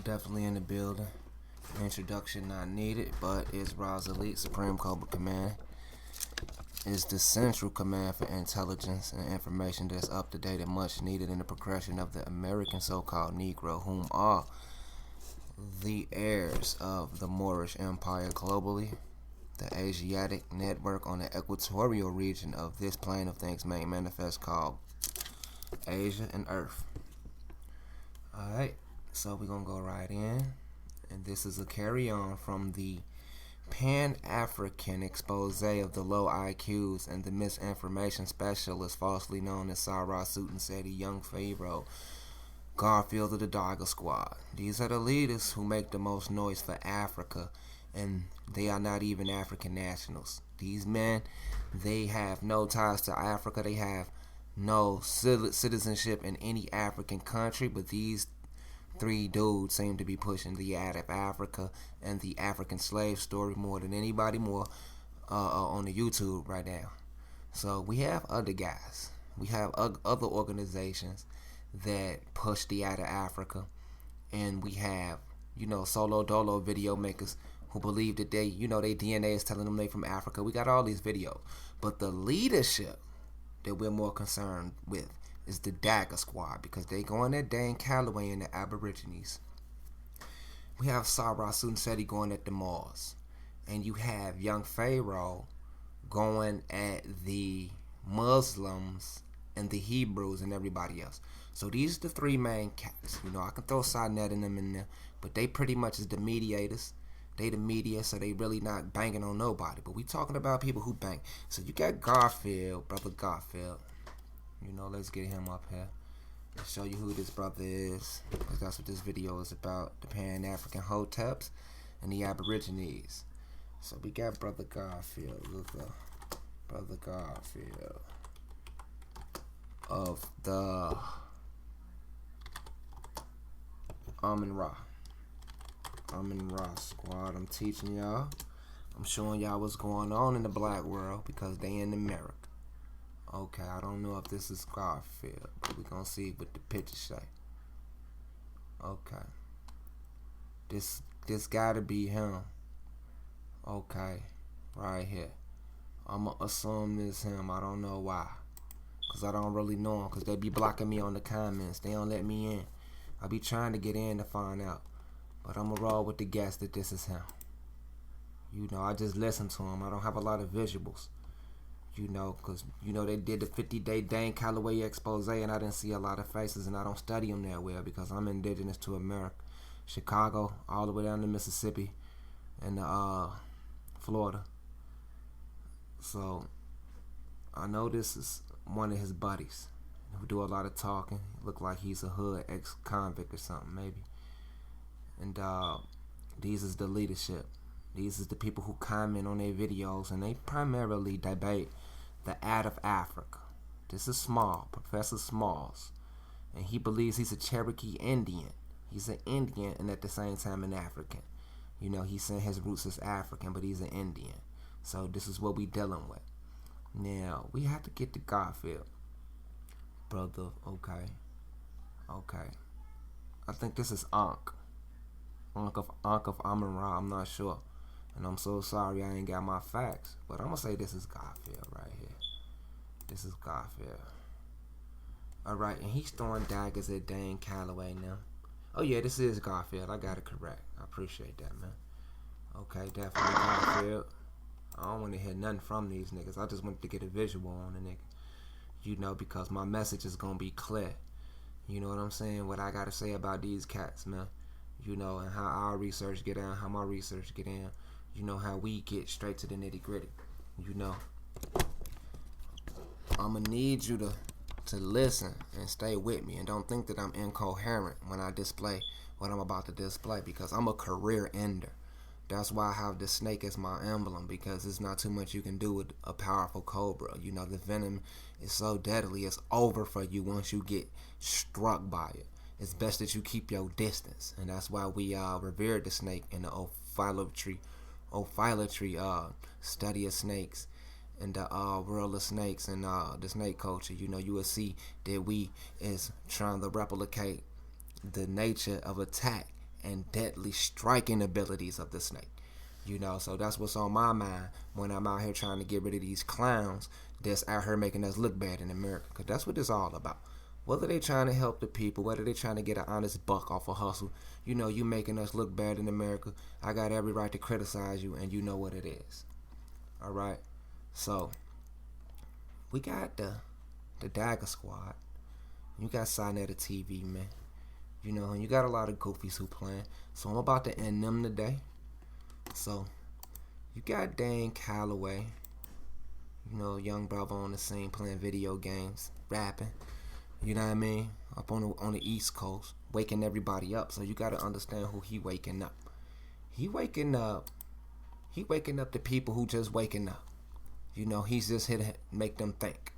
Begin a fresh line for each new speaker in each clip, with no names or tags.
Definitely in the building. Introduction not needed, but IsrasAmRasElite Supreme Cobra Command is the central command for intelligence and information that's up to date and much needed in the progression of the American so-called Negro, whom are the heirs of the Moorish Empire globally, the Asiatic network on the equatorial region of this plane of things made manifest called Asia and Earth. Alright, so we're going to go right in. And this is a carry-on from the Pan-African expose of the low IQs and the misinformation specialist falsely known as Sarah Suit said young Pharaoh Garfield of the Dagger Squad. These are the leaders who make the most noise for Africa, and they are not even African nationals. These men, they have no ties to Africa. They have no citizenship in any African country, but these three dudes seem to be pushing the ad of Africa and the African slave story more than anybody more on the YouTube right now. So we have other guys. We have other organizations that push the ad of Africa, and we have, solo dolo video makers who believe that they, their DNA is telling them they from Africa. We got all these videos, but the leadership that we're more concerned with is the Dagger Squad, because they going at Dane Callaway and the Aborigines. We have Sarah Sunseti going at the Moors, and you have young Pharaoh going at the Muslims and the Hebrews and everybody else. So these are the three main cats. I can throw Sinet in them in there, but they pretty much is the mediators. They the media, so they really not banging on nobody. But we talking about people who bang. So you got Garfield, brother Garfield. Let's get him up here and show you who this brother is, because that's what this video is about, the Pan-African Hoteps and the Aboriginees. So we got brother Garfield, brother Garfield of the Amun-Ra squad. I'm teaching y'all. I'm showing y'all what's going on in the black world, because they in America. Okay, I don't know if this is Garfield, but we're gonna see what the picture say. Okay. This gotta be him. Okay, right here. I'ma assume this him. I don't know why, cause I don't really know him, cause they be blocking me on the comments. They don't let me in. I be trying to get in to find out, but I'ma roll with the guess that this is him. I just listen to him. I don't have a lot of visuals. Because, they did the 50-day Dane Callaway expose, and I didn't see a lot of faces, and I don't study them that well, because I'm indigenous to America. Chicago, all the way down to Mississippi, and Florida. So, I know this is one of his buddies who do a lot of talking. Look like he's a hood ex-convict or something, maybe. And these is the leadership. These is the people who comment on their videos, and they primarily debate the ad of Africa. This is Small, Professor Smalls, and he believes he's a Cherokee Indian. He's an Indian and at the same time an African. He's saying his roots is African, but he's an Indian. So this is what we dealing with. Now, we have to get to Garfield. Brother, okay. I think this is Ankh of Amun-Ra, I'm not sure. And I'm so sorry I ain't got my facts, but I'm going to say this is Garfield right here. This is Garfield. Alright, and he's throwing daggers at Dane Callaway now. Oh yeah, this is Garfield. I got it correct. I appreciate that, man. Okay, definitely Garfield. I don't want to hear nothing from these niggas. I just wanted to get a visual on the nigga. Because my message is going to be clear. You know what I'm saying? What I got to say about these cats, man. And how our research get down, how my research get in. How we get straight to the nitty gritty. I'ma need you to listen and stay with me, and don't think that I'm incoherent when I display what I'm about to display, because I'm a career ender. That's why I have the snake as my emblem, because there's not too much you can do with a powerful cobra. The venom is so deadly, it's over for you once you get struck by it. It's best that you keep your distance, and that's why we revere the snake in the ophilatry study of snakes and the world of snakes and the snake culture. You will see that we is trying to replicate the nature of attack and deadly striking abilities of the snake. So that's what's on my mind when I'm out here trying to get rid of these clowns that's out here making us look bad in America. Because that's what it's all about. Whether they trying to help the people, whether they trying to get an honest buck off a hustle, you making us look bad in America, I got every right to criticize you, and you know what it is. All right? So, we got the Dagger Squad. You got Sinetta TV, man. And you got a lot of goofies who playing. So, I'm about to end them today. So, you got Dane Callaway, young brother on the scene playing video games, rapping, you know what I mean, up on the East Coast, waking everybody up. So you got to understand who he waking up. He waking up the people who just waking up. He's just here to make them think.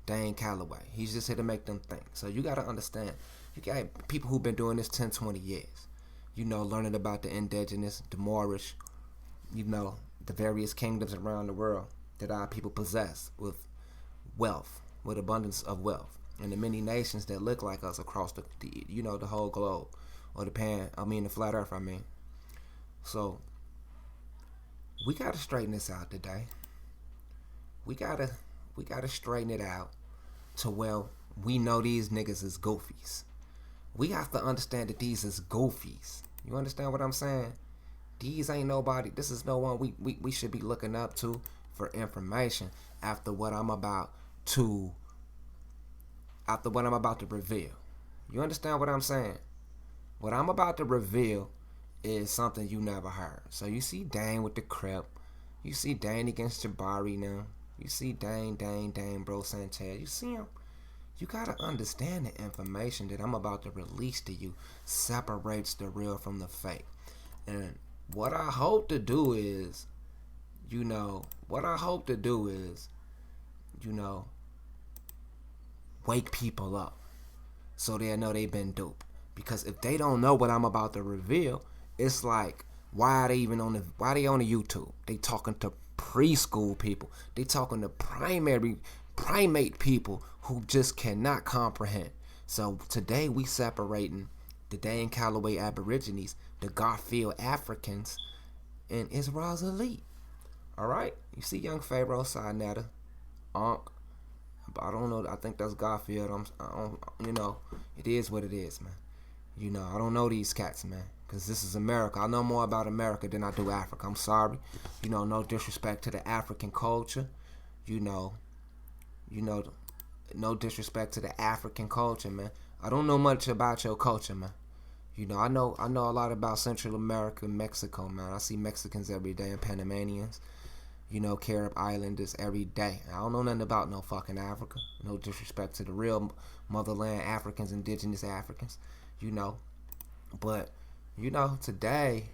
Dane Callaway, he's just here to make them think. So you got to understand, you got people who've been doing this 10, 20 years. Learning about the indigenous, the Moorish, the various kingdoms around the world that our people possess with wealth, with abundance of wealth, and the many nations that look like us across the whole globe, or the flat earth, So, we gotta straighten this out today. We gotta straighten it out to where we know these niggas is goofies. We have to understand that these is goofies. You understand what I'm saying? These ain't nobody. This is no one we should be looking up to for information after what I'm about to reveal. You understand what I'm saying? What I'm about to reveal is something you never heard. So you see Dane with the crep. You see Dane against Jabari now. You see Dane, Bro Sanchez. You see him. You gotta understand the information that I'm about to release to you separates the real from the fake. And what I hope to do is, wake people up so they'll know they've been duped. Because if they don't know what I'm about to reveal, it's like, why are they on the YouTube? They talking to preschool people. They talking to primate people who just cannot comprehend. So today we separating the Dane Callaway Aborigines, the Garfield Africans, and IsrasAmRasElite. Alright? You see young Pharaoh, Sinetta, Ankh. I don't know. I think that's Garfield. It is what it is, man. I don't know these cats, man. Because this is America. I know more about America than I do Africa. I'm sorry. No disrespect to the African culture. No disrespect to the African culture, man. I don't know much about your culture, man. I know a lot about Central America and Mexico, man. I see Mexicans every day and Panamanians. Carib Islanders every day. I don't know nothing about no fucking Africa. No disrespect to the real motherland Africans, indigenous Africans. But, today,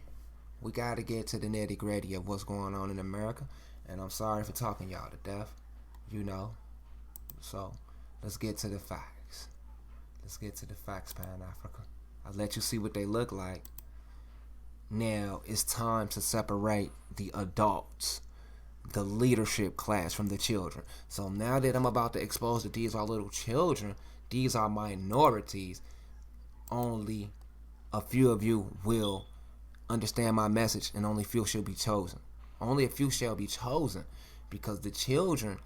we gotta get to the nitty gritty of what's going on in America. And I'm sorry for talking y'all to death. So, let's get to the facts. Pan Africa. I'll let you see what they look like. Now, it's time to separate the adults, the leadership class, from the children. So now that I'm about to expose that these are little children, these are minorities, only a few of you will understand my message, and only a few shall be chosen. Only a few shall be chosen, because the children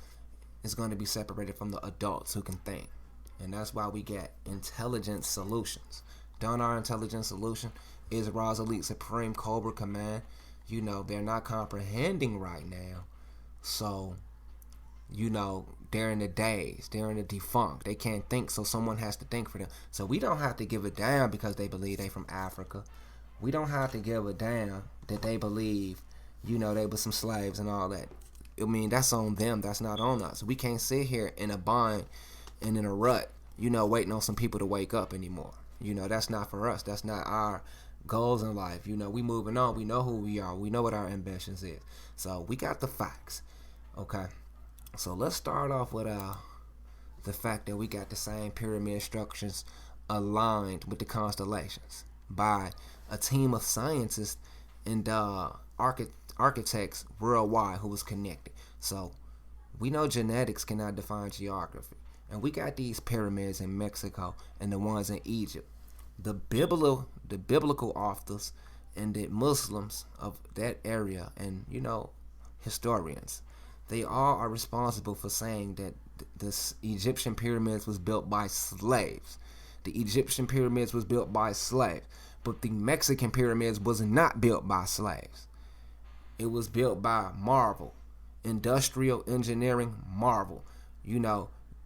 is going to be separated from the adults who can think. And that's why we get intelligence solutions. Done our intelligence solution is IsrasAmRasElite Supreme Cobra Command. They're not comprehending right now. So, they're in the daze. They're in the defunct. They can't think, so someone has to think for them. So we don't have to give a damn because they believe they from Africa. We don't have to give a damn that they believe, they were some slaves and all that. That's on them. That's not on us. We can't sit here in a bind and in a rut, waiting on some people to wake up anymore. That's not for us. That's not our goals in life. We moving on. We know who we are. We know what our ambitions is. So we got the facts. Okay. So let's start off with the fact that we got the same pyramid structures aligned with the constellations by a team of scientists and architects worldwide who was connected. So we know genetics cannot define geography. And we got these pyramids in Mexico and the ones in Egypt the biblical authors and the Muslims of that area, and historians, they all are responsible for saying that the Egyptian pyramids was built by slaves. The Egyptian pyramids was built by slaves, but the Mexican pyramids was not built by slaves. It was built by marvel, industrial engineering marvel,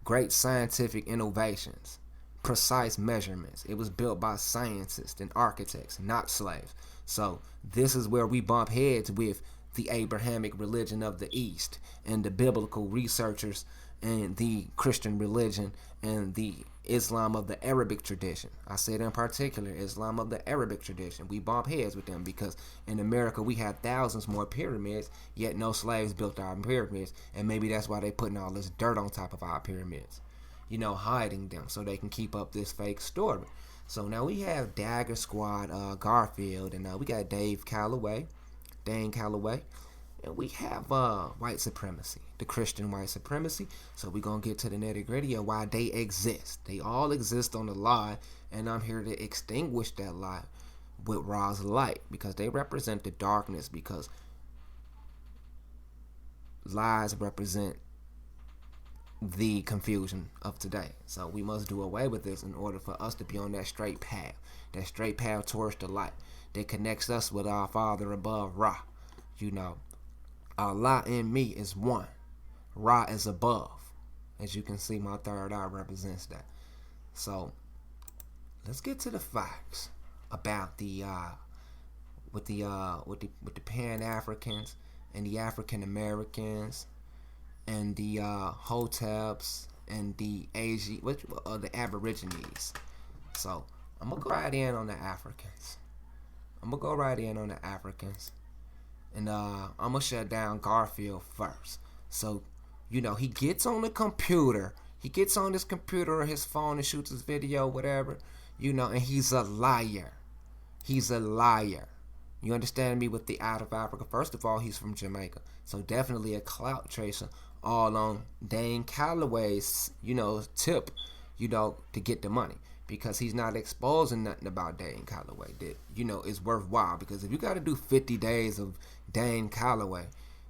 great scientific innovations, precise measurements. It was built by scientists and architects, not slaves. So this is where we bump heads with the Abrahamic religion of the East and the biblical researchers and the Christian religion and the Islam of the Arabic tradition. I said in particular, Islam of the Arabic tradition. We bump heads with them because in America we have thousands more pyramids, yet no slaves built our pyramids, and maybe that's why they putting all this dirt on top of our pyramids, hiding them so they can keep up this fake story. So now we have Dagger Squad, Garfield, and we got Dane Callaway, and we have white supremacy, the Christian white supremacy. So we're going to get to the nitty gritty of why they exist. They all exist on the lie, and I'm here to extinguish that lie with Ra's light, because they represent the darkness, because lies represent the confusion of today. So we must do away with this in order for us to be on that straight path towards the light that connects us with our Father above, Ra. Allah in me is one. Ra is above. As you can see, my third eye represents that. So let's get to the facts about the Pan Africans and the African Americans and the Hoteps and the the Aborigines. So I'm gonna go right in on the Africans. And I'm gonna shut down Garfield first. So, he gets on the computer. He gets on his computer or his phone and shoots his video, whatever. And he's a liar. You understand me with the out of Africa? First of all, he's from Jamaica. So definitely a clout chaser all on Dane Callaway's, tip, to get the money. Because he's not exposing nothing about Dane Callaway that, is worthwhile. Because if you got to do 50 days of Dane Callaway,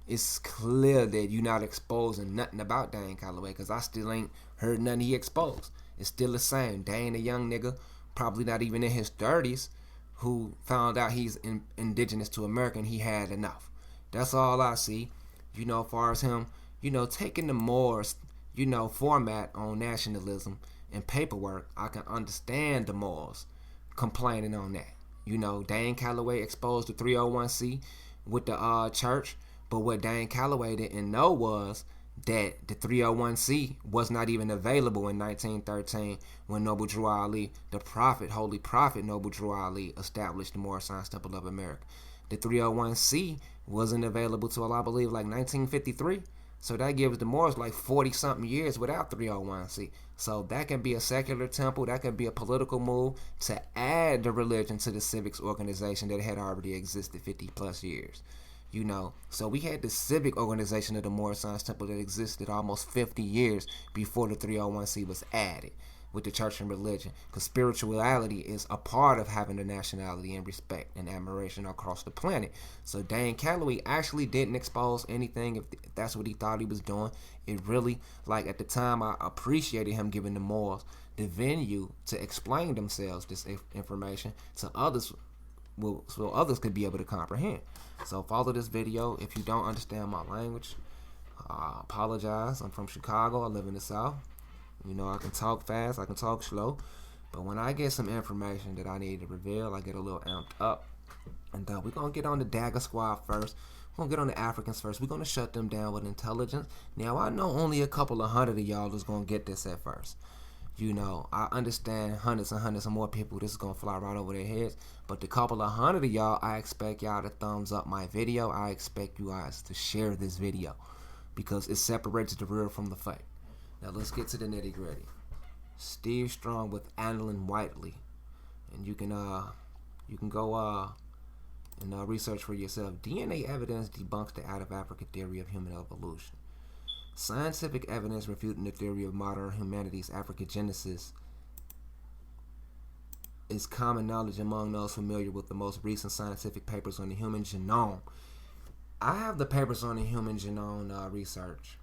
it's clear that you're not exposing nothing about Dane Callaway, because I still ain't heard nothing he exposed. It's still the same. Dane, a young nigga, probably not even in his 30s, who found out he's indigenous to America and he had enough. That's all I see. As far as him, taking the Moors, format on nationalism and paperwork, I can understand the Moors complaining on that. Dane Callaway exposed the 301c with the church, but what Dane Callaway didn't know was that the 301c was not even available in 1913 when Noble Drew Ali, the prophet, holy prophet Noble Drew Ali, established the Moorish Science Temple of America. The 301c wasn't available till, I believe, like 1953. So that gives the Moors like 40-something years without 301c. So that can be a secular temple. That can be a political move to add the religion to the civics organization that had already existed 50-plus years. So we had the civic organization of the Moorish Science Temple that existed almost 50 years before the 301c was added with the church and religion. Because spirituality is a part of having a nationality and respect and admiration across the planet. So Dane Callaway actually didn't expose anything if that's what he thought he was doing. It really, like at the time, I appreciated him giving the Moors the venue to explain themselves, this information, to others, so others could be able to comprehend. So follow this video. If you don't understand my language, I apologize. I'm from Chicago. I live in the South. I can talk fast, I can talk slow, but when I get some information that I need to reveal, I get a little amped up. And we're going to get on the Dagger Squad first. We're going to get on the Africans first. We're going to shut them down with intelligence. Now, I know only a couple of hundred of y'all is going to get this at first. I understand hundreds and hundreds of more people, this is going to fly right over their heads. But the couple of hundred of y'all, I expect y'all to thumbs up my video. I expect you guys to share this video because it separates the real from the fake. Now let's get to the nitty gritty. Steve Strong with Annalyn Whiteley, and you can go and research for yourself. DNA evidence debunks the out of Africa theory of human evolution. Scientific evidence refuting the theory of modern humanity's African genesis is common knowledge among those familiar with the most recent scientific papers on the human genome. I have the papers on the human genome research,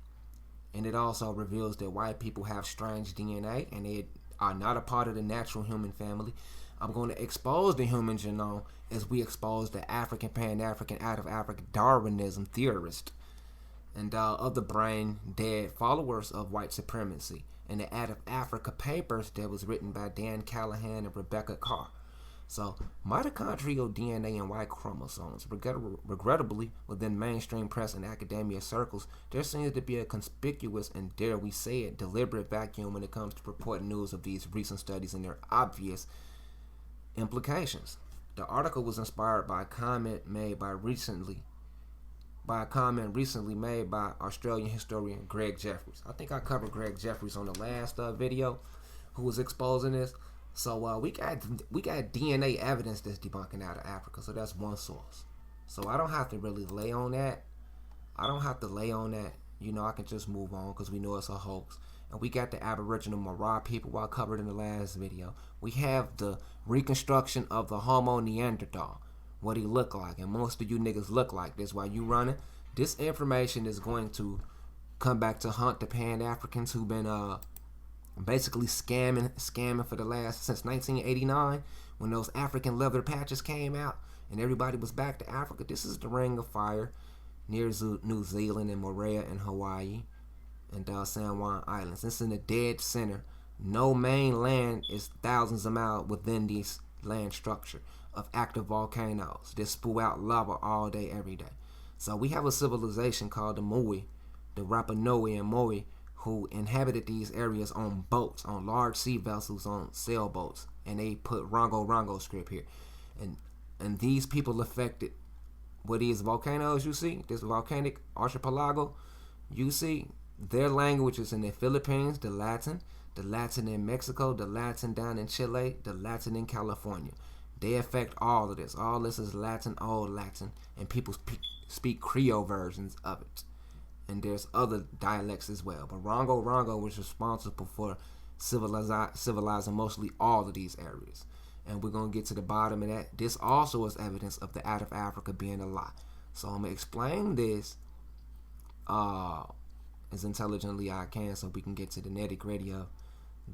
and it also reveals that white people have strange DNA and they are not a part of the natural human family. I'm going to expose the human genome as we expose the African, Pan-African, out-of-Africa Darwinism theorist and other brain-dead followers of white supremacy, and the Out of Africa papers that was written by Dane Callaway and Rebecca Carr. So, mitochondrial DNA and Y chromosomes, regrettably, within mainstream press and academia circles, there seems to be a conspicuous and, dare we say it, deliberate vacuum when it comes to reporting news of these recent studies and their obvious implications. The article was inspired by a comment recently made by Australian historian Greg Jeffries. I think I covered Greg Jeffries on the last video, who was exposing this. So we got DNA evidence that's debunking Out of Africa. So that's one source. So I don't have to really lay on that. You know, I can just move on because we know it's a hoax. And we got the Aboriginal Ras people I covered in the last video. We have the reconstruction of the Homo Neanderthal, what he looked like, and most of you niggas look like this while you running. This information is going to come back to hunt the Pan-Africans who've been basically scamming for the last since 1989 when those African leather patches came out and everybody was back to Africa. This is the Ring of Fire near New Zealand and Moorea and Hawaii and San Juan Islands. It's in the dead center. No main land is thousands of miles within this land structure of active volcanoes that spew out lava all day, every day. So we have a civilization called the Moai, the Rapa Nui and Moai, who inhabited these areas on boats, on large sea vessels, on sailboats, and they put Rongo script here. And these people affected what these volcanoes you see, this volcanic archipelago, you see their languages in the Philippines, the Latin in Mexico, the Latin down in Chile, the Latin in California. They affect all of this. All this is Latin, Old Latin, and people speak Creole versions of it. And there's other dialects as well. But Rongo was responsible for civilizing mostly all of these areas. And we're going to get to the bottom of that. This also is evidence of the Out of Africa being a lie. So I'm going to explain this as intelligently as I can so we can get to the nitty-gritty of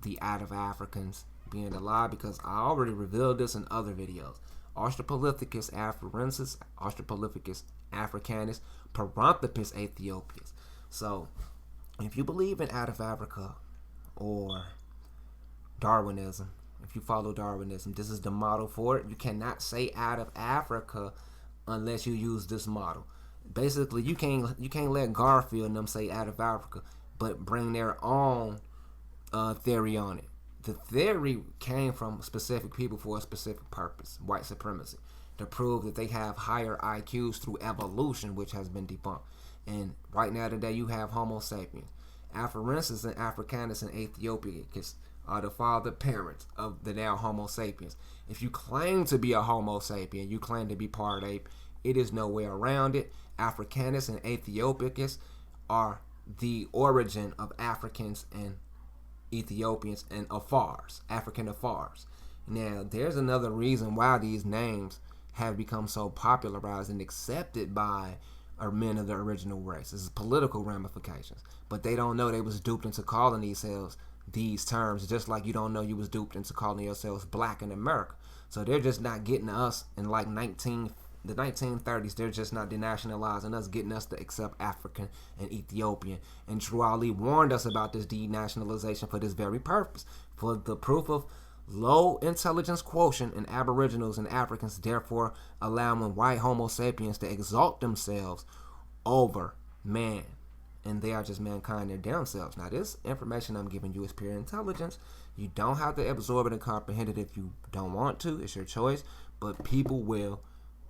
the Out of Africans being a lie, because I already revealed this in other videos. Australopithecus afarensis, Australopithecus africanus, Paranthropus aethiopius. So, if you believe in Out of Africa or Darwinism, if you follow Darwinism, this is the model for it. You cannot say Out of Africa unless you use this model. Basically, you can't let Garfield and them say Out of Africa, but bring their own theory on it. The theory came from specific people for a specific purpose, white supremacy, to prove that they have higher IQs through evolution, which has been debunked. And right now today you have Homo sapiens. Afarensis and Africanus and Aethiopiacus are the father parents of the now Homo sapiens. If you claim to be a Homo sapien, you claim to be part ape, it is no way around it. Africanus and Aethiopiacus are the origin of Africans and Ethiopians and Afars, African Afars. Now, there's another reason why these names have become so popularized and accepted by men of the original race. This is political ramifications. But they don't know they was duped into calling themselves these terms, just like you don't know you was duped into calling yourselves black in America. So they're just not getting us in like the 1930s. They're just not denationalizing us, getting us to accept African and Ethiopian. And Drew Ali warned us about this denationalization for this very purpose, for the proof of low intelligence quotient in Aboriginals and Africans, therefore allowing white Homo sapiens to exalt themselves over man. And they are just mankind in themselves. Now, this information I'm giving you is pure intelligence. You don't have to absorb it and comprehend it if you don't want to. It's your choice. But people will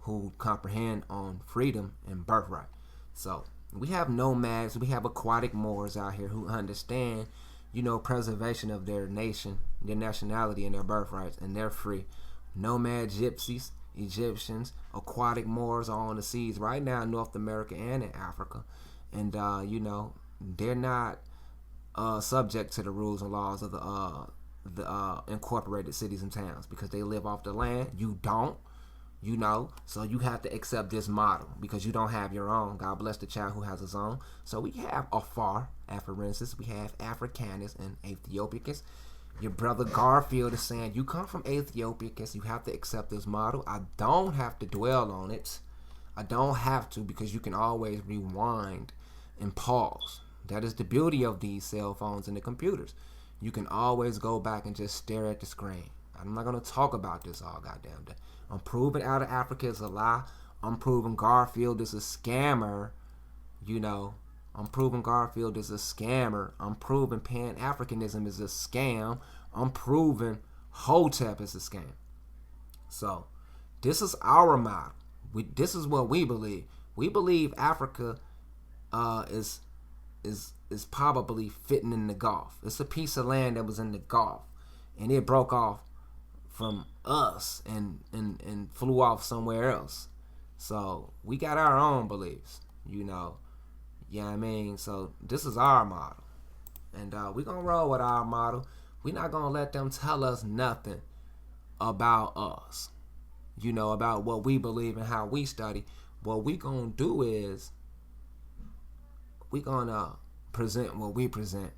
who comprehend on freedom and birthright. So we have nomads, we have aquatic Moors out here who understand, preservation of their nation, their nationality, and their birthrights, and they're free. Nomad gypsies, Egyptians, aquatic Moors are on the seas right now in North America and in Africa. And, they're not subject to the rules and laws of the the incorporated cities and towns because they live off the land. You don't. So you have to accept this model because you don't have your own. God bless the child who has his own. So we have Afar, Afarensis, we have Afrikaners and Ethiopians. Your brother Garfield is saying you come from Ethiopia, you have to accept this model. I don't have to dwell on it. I don't have to because you can always rewind and pause. That is the beauty of these cell phones and the computers. You can always go back and just stare at the screen. I'm not going to talk about this all goddamn day. I'm proving out of Africa is a lie. I'm proving Garfield is a scammer. I'm proving Garfield is a scammer. I'm proving Pan-Africanism is a scam. I'm proving Hotep is a scam. So, this is our model. This is what we believe. We believe Africa is probably fitting in the Gulf. It's a piece of land that was in the Gulf, and it broke off from us and flew off somewhere else. So we got our own beliefs, Yeah, what I mean? So this is our model. And we're going to roll with our model. We're not going to let them tell us nothing about us, about what we believe and how we study. What we going to do is we're going to present what we present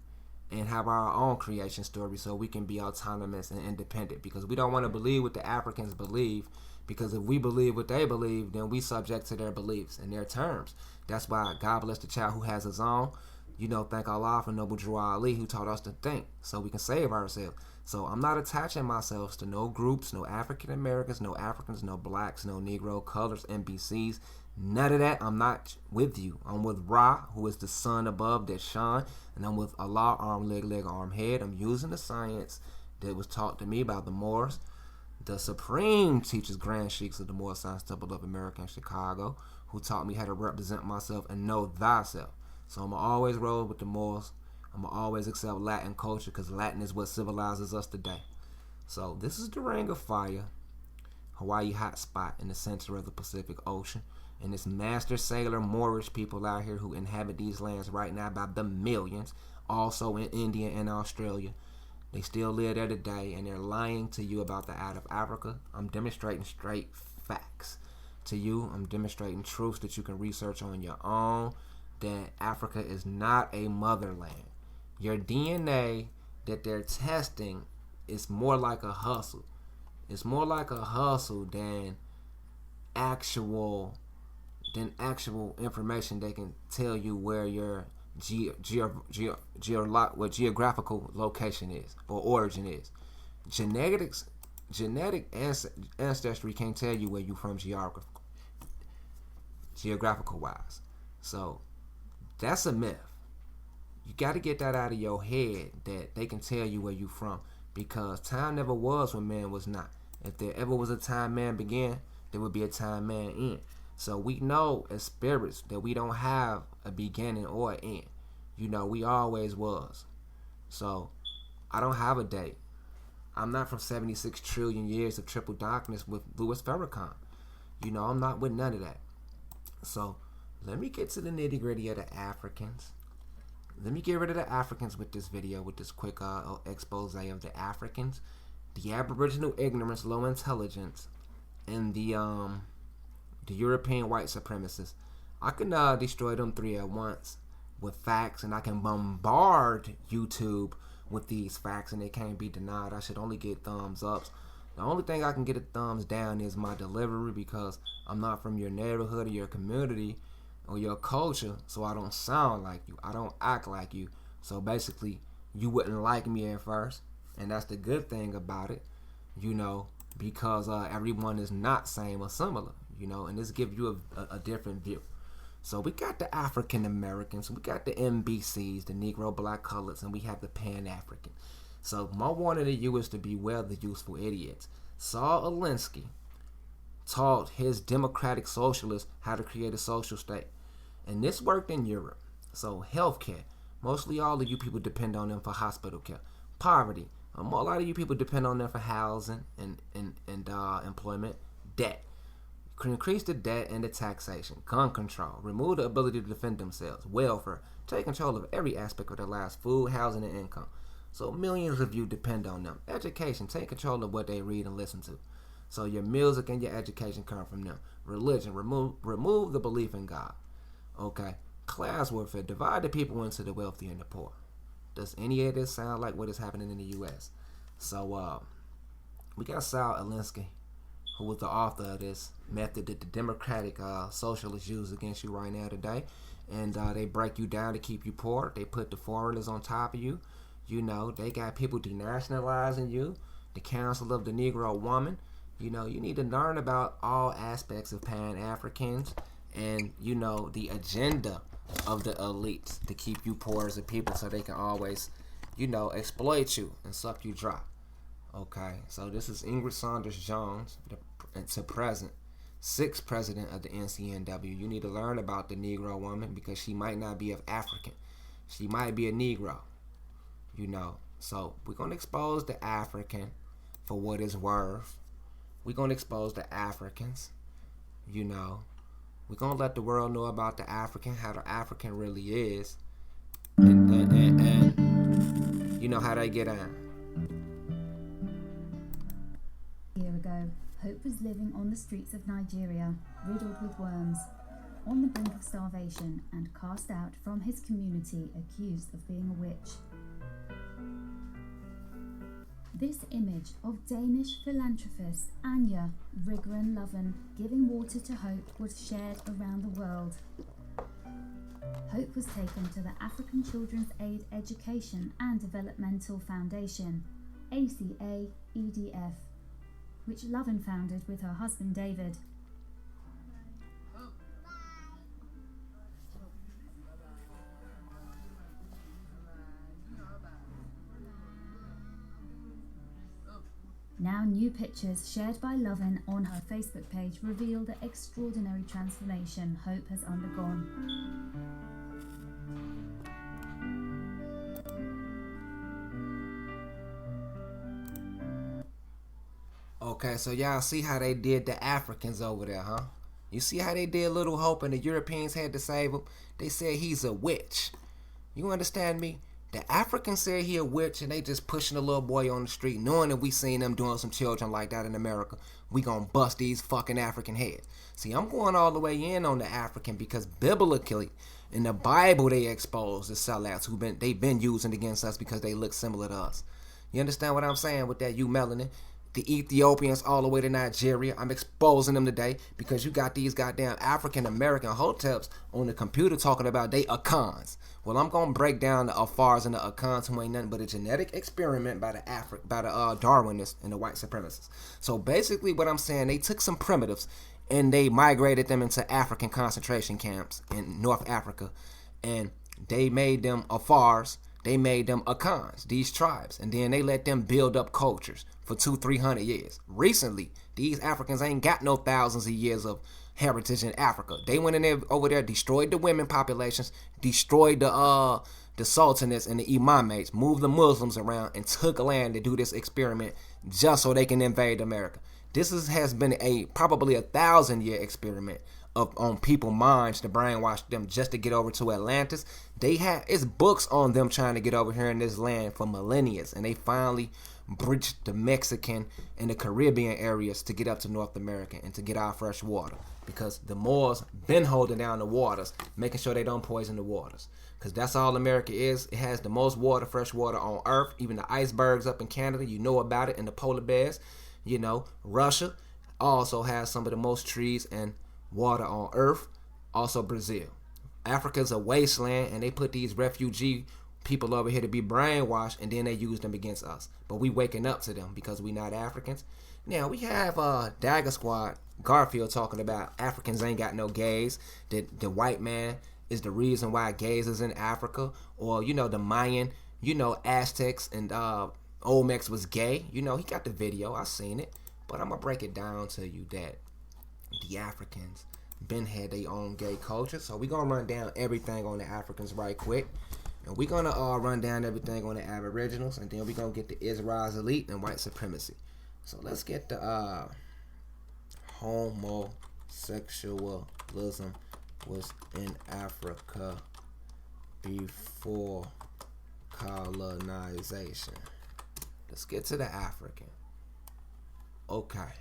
and have our own creation story so we can be autonomous and independent, because we don't want to believe what the Africans believe, because if we believe what they believe, then we subject to their beliefs and their terms. That's why God bless the child who has his own. Thank Allah for Noble Drew Ali who taught us to think so we can save ourselves. So I'm not attaching myself to no groups, no African Americans, no Africans, no blacks, no Negro, colors, NBCs. None of that. I'm not with you. I'm with Ra, who is the sun above that shine, and I'm with Allah, arm, leg, arm, head. I'm using the science that was taught to me by the Moors. The supreme teachers, Grand Sheiks of the Moor Science Temple of America in Chicago, who taught me how to represent myself and know thyself. So I'm going to always roll with the Moors. I'm going to always accept Latin culture because Latin is what civilizes us today. So this is the Ring of Fire, Hawaii hotspot in the center of the Pacific Ocean. And it's master sailor Moorish people out here who inhabit these lands right now by the millions. Also in India and Australia. They still live there today, and they're lying to you about the out of Africa. I'm demonstrating straight facts to you. I'm demonstrating truths that you can research on your own. That Africa is not a motherland. Your DNA that they're testing is more like a hustle. It's more like a hustle than actual information they can tell you where your geographical location is or origin is. Genetic ancestry can't tell you where you from geographical wise. So that's a myth. You got to get that out of your head that they can tell you where you from, because time never was when man was not. If there ever was a time man began, there would be a time man end. So we know as spirits that we don't have a beginning or an end. We always was. So I don't have a date. I'm not from 76 trillion years of triple darkness with Louis Farrakhan. I'm not with none of that. So let me get to the nitty gritty of the Africans. Let me get rid of the Africans with this video, with this quick expose of the Africans, the Aboriginal ignorance, low intelligence, and the European white supremacists. I can destroy them three at once with facts, and I can bombard YouTube with these facts, and they can't be denied. I should only get thumbs ups. The only thing I can get a thumbs down is my delivery, because I'm not from your neighborhood or your community or your culture, so I don't sound like you. I don't act like you. So basically, you wouldn't like me at first, and that's the good thing about it, because everyone is not same or similar, and this gives you a different view. So we got the African Americans, we got the NBCs, the Negro, Black, Coloreds, and we have the Pan-African. So my warning to you is to beware the useful idiots. Saul Alinsky taught his democratic socialists how to create a social state. And this worked in Europe. So healthcare, mostly all of you people depend on them for hospital care. Poverty, a lot of you people depend on them for housing and employment. Debt, increase the debt and the taxation. Gun control, remove the ability to defend themselves. Welfare, take control of every aspect of their lives. Food, housing, and income. So millions of you depend on them. Education, take control of what they read and listen to. So your music and your education come from them. Religion, remove the belief in God. Okay. Class warfare, divide the people into the wealthy and the poor. Does any of this sound like what is happening in the U.S.? So we got Saul Alinsky, who was the author of this method that the Democratic socialists use against you right now today. And they break you down to keep you poor. They put the foreigners on top of you. You know, they got people denationalizing you. The Council of the Negro Woman. You know, you need to learn about all aspects of Pan-Africans and, you know, the agenda of the elites to keep you poor as a people so they can always, you know, exploit you and suck you dry. Okay, so this is Ingrid Saunders Jones, to present, 6th president of the NCNW. You need to learn about the Negro woman because she might not be of African. She might be a Negro, you know. So we're going to expose the African for what it's worth. We're going to expose the Africans, you know. We're going to let the world know about the African, how the African really is. And you know how they get on.
A year ago, Hope was living on the streets of Nigeria, riddled with worms, on the brink of starvation and cast out from his community, accused of being a witch. This image of Danish philanthropist Anja Rigren Loven giving water to Hope was shared around the world. Hope was taken to the African Children's Aid Education and Developmental Foundation, ACA-EDF, which Loven founded with her husband David. Now new pictures shared by Loven on her Facebook page reveal the extraordinary transformation Hope has undergone.
Okay, so y'all see how they did the Africans over there, huh? You see how they did Little Hope and the Europeans had to save him? They said he's a witch. You understand me? The Africans said he a witch and they just pushing the little boy on the street knowing that we seen them doing some children like that in America. We gonna bust these fucking African heads. See, I'm going all the way in on the African because biblically in the Bible they expose the sellouts they've been using against us because they look similar to us. You understand what I'm saying with that, you melanin? The Ethiopians all the way to Nigeria. I'm exposing them today because you got these goddamn African American Hoteps on the computer talking about they Akans. Well, I'm gonna break down the Afars and the Akans, who ain't nothing but a genetic experiment by the Darwinists and the white supremacists. So basically, what I'm saying, they took some primitives and they migrated them into African concentration camps in North Africa, and they made them Afars. They made them Akans, these tribes, and then they let them build up cultures for 200-300 years. Recently, these Africans ain't got no thousands of years of heritage in Africa. They went in there over there, destroyed the women populations, destroyed the sultanates and the imamates, moved the Muslims around, and took land to do this experiment just so they can invade America. This has been probably 1,000-year experiment on people's minds to brainwash them just to get over to Atlantis. It's books on them trying to get over here in this land for millennia, and they finally breached the Mexican and the Caribbean areas to get up to North America and to get our fresh water, because the Moors been holding down the waters, making sure they don't poison the waters, because that's all America is. It has the most water, fresh water on earth. Even the icebergs up in Canada, you know about it, and the polar bears. You know, Russia also has some of the most trees and water on earth. Also Brazil. Africa's a wasteland, and they put these refugee people over here to be brainwashed, and then they use them against us. But we waking up to them because we not Africans. Now we have Dagger Squad Garfield talking about Africans ain't got no gays, that the white man is the reason why gays is in Africa, or you know, the Mayan, you know, Aztecs and Olmecs was gay. You know, he got the video, I seen it. But I'm gonna break it down to you that the Africans been had their own gay culture. So we're gonna run down everything on the Africans right quick, and we're gonna run down everything on the Aboriginals, and then we're gonna get the IsrasAmRasElite and white supremacy. So let's get the homosexualism was in Africa before colonization. Let's get to the African. Okay.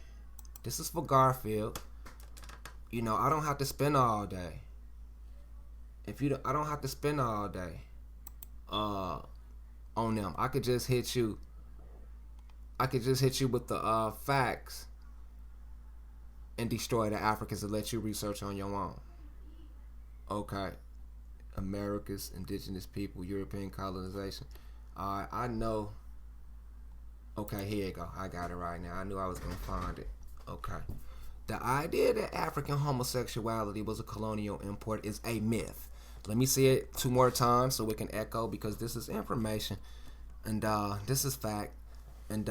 This is for Garfield. You know, I don't have to spend all day. I don't have to spend all day on them. I could just hit you with the facts and destroy the Africans and let you research on your own. Okay. America's indigenous people, European colonization. Alright, I know. Okay, here you go. I got it right now. I knew I was going to find it. Okay. The idea that African homosexuality was a colonial import is a myth. Let me see it 2 more times so we can echo, because this is information and this is fact. And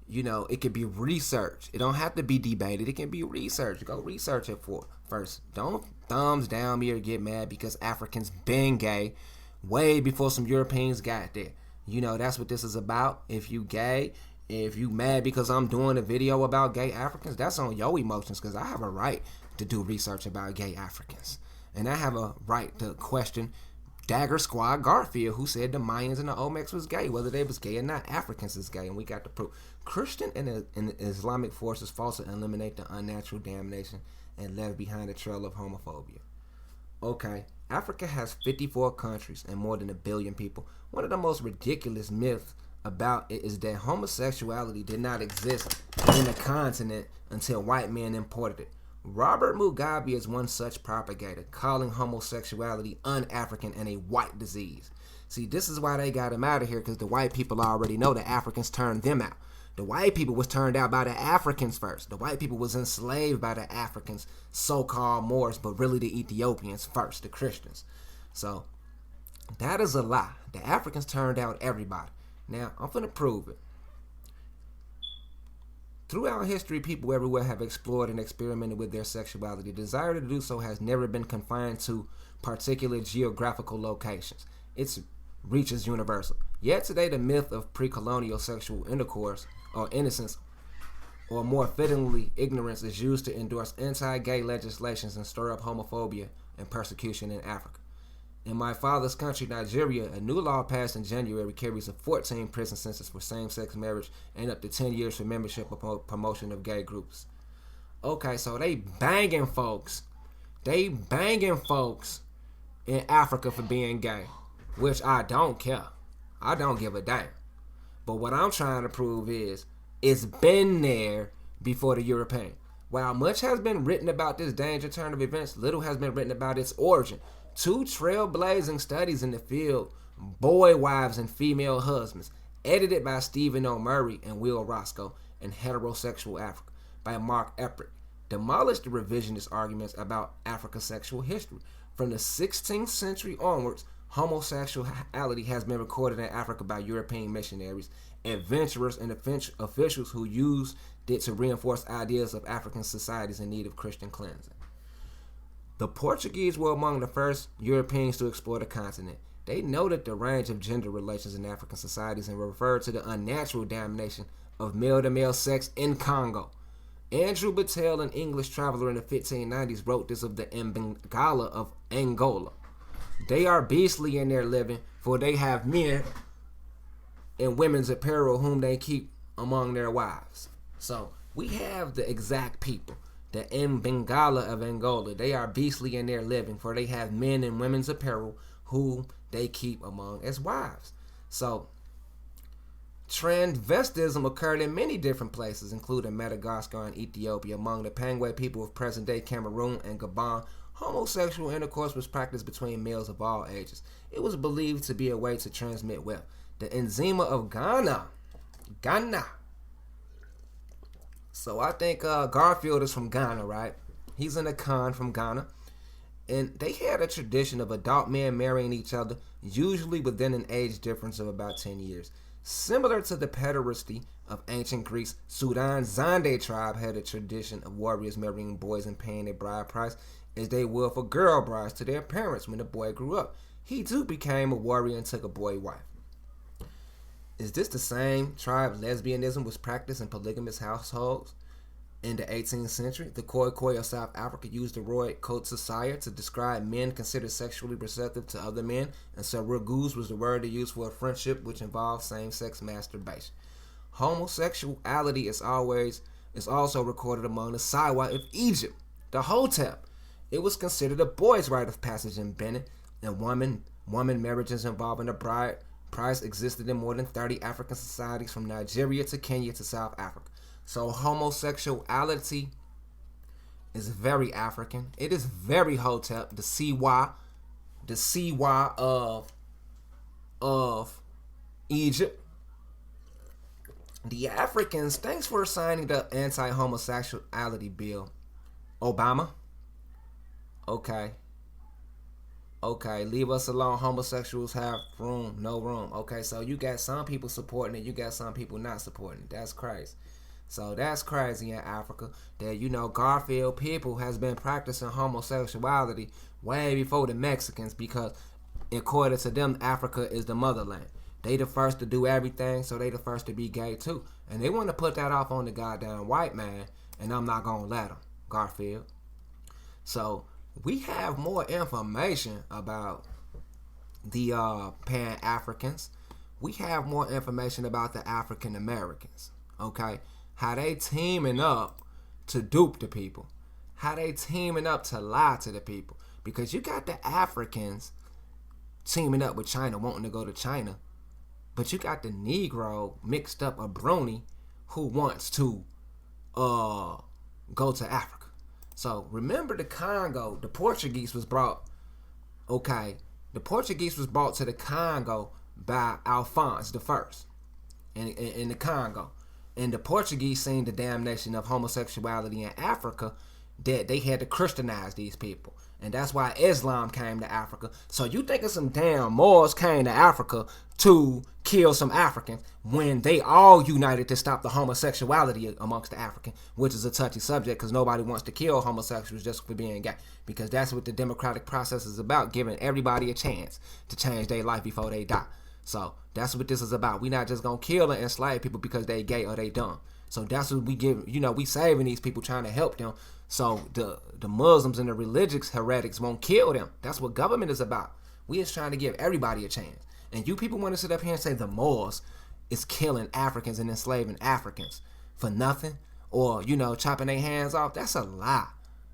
you know, it can be researched. It don't have to be debated. It can be researched. Go research it first. Don't thumbs down me or get mad because Africans been gay way before some Europeans got there. You know, that's what this is about. If you gay, if you mad because I'm doing a video about gay Africans, that's on your emotions, because I have a right to do research about gay Africans. And I have a right to question Dagger Squad Garfield, who said the Mayans and the Olmecs was gay. Whether they was gay or not, Africans is gay, and we got to prove. Christian and Islamic forces falsely eliminate the unnatural damnation and left behind a trail of homophobia. Okay, Africa has 54 countries and more than 1 billion people. One of the most ridiculous myths about it is that homosexuality did not exist in the continent until white men imported it. Robert Mugabe is one such propagator, calling homosexuality un-African and a white disease. See, this is why they got him out of here, because the white people already know the Africans turned them out. The white people was turned out by the Africans first. The white people was enslaved by the Africans, so-called Moors, but really the Ethiopians first, the Christians. So, that is a lie. The Africans turned out everybody. Now, I'm finna prove it. Throughout history, people everywhere have explored and experimented with their sexuality. The desire to do so has never been confined to particular geographical locations. Its reach is universal. Yet today, the myth of pre-colonial sexual intercourse, or innocence, or more fittingly, ignorance, is used to endorse anti-gay legislations and stir up homophobia and persecution in Africa. In my father's country, Nigeria, a new law passed in January carries a 14 prison sentence for same-sex marriage and up to 10 years for membership or promotion of gay groups. Okay, so they banging folks. They banging folks in Africa for being gay, which I don't care. I don't give a damn. But what I'm trying to prove is it's been there before the European. While much has been written about this danger turn of events, little has been written about its origin. 2 trailblazing studies in the field, Boy Wives and Female Husbands, edited by Stephen O'Murray and Will Roscoe, and Heterosexual Africa by Mark Eppert, demolished the revisionist arguments about Africa's sexual history. From the 16th century onwards, homosexuality has been recorded in Africa by European missionaries, adventurers, and officials who used it to reinforce ideas of African societies in need of Christian cleansing. The Portuguese were among the first Europeans to explore the continent. They noted the range of gender relations in African societies and referred to the unnatural domination of male-to-male sex in Congo. Andrew Battelle, an English traveler in the 1590s, wrote this of the Mbangala of Angola. They are beastly in their living, for they have men in women's apparel whom they keep among their wives. So, we have the exact people. The Mbangala of Angola, they are beastly in their living, for they have men in women's apparel who they keep among as wives. So, transvestism occurred in many different places, including Madagascar and Ethiopia. Among the Pangwe people of present-day Cameroon and Gabon, homosexual intercourse was practiced between males of all ages. It was believed to be a way to transmit wealth. The Nzima of Ghana. So I think Garfield is from Ghana, right? He's an Akan from Ghana. And they had a tradition of adult men marrying each other, usually within an age difference of about 10 years. Similar to the pederasty of ancient Greece, Sudan's Zande tribe had a tradition of warriors marrying boys and paying a bride price as they would for girl brides to their parents when the boy grew up. He too became a warrior and took a boy wife. Is this the same tribe lesbianism was practiced in polygamous households? In the 18th century, the Khoikhoi of South Africa used the Roy Coatsire to describe men considered sexually receptive to other men, and Saruguz was the word they used for a friendship which involved same-sex masturbation. Homosexuality is also recorded among the Sawa of Egypt, the Hotep. It was considered a boy's rite of passage in Benin, and woman marriages involving a bride price existed in more than 30 African societies from Nigeria to Kenya to South Africa. So homosexuality is very African. It is very Hotep, the Siwa of Egypt. The Africans, thanks for signing the anti-homosexuality bill. Obama. Okay, leave us alone. Homosexuals have room, no room. Okay, so you got some people supporting it, you got some people not supporting it. That's crazy. So that's crazy in Africa that, Garfield people has been practicing homosexuality way before the Mexicans, because according to them, Africa is the motherland. They the first to do everything, so they the first to be gay too. And they want to put that off on the goddamn white man, and I'm not going to let them, Garfield. So we have more information about the Pan-Africans. We have more information about the African Americans, okay? How they teaming up to dupe the people. How they teaming up to lie to the people. Because you got the Africans teaming up with China, wanting to go to China. But you got the Negro mixed up, a brony, who wants to go to Africa. So remember the Congo, the Portuguese was brought to the Congo by Alphonse I in the Congo. And the Portuguese seen the damnation of homosexuality in Africa, that they had to Christianize these people. And that's why Islam came to Africa. So you thinking some damn Moors came to Africa to kill some Africans when they all united to stop the homosexuality amongst the African, which is a touchy subject because nobody wants to kill homosexuals just for being gay. Because that's what the democratic process is about, giving everybody a chance to change their life before they die. So that's what this is about. We not just gonna kill and enslave people because they gay or they dumb. So that's what we give, we saving these people, trying to help them. So the Muslims and the religious heretics won't kill them. That's what government is about. We is trying to give everybody a chance. And you people want to sit up here and say the Moors is killing Africans and enslaving Africans for nothing, or chopping their hands off. That's a lie.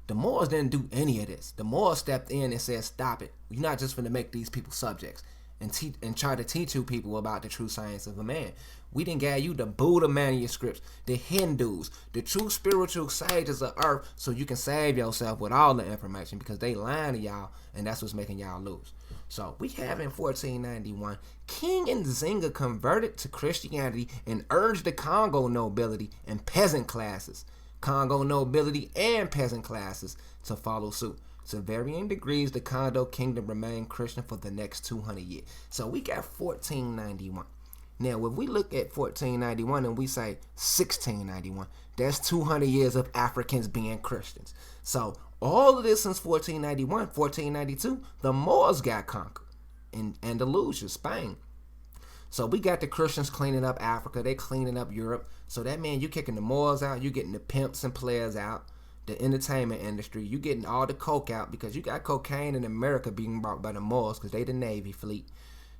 The Moors didn't do any of this. The Moors stepped in and said, stop it. You're not just going to make these people subjects and try to teach you people about the true science of a man. We didn't give you the Buddha manuscripts, the Hindus, the true spiritual sages of earth, so you can save yourself with all the information, because they lying to y'all, and that's what's making y'all lose. So we have in 1491, King Nzinga converted to Christianity and urged the Congo nobility and peasant classes, to follow suit. To varying degrees, the Congo Kingdom remained Christian for the next 200 years. So we got 1491. Now, if we look at 1491 and we say 1691, that's 200 years of Africans being Christians. So all of this since 1491, 1492, the Moors got conquered in Andalusia, Spain. So we got the Christians cleaning up Africa. They cleaning up Europe. So that means you kicking the Moors out. You getting the pimps and players out. The entertainment industry. You getting all the coke out, because you got cocaine in America being brought by the Moors because they the Navy fleet.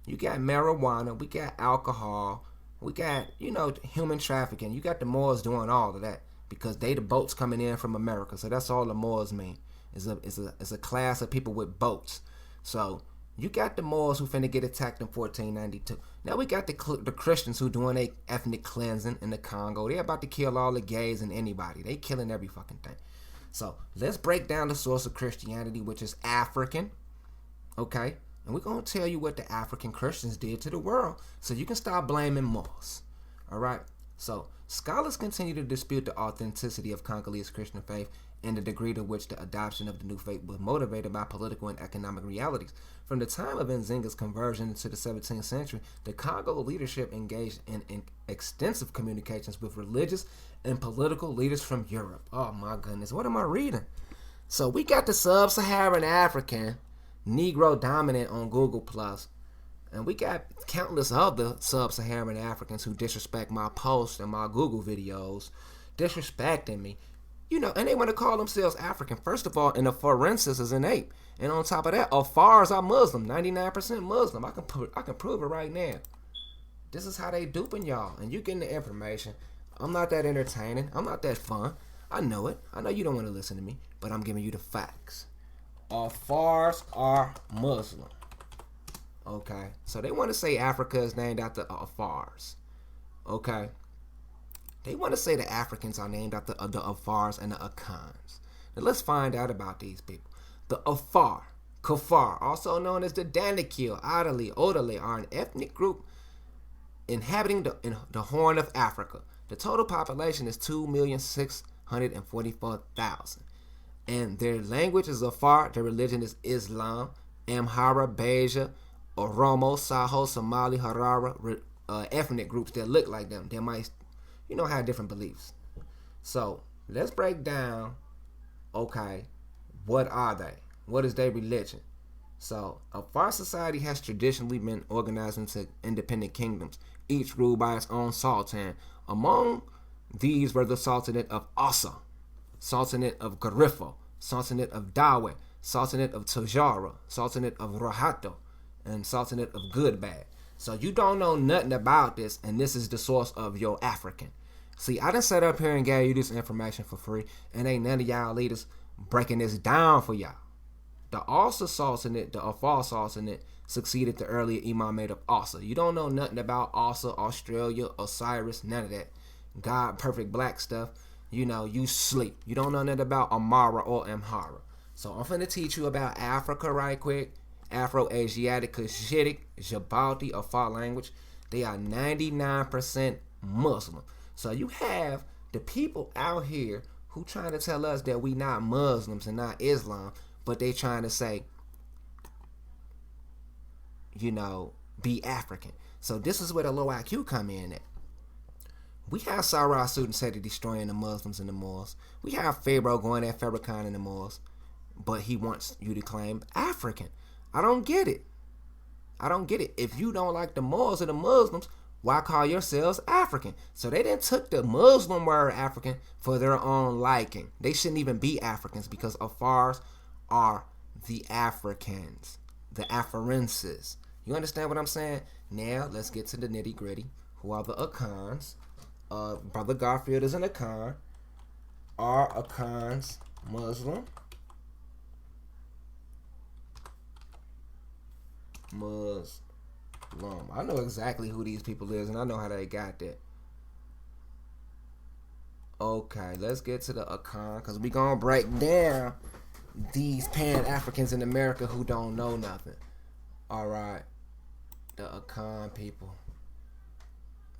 You got marijuana. We got alcohol. We got, human trafficking. You got the Moors doing all of that because they the boats coming in from America. So that's all the Moors mean. It's a class of people with boats. So you got the Moors who finna get attacked in 1492. Now we got the Christians who doing a ethnic cleansing in the Congo. They about to kill all the gays and anybody. They killing every fucking thing. So let's break down the source of Christianity, which is African. Okay? And we're going to tell you what the African Christians did to the world, so you can stop blaming Moors. All right? So scholars continue to dispute the authenticity of Congolese Christian faith and the degree to which the adoption of the new faith was motivated by political and economic realities. From the time of Nzinga's conversion into the 17th century, the Congo leadership engaged in extensive communications with religious and political leaders from Europe. Oh my goodness, what am I reading? So we got the sub-Saharan African, Negro dominant on Google+, and we got countless other sub-Saharan Africans who disrespect my posts and my Google videos, disrespecting me, And they want to call themselves African. First of all, and the forensics is an ape. And on top of that, Afars are Muslim, 99% Muslim. I can prove it right now. This is how they duping y'all, and you getting the information. I'm not that entertaining. I'm not that fun. I know it. I know you don't want to listen to me, but I'm giving you the facts. Afars are Muslim. Okay, so they want to say Africa is named after Afars. Okay, they want to say the Africans are named after the Afars and the Akans. Now let's find out about these people. The Afar, Kafar, also known as the Danakil, Adali, Odale, are an ethnic group inhabiting the Horn of Africa. The total population is 2,644,000. And their language is Afar. Their religion is Islam, Amhara, Beja, Oromo, Saho, Somali, Harara, ethnic groups that look like them. They might, have different beliefs. So let's break down, okay, what are they? What is their religion? So, Afar society has traditionally been organized into independent kingdoms, each ruled by its own sultan. Among these were the Sultanate of Asa, Sultanate of Garifo, Sultanate of Dawe, Sultanate of Tajara, Sultanate of Rahato, and Sultanate of Goodbad. So you don't know nothing about this, and this is the source of your African. See, I done sat up here and gave you this information for free, and ain't none of y'all leaders breaking this down for y'all. The Asa Sultanate, the Afar Sultanate, succeeded the earlier imamate of Asa. You don't know nothing about Asa, Australia, Osiris, none of that. God, perfect black stuff. You sleep. You don't know nothing about Amara or Amhara. So I'm finna teach you about Africa right quick. Afro-Asiatic, Cushitic, Djibouti, Afar language. They are 99% Muslim. So you have the people out here who trying to tell us that we not Muslims and not Islam, but they trying to say, be African. So this is where the low IQ come in at. We have Sarah Sudan said destroying the Muslims and the Moors. We have Pharaoh going at Farrakhan and the Moors, but he wants you to claim African. I don't get it. If you don't like the Moors or the Muslims, why call yourselves African? So they didn't took the Muslim word African for their own liking. They shouldn't even be Africans because Afars are the Africans, the Afarenses. You understand what I'm saying? Now let's get to the nitty gritty. Who are the Akans? Bro.Garfield is an Akan. Are Akans Muslim? I know exactly who these people is, and I know how they got that. Okay, let's get to the Akan, because we gonna break down these Pan-Africans in America who don't know nothing. Alright, the Akan people.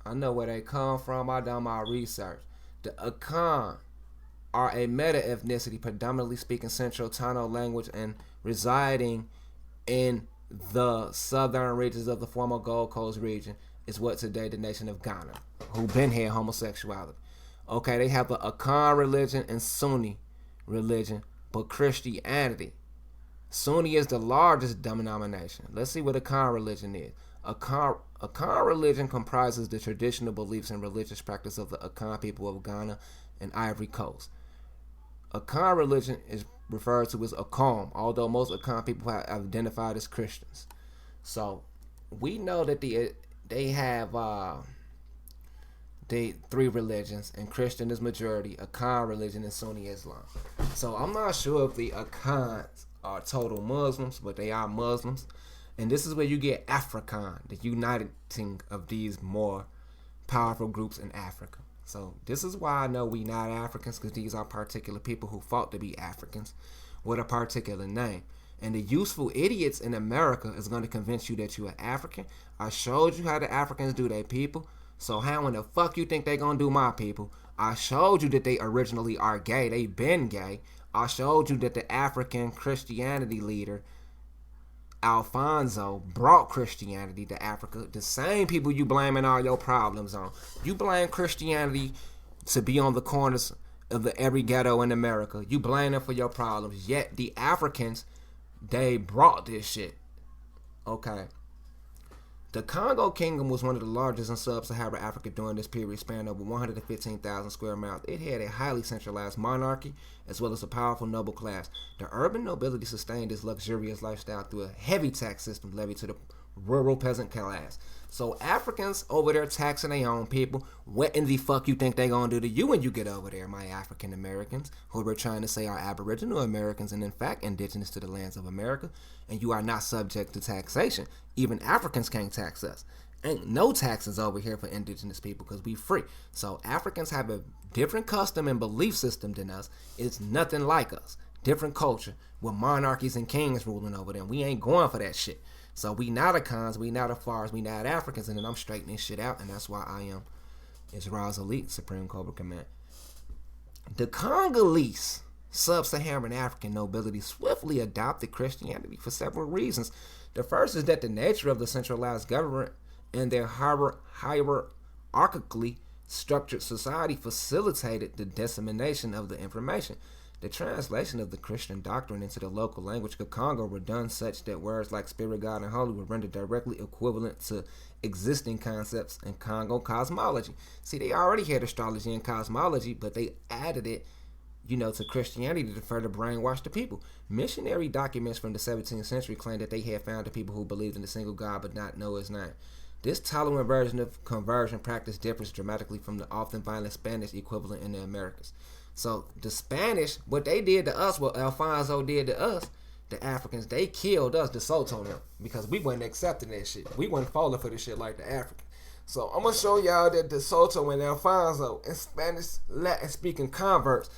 I know where they come from. I done my research. The Akan are a meta-ethnicity predominantly speaking Central Tano language and residing in the southern regions of the former Gold Coast region is what today the nation of Ghana, who been here homosexuality. Okay, they have the Akan religion and Sunni religion, but Christianity. Sunni is the largest denomination. Let's see what Akan religion is. Akan religion comprises the traditional beliefs and religious practice of the Akan people of Ghana and Ivory Coast. Akan religion is referred to as Akom, although most Akan people have identified as Christians. So we know that they have three religions, and Christian is majority, Akan religion, and Sunni Islam. So I'm not sure if the Akans are total Muslims, but they are Muslims. And this is where you get African, the uniting of these more powerful groups in Africa. So this is why I know we not Africans, because these are particular people who fought to be Africans with a particular name. And the useful idiots in America is going to convince you that you are African. I showed you how the Africans do their people. So how in the fuck you think they going to do my people? I showed you that they originally are gay. They been gay. I showed you that the African Christianity leader, Alfonso, brought Christianity to Africa. The same people you blaming all your problems on. You blame Christianity to be on the corners of every ghetto in America. You blame them for your problems. Yet the Africans, they brought this shit. Okay. The Congo Kingdom was one of the largest in sub-Saharan Africa during this period, spanning over 115,000 square miles. It had a highly centralized monarchy, as well as a powerful noble class. The urban nobility sustained this luxurious lifestyle through a heavy tax system levied to the rural peasant class. So Africans over there taxing their own people. What in the fuck you think they gonna do to you when you get over there, my African Americans, who we're trying to say are Aboriginal Americans and in fact indigenous to the lands of America, and you are not subject to taxation. Even Africans can't tax us. Ain't no taxes over here for indigenous people because we free. So Africans have a different custom and belief system than us. It's nothing like us. Different culture with monarchies and kings ruling over them. We ain't going for that shit. So we not Akans, we not Afars, we not Africans, and then I'm straightening shit out, and that's why I am IsrasAmRasElite, Supreme Cobra Command. The Congolese sub-Saharan African nobility swiftly adopted Christianity for several reasons. The first is that the nature of the centralized government and their hierarchically structured society facilitated the dissemination of the information. The translation of the Christian doctrine into the local language of Congo were done such that words like spirit, God, and holy were rendered directly equivalent to existing concepts in Congo cosmology. See, they already had astrology and cosmology, but they added it, to Christianity to further brainwash the people. Missionary documents from the 17th century claimed that they had found the people who believed in a single God but not know his name. This tolerant version of conversion practice differs dramatically from the often violent Spanish equivalent in the Americas. So the Spanish, what they did to us, what Alfonso did to us, the Africans, they killed us, the Soto them, because we wasn't accepting that shit. We wasn't falling for this shit like the Africans. So I'm going to show y'all that the Soto and Alfonso and Spanish Latin speaking converts,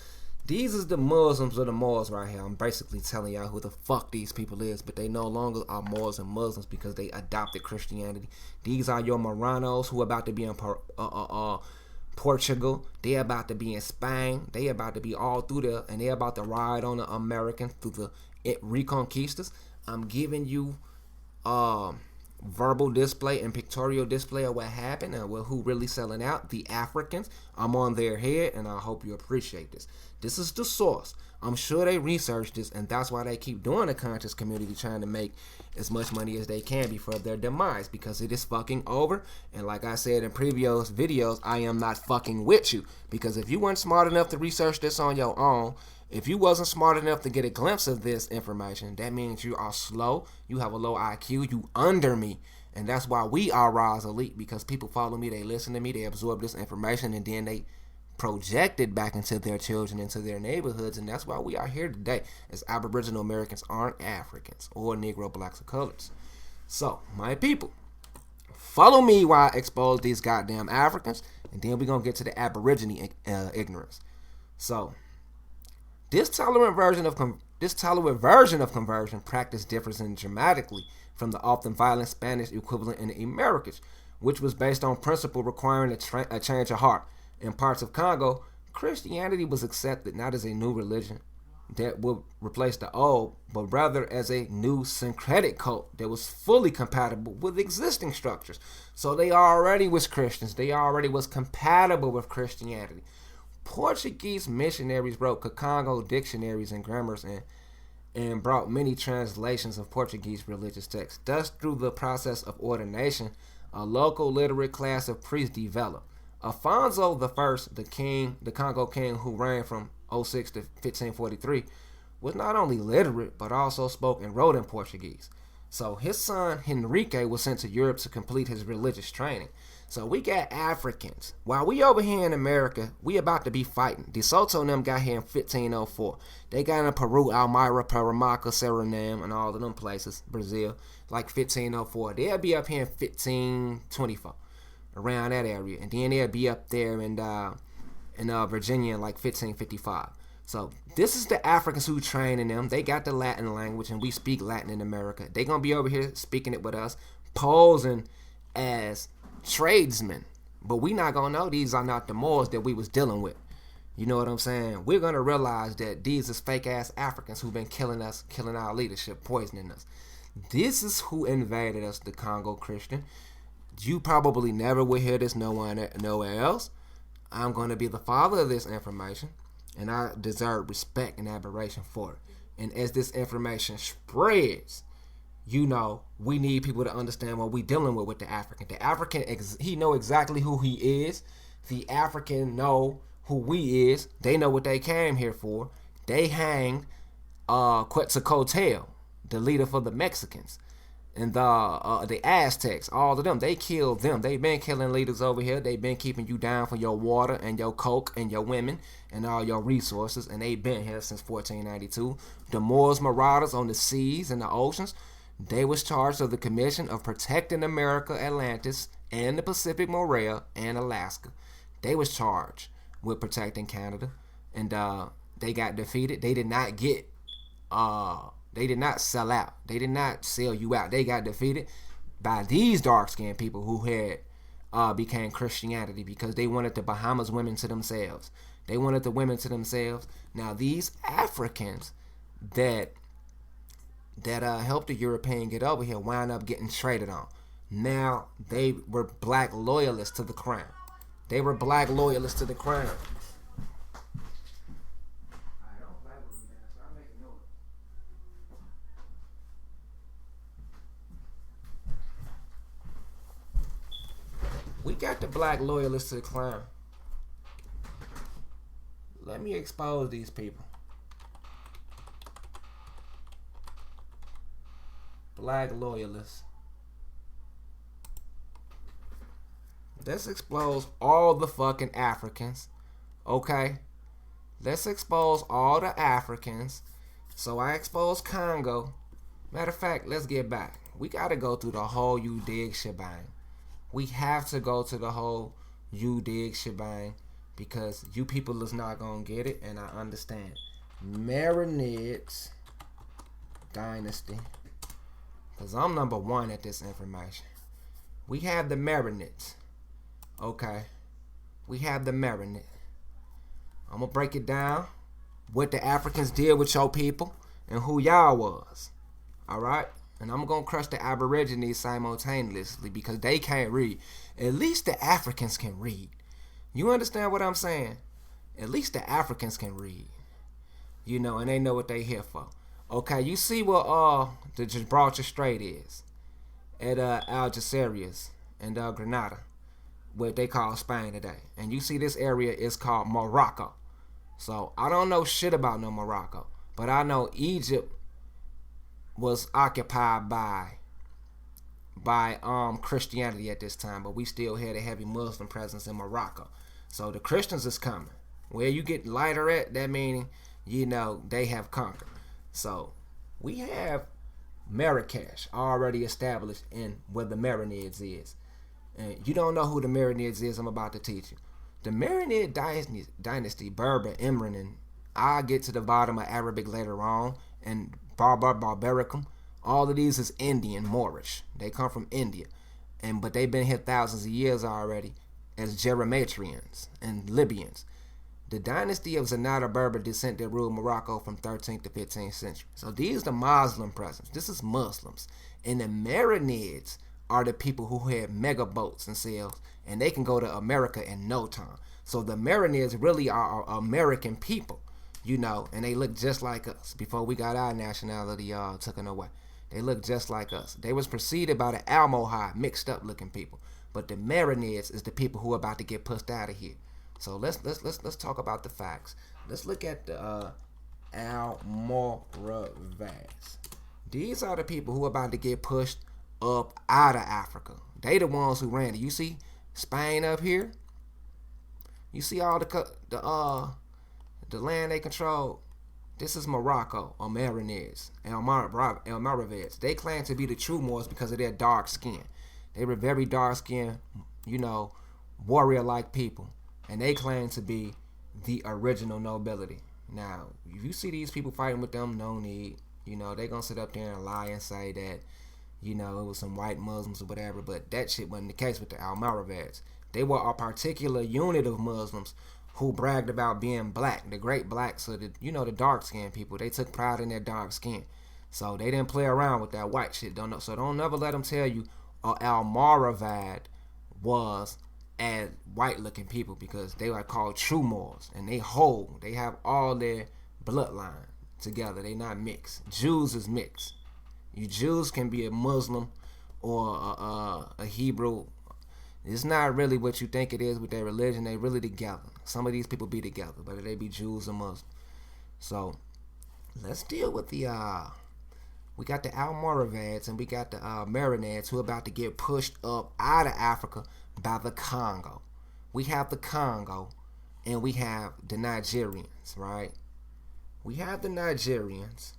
these is the Muslims or the Moors right here. I'm basically telling y'all who the fuck these people is, but they no longer are Moors and Muslims because they adopted Christianity. These are your Moranos who are about to be in Portugal. They about to be in Spain. They about to be all through there, and they about to ride on the Americans through the Reconquistas. I'm giving you verbal display and pictorial display of what happened and who really selling out. The Africans. I'm on their head, and I hope you appreciate this. This is the source. I'm sure they researched this, and that's why they keep doing the conscious community, trying to make as much money as they can before their demise, because it is fucking over. And like I said in previous videos, I am not fucking with you, because if you weren't smart enough to research this on your own, if you wasn't smart enough to get a glimpse of this information, that means you are slow, you have a low IQ, you under me. And that's why we are IsrasAmRasElite, because people follow me, they listen to me, they absorb this information, and then they project it back into their children, into their neighborhoods. And that's why we are here today, as Aboriginal Americans aren't Africans or Negro, blacks, or colors. So, my people, follow me while I expose these goddamn Africans, and then we're going to get to the Aborigine ignorance. So, this tolerant version of conversion practice differs dramatically from the often violent Spanish equivalent in the Americas, which was based on principle requiring a change of heart. In parts of Congo, Christianity was accepted not as a new religion that would replace the old, but rather as a new syncretic cult that was fully compatible with existing structures. So they already was Christians. They already was compatible with Christianity. Portuguese missionaries wrote Congo dictionaries and grammars and brought many translations of Portuguese religious texts. Thus, through the process of ordination, a local literate class of priests developed. Alfonso I, the Congo king who reigned from 06 to 1543, was not only literate, but also spoke and wrote in Portuguese. So his son, Henrique, was sent to Europe to complete his religious training. So we got Africans. While we over here in America, we about to be fighting. De Soto and them got here in 1504. They got in Peru, Almira, Paramaca, Suriname, and all of them places, Brazil, like 1504. They'll be up here in 1524. Around that area, and then they'll be up there in Virginia in like 1555. So this is the Africans who training them. They got the Latin language, and we speak Latin in America. They gonna be over here speaking it with us, posing as tradesmen, but we not gonna know these are not the Moors that we was dealing with. You know what I'm saying? We're gonna realize that these is fake ass Africans who've been killing us, killing our leadership, poisoning us. This is who invaded us, the Congo Christian. You probably never will hear this nowhere else. I'm going to be the father of this information, and I deserve respect and admiration for it. And as this information spreads, we need people to understand what we dealing with the African. The African, he know exactly who he is. The African know who we is. They know what they came here for. They hanged Quetzalcoatl, the leader for the Mexicans, and the Aztecs. All of them, they killed them. They been killing leaders over here. They been keeping you down for your water and your coke and your women and all your resources, and they been here since 1492. The Moors marauders on the seas and the oceans, they was charged of the commission of protecting America, Atlantis, and the Pacific Morea and Alaska. They was charged with protecting Canada, and they got defeated. They did not get they did not sell out. They did not sell you out. They got defeated by these dark-skinned people who had became Christianity because they wanted the Bahamas women to themselves. They wanted the women to themselves. Now these Africans that helped the European get over here wound up getting traded on. Now they were black loyalists to the crown. They were black loyalists to the crown. We got the black loyalists to the crown. Let me expose these people. Black loyalists. Let's expose all the fucking Africans. Okay? Let's expose all the Africans. So I expose Congo. Matter of fact, let's get back. We gotta go through the whole you dig shebang. We have to go to the whole you dig shebang because you people is not gonna get it, and I understand. Marinids dynasty. Because I'm number one at this information. We have the Marinids. Okay. We have the Marinid. I'm going to break it down. What the Africans did with your people and who y'all was. Alright? And I'm going to crush the Aborigines simultaneously because they can't read. At least the Africans can read. You understand what I'm saying? At least the Africans can read. And they know what they here for. Okay, you see what the Gibraltar Strait is at Algeciras and Grenada, what they call Spain today. And you see this area is called Morocco. So I don't know shit about no Morocco, but I know Egypt was occupied by Christianity at this time, but we still had a heavy Muslim presence in Morocco. So the Christians is coming. Where you get lighter at, that meaning they have conquered. So we have Marrakesh already established in where the Marinids is. And you don't know who the Marinids is, I'm about to teach you. The Marinid dynasty, Berber, Imran, and I'll get to the bottom of Arabic later on, and Barbaricum, all of these is Indian, Moorish. They come from India. But they've been here thousands of years already as Geromatrians and Libyans. The dynasty of Zenata Berber descent that ruled Morocco from 13th to 15th century. So these are the Muslim presence. This is Muslims. And the Marinids are the people who had mega boats and sails, and they can go to America in no time. So the Marinids really are American people, and they look just like us before we got our nationality taken away. They look just like us. They was preceded by the Almohad, mixed up looking people. But the Marinids is the people who are about to get pushed out of here. So let's talk about the facts. Let's look at the Almoravids. These are the people who are about to get pushed up out of Africa. They the ones who ran it. You see Spain up here. You see all the land they control. This is Morocco or Marinids, Almoravids. They claim to be the true Moors because of their dark skin. They were very dark skinned, warrior-like people. And they claim to be the original nobility. Now, if you see these people fighting with them, no need. They're going to sit up there and lie and say that, it was some white Muslims or whatever. But that shit wasn't the case with the Almoravids. They were a particular unit of Muslims who bragged about being black. The great blacks, so the dark-skinned people. They took pride in their dark skin. So they didn't play around with that white shit. Don't never let them tell you Almoravid was as white looking people, because they are called true Moors, and they have all their bloodline together. They not mixed. Jews is mixed. You Jews can be a Muslim or a Hebrew. It's not really what you think it is with their religion. They really together. Some of these people be together, whether they be Jews or Muslims. So let's deal with the we got the Almoravids and we got the Marinids who are about to get pushed up out of Africa by the Congo. We have the Congo and we have the Nigerians, right? We have the Nigerians,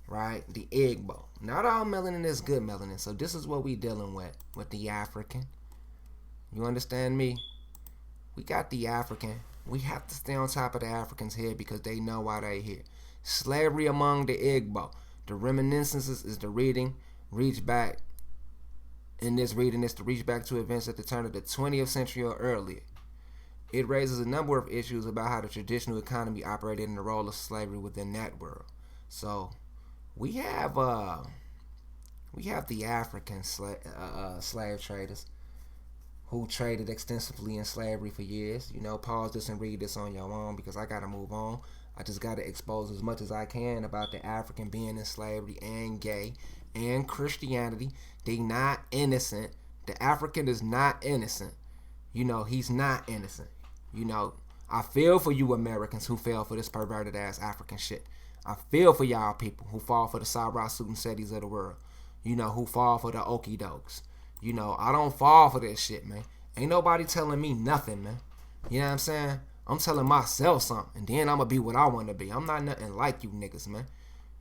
right? The Igbo. Not all melanin is good melanin, so this is what we dealing with the African. You understand me? We got the African. We have to stay on top of the Africans here because they know why they here. Slavery among the Igbo. The reminiscences is the reading. Reach back. In this reading is to reach back to events at the turn of the 20th century or earlier. It raises a number of issues about how the traditional economy operated in the role of slavery within that world. So we have the African slave traders who traded extensively in slavery for years. You know, pause this and read this on your own because I gotta move on. I just gotta expose as much as I can about the African being in slavery and gay and Christianity. They not innocent. The African is not innocent. You know, he's not innocent. You know, I feel for you Americans who fell for this perverted ass African shit. I feel for y'all people who fall for the Sarasutensetis of the world. You know, who fall for the okie dokes. You know, I don't fall for this shit, man. Ain't nobody telling me nothing, man. You know what I'm saying? I'm telling myself something, and then I'm going to be what I want to be. I'm not nothing like you niggas, man.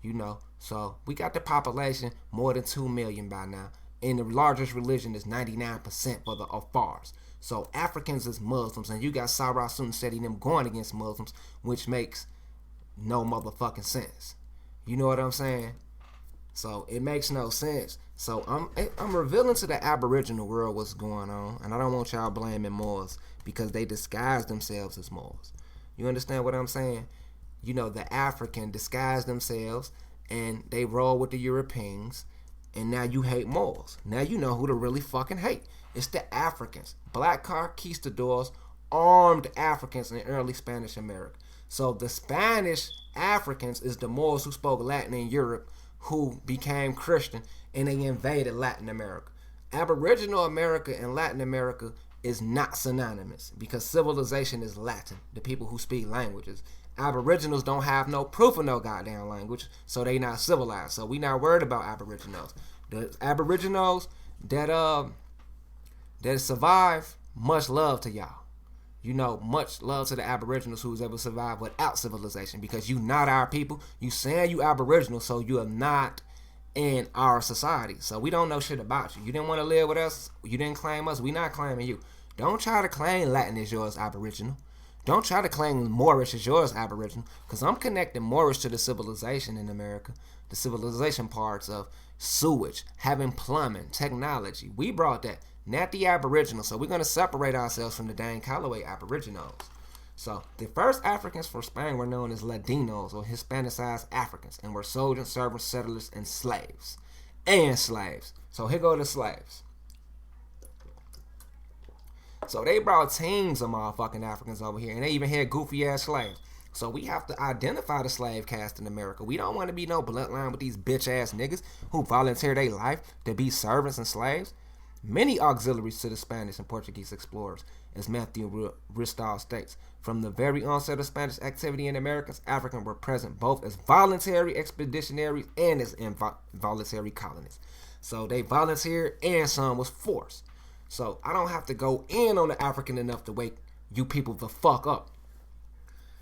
You know, so we got the population more than 2 million by now. And the largest religion is 99% for the Afars. So Africans is Muslims, and you got Sarasuntenseti them going against Muslims, which makes no motherfucking sense. You know what I'm saying? So it makes no sense. So I'm revealing to the Aboriginal world what's going on, and I don't want y'all blaming Moors because they disguise themselves as Moors. You understand what I'm saying? You know, the African disguise themselves and they roll with the Europeans, and now you hate Moors. Now you know who to really fucking hate. It's the Africans. Black conquistadors, armed Africans in early Spanish America. So the Spanish Africans is the Moors who spoke Latin in Europe, who became Christian, and they invaded Latin America. Aboriginal America and Latin America is not synonymous because civilization is Latin, the people who speak languages. Aboriginals don't have no proof of no goddamn language, so they not civilized. So we not worried about Aboriginals. The Aboriginals that survive, much love to y'all. You know, much love to the Aboriginals who's ever survived without civilization, because you not our people. You saying you Aboriginal, so you are not in our society. So we don't know shit about you. You didn't want to live with us. You didn't claim us. We not claiming you. Don't try to claim Latin as yours Aboriginal. Don't try to claim Moorish as yours Aboriginal, because I'm connecting Moorish to the civilization in America. The civilization parts of sewage, having plumbing, technology. We brought that. Not the Aboriginals. So we're going to separate ourselves from the Dane Callaway Aboriginals. So the first Africans from Spain were known as Ladinos, or Hispanicized Africans, and were soldiers, servants, settlers, and slaves. So here go the slaves. So they brought teams of motherfucking Africans over here, and they even had goofy ass slaves. So we have to identify the slave caste in America. We don't want to be no bloodline with these bitch ass niggas who volunteer their life to be servants and slaves. Many auxiliaries to the Spanish and Portuguese explorers, as Matthew Ristall states. From the very onset of Spanish activity in Americas, Africans were present both as voluntary expeditionaries and as involuntary colonists. So they volunteered and some was forced. So I don't have to go in on the African enough to wake you people the fuck up.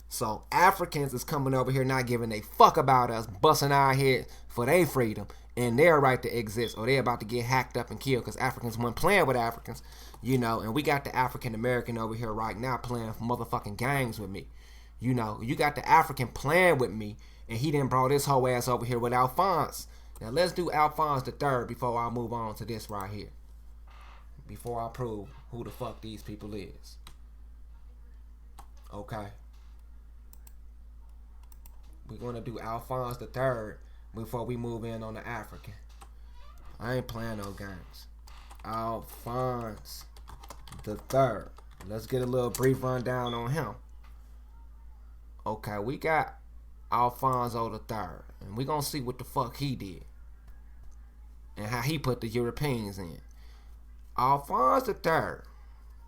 So Africans is coming over here not giving a fuck about us, busting our heads for their freedom and their right to exist, or they about to get hacked up and killed because Africans weren't playing with Africans, you know. And we got the African American over here right now playing motherfucking games with me. You know, you got the African playing with me, and he didn't brought his whole ass over here with Alphonse. Now let's do Alphonse the Third before I move on to this right here. Before I prove who the fuck these people is. Okay. We're gonna do Alphonse the Third before we move in on the African. I ain't playing no games. Alphonse the Third. Let's get a little brief rundown on him. Okay, we got Alfonso the Third, and we gonna see what the fuck he did. and how he put the Europeans in. Alphonse the Third.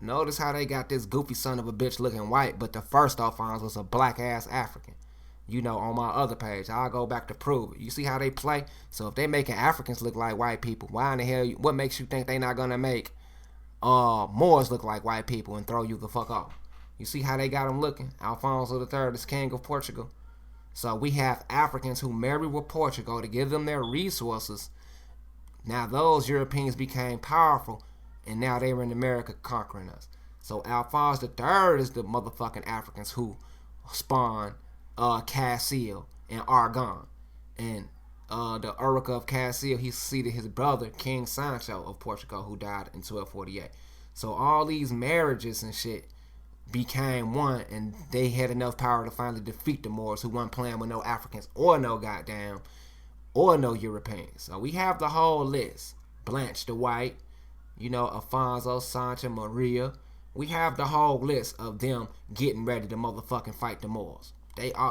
Notice how they got this goofy son of a bitch looking white, but the first Alphonse was a black ass African. You know, on my other page, I'll go back to prove it. You see how they play? So if they making Africans look like white people, why in the hell? What makes you think they not gonna make Moors look like white people and throw you the fuck off? You see how they got them looking? Alfonso the Third is king of Portugal. So we have Africans who married with Portugal to give them their resources. Now those Europeans became powerful, and now they were in America conquering us. So Alphonse the Third is the motherfucking Africans who spawned Castile and Aragon. And the Urca of Castile, he succeeded his brother, King Sancho of Portugal, who died in 1248. So all these marriages and shit became one, and they had enough power to finally defeat the Moors, who weren't playing with no Africans or no goddamn or no Europeans. So we have the whole list. Blanche the White, you know, Alfonso, Sancho, Maria. We have the whole list of them getting ready to motherfucking fight the Moors.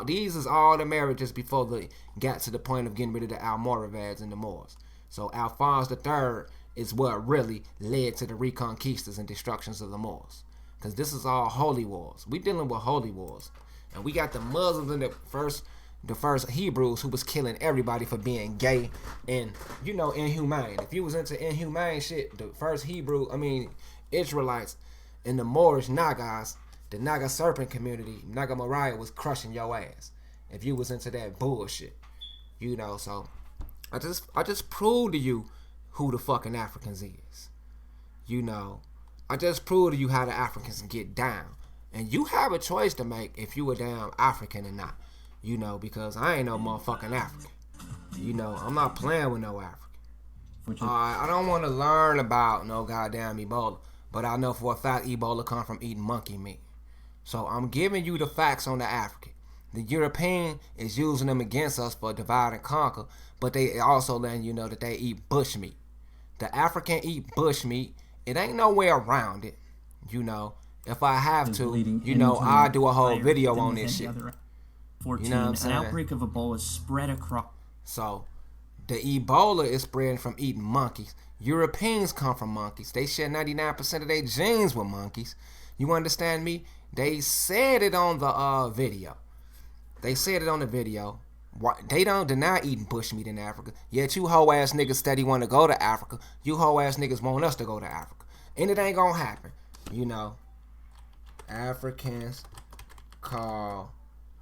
These is all the marriages before they got to the point of getting rid of the Almoravids and the Moors. So Alphonse the Third is what really led to the reconquistas and destructions of the Moors. Because this is all holy wars. We dealing with holy wars. And we got the Muslims and the first Hebrews who was killing everybody for being gay and, you know, inhumane. If you was into inhumane shit, the first Israelites and the Moorish Nagas, the Naga serpent community, Naga Mariah was crushing your ass if you was into that bullshit. You know, so I just proved to you who the fucking Africans is. You know, I just proved to you how the Africans get down. And you have a choice to make if you a damn African or not. You know, because I ain't no motherfucking African. You know, I'm not playing with no African. I don't want to learn about no goddamn Ebola. But I know for a fact Ebola come from eating monkey meat. So I'm giving you the facts on the African. The European is using them against us for divide and conquer. But they also letting you know that they eat bush meat. The African eat bush meat. It ain't no way around it. You know, if I have to, you know, I'll do a whole video on this shit.
14,
you know what I'm saying?
An outbreak of Ebola spread across.
So, the Ebola is spreading from eating monkeys. Europeans come from monkeys. They share 99% of their genes with monkeys. You understand me? They said it on the video. They said it on the video. They don't deny eating bushmeat in Africa. Yet you hoe ass niggas steady want to go to Africa. You hoe ass niggas want us to go to Africa. And it ain't gonna happen. You know. Africans call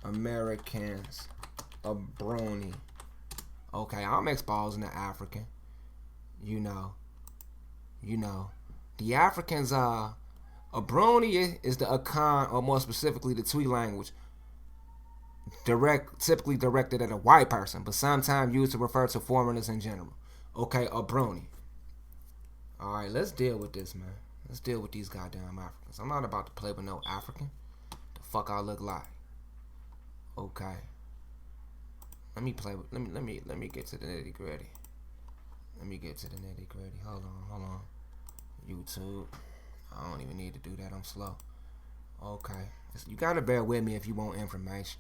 Americans a brony. Okay, I'm exposing the African. You know. The Africans a brony is the Akan, or more specifically the Twi language, typically directed at a white person, but sometimes used to refer to foreigners in general. Okay, a brony. Alright, let's deal with this, man. Let's deal with these goddamn Africans. I'm not about to play with no African. The fuck I look like. Okay. Let me get to the nitty gritty. Hold on. YouTube. I don't even need to do that. I'm slow. Okay. You gotta bear with me if you want information.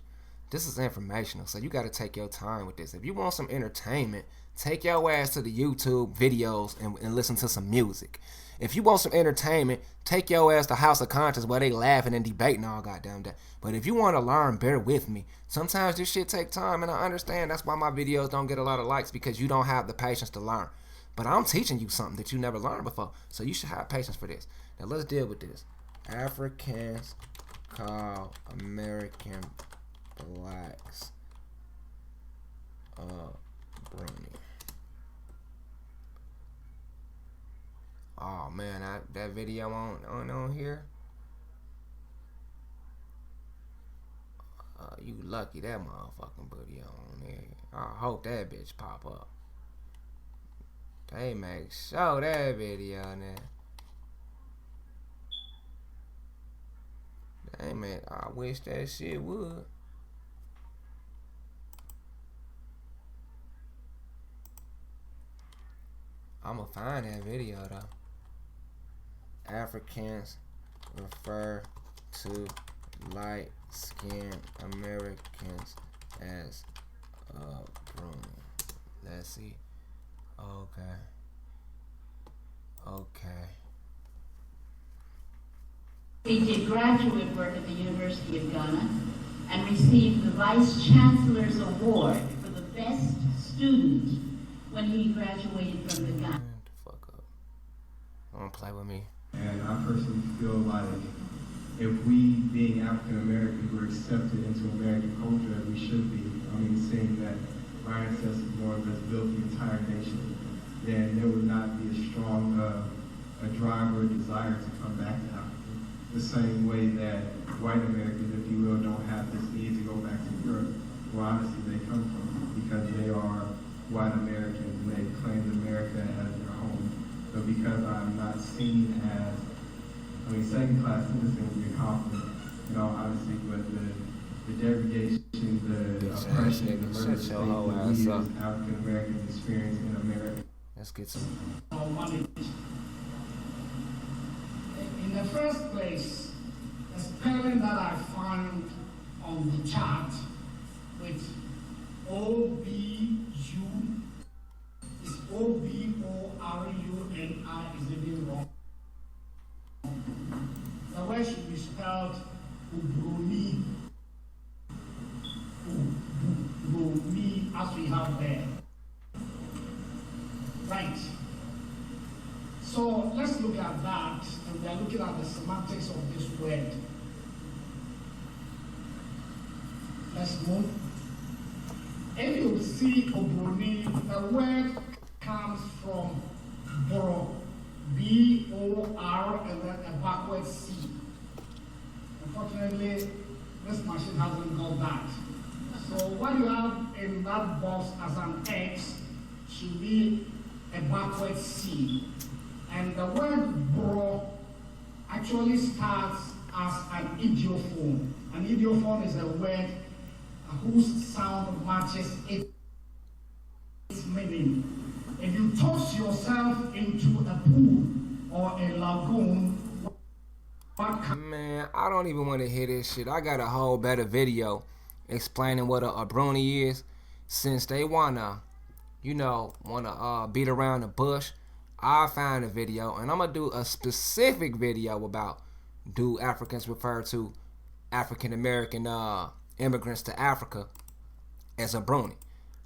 This is informational, so you gotta take your time with this. If you want some entertainment, take your ass to the YouTube videos and listen to some music. If you want some entertainment, take your ass to House of Conscience where they laughing and debating all goddamn day. But if you want to learn, bear with me. Sometimes this shit take time, and I understand that's why my videos don't get a lot of likes, because you don't have the patience to learn. But I'm teaching you something that you never learned before, so you should have patience for this. Now let's deal with this. Africans call American blacks brony. Oh man, that video on here. You lucky that motherfucking video on there. I hope that bitch pop up. They make sure that video now. Hey man, I wish that shit would. I'ma find that video though. Africans refer to light-skinned Americans as brony. Let's see. Okay. Okay.
He did graduate work at the University of Ghana and received the Vice Chancellor's Award for the best student when he graduated from the Ghana.
Man, the fuck up. Don't play with me.
And I personally feel like if we, being African Americans, were accepted into American culture as we should be, seeing that our ancestors more or less built the entire nation, then there would not be a strong a drive or a desire to come back to Africa. The same way that white Americans, if you will, don't have this need to go back to Europe, where honestly they come from, because they are white Americans and they claim America as their home. But because I'm not seen as, second-class citizen would be a compliment, honestly, but the degradation, the oppression, the murder that we as African Americans experience in America.
Let's get some.
In the first place, the spelling that I found on the chart with O-B-U is O-B-O-R-U-N-I is even wrong. The word should be spelled Ubruni. Ubruni, as we have there. Right. So let's look at that, and we are looking at the semantics of this word. Let's move. If you see Obroni, the word comes from Bro, B-O-R, and then a backward C. Unfortunately, this machine hasn't got that. So what you have in that box as an X should be a backward C. And the word bro actually starts as an idiophone. An idiophone is a word whose sound matches its meaning. If you toss yourself into a pool or a lagoon,
Man, I don't even want to hear this shit. I got a whole better video explaining what a brony is. Since they wanna beat around the bush, I found a video, and I'm gonna do a specific video about do Africans refer to African American immigrants to Africa as a brony.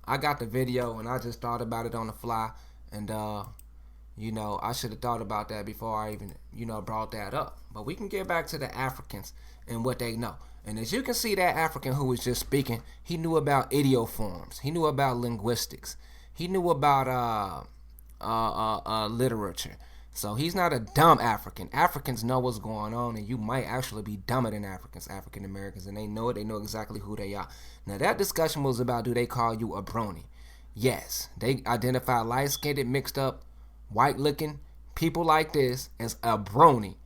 I got the video, and I just thought about it on the fly, and I should have thought about that before I even brought that up. But we can get back to the Africans and what they know. And as you can see, that African who was just speaking, he knew about idioforms. He knew about linguistics. He knew about literature. So he's not a dumb African. Africans know what's going on, and you might actually be dumber than African Americans, and they know it. They know exactly who they are. Now, that discussion was about, do they call you a brony? Yes, they identify light-skinned, mixed up, white-looking people like this as a brony.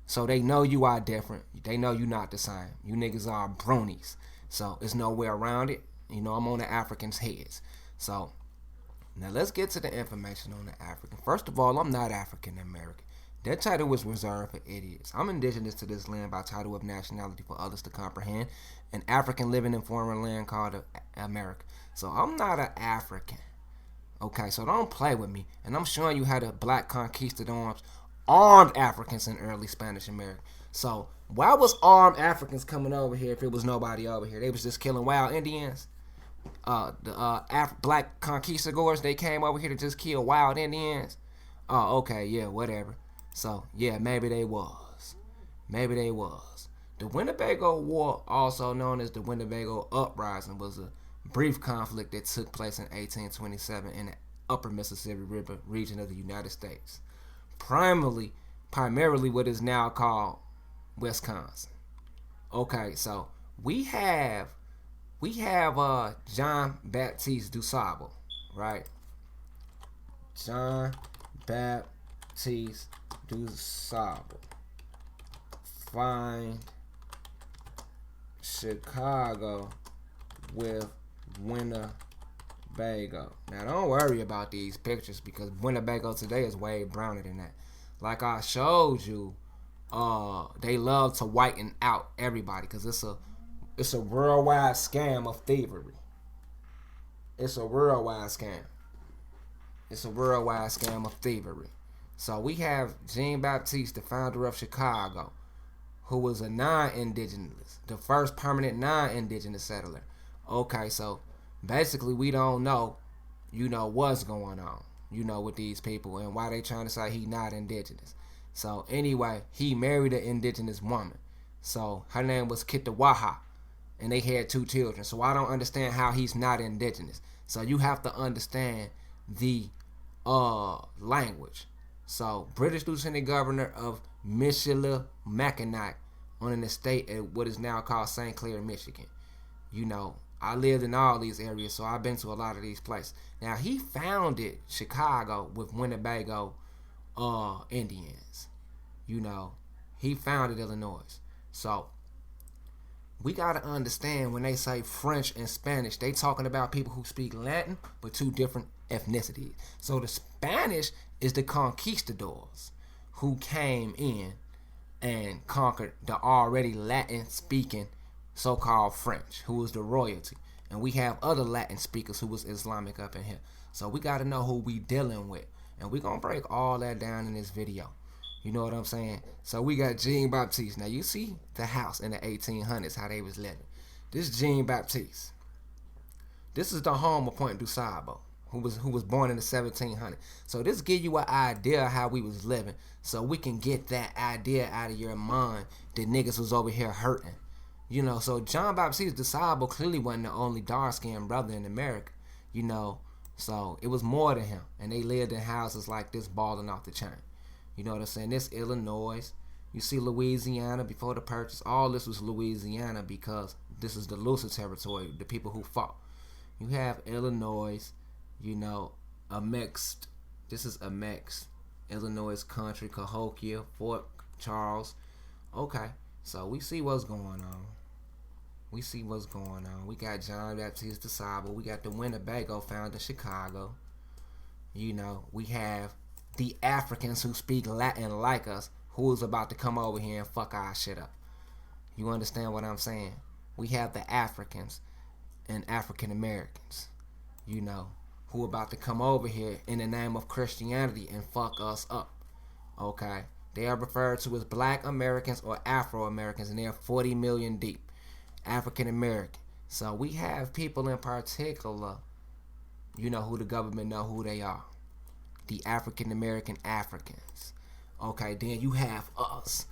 So they know you are different. They know you not the same. You niggas are bronies. So there's no way around it. I'm on the Africans' heads. So now let's get to the information on the African. First of all, I'm not African American. That title was reserved for idiots. I'm indigenous to this land by title of nationality for others to comprehend. An African living in foreign land called America. So I'm not an African. Okay, so don't play with me. And I'm showing you how the black conquistadors armed Africans in early Spanish America. So why was armed Africans coming over here if it was nobody over here? They was just killing wild Indians. Black conquistadors, they came over here to just kill wild Indians. Oh, okay, yeah, whatever. So, yeah, maybe they was. The Winnebago War, also known as the Winnebago Uprising, was a brief conflict that took place in 1827 in the upper Mississippi River region of the United States. Primarily what is now called Wisconsin. Okay, so we have John Baptiste du Sable, right? John Baptiste du Sable. Find Chicago with Winnebago. Now don't worry about these pictures because Winnebago today is way browner than that. Like I showed you, they love to whiten out everybody because it's a worldwide scam of thievery. It's a worldwide scam. It's a worldwide scam of thievery. So we have Jean-Baptiste, the founder of Chicago, who was a non-indigenous, the first permanent non-indigenous settler. Okay, so basically we don't know, what's going on, with these people and why they trying to say he not indigenous. So anyway, he married an indigenous woman. So her name was Kitawaha, and they had 2 children. So I don't understand how he's not indigenous. So you have to understand the language. So British Lieutenant Governor of Michilimackinac on an estate at what is now called St. Clair, Michigan. I lived in all these areas, so I've been to a lot of these places. Now he founded Chicago with Winnebago Indians. He founded Illinois. So we gotta understand when they say French and Spanish, they talking about people who speak Latin, but 2 different ethnicities. So the Spanish is the conquistadors who came in and conquered the already Latin speaking so-called French, who was the royalty. And we have other Latin speakers who was Islamic up in here. So we gotta know who we dealing with. And we're gonna break all that down in this video. You know what I'm saying? So we got Jean-Baptiste. Now you see the house in the 1800s, how they was living. This Jean-Baptiste. This is the home of Point du Sable, who was born in the 1700s. So this give you an idea of how we was living, so we can get that idea out of your mind that niggas was over here hurting. So Jean-Baptiste du Sable clearly wasn't the only dark-skinned brother in America. So it was more than him, and they lived in houses like this, balling off the chain. You know what I'm saying? This Illinois. You see Louisiana before the purchase. All this was Louisiana because this is the looser territory, the people who fought. You have Illinois, a mixed. This is a mixed Illinois country, Cahokia, Fort Charles. Okay, so we see what's going on. We got Jean-Baptiste du Sable. We got the Winnebago found in Chicago. We have the Africans who speak Latin like us, who is about to come over here and fuck our shit up. You understand what I'm saying? We have the Africans and African Americans, who about to come over here in the name of Christianity and fuck us up. Okay? They are referred to as Black Americans or Afro Americans, and they're 40 million deep. African American. So we have people in particular, who the government know who they are. The African American Africans. Okay, then you have us.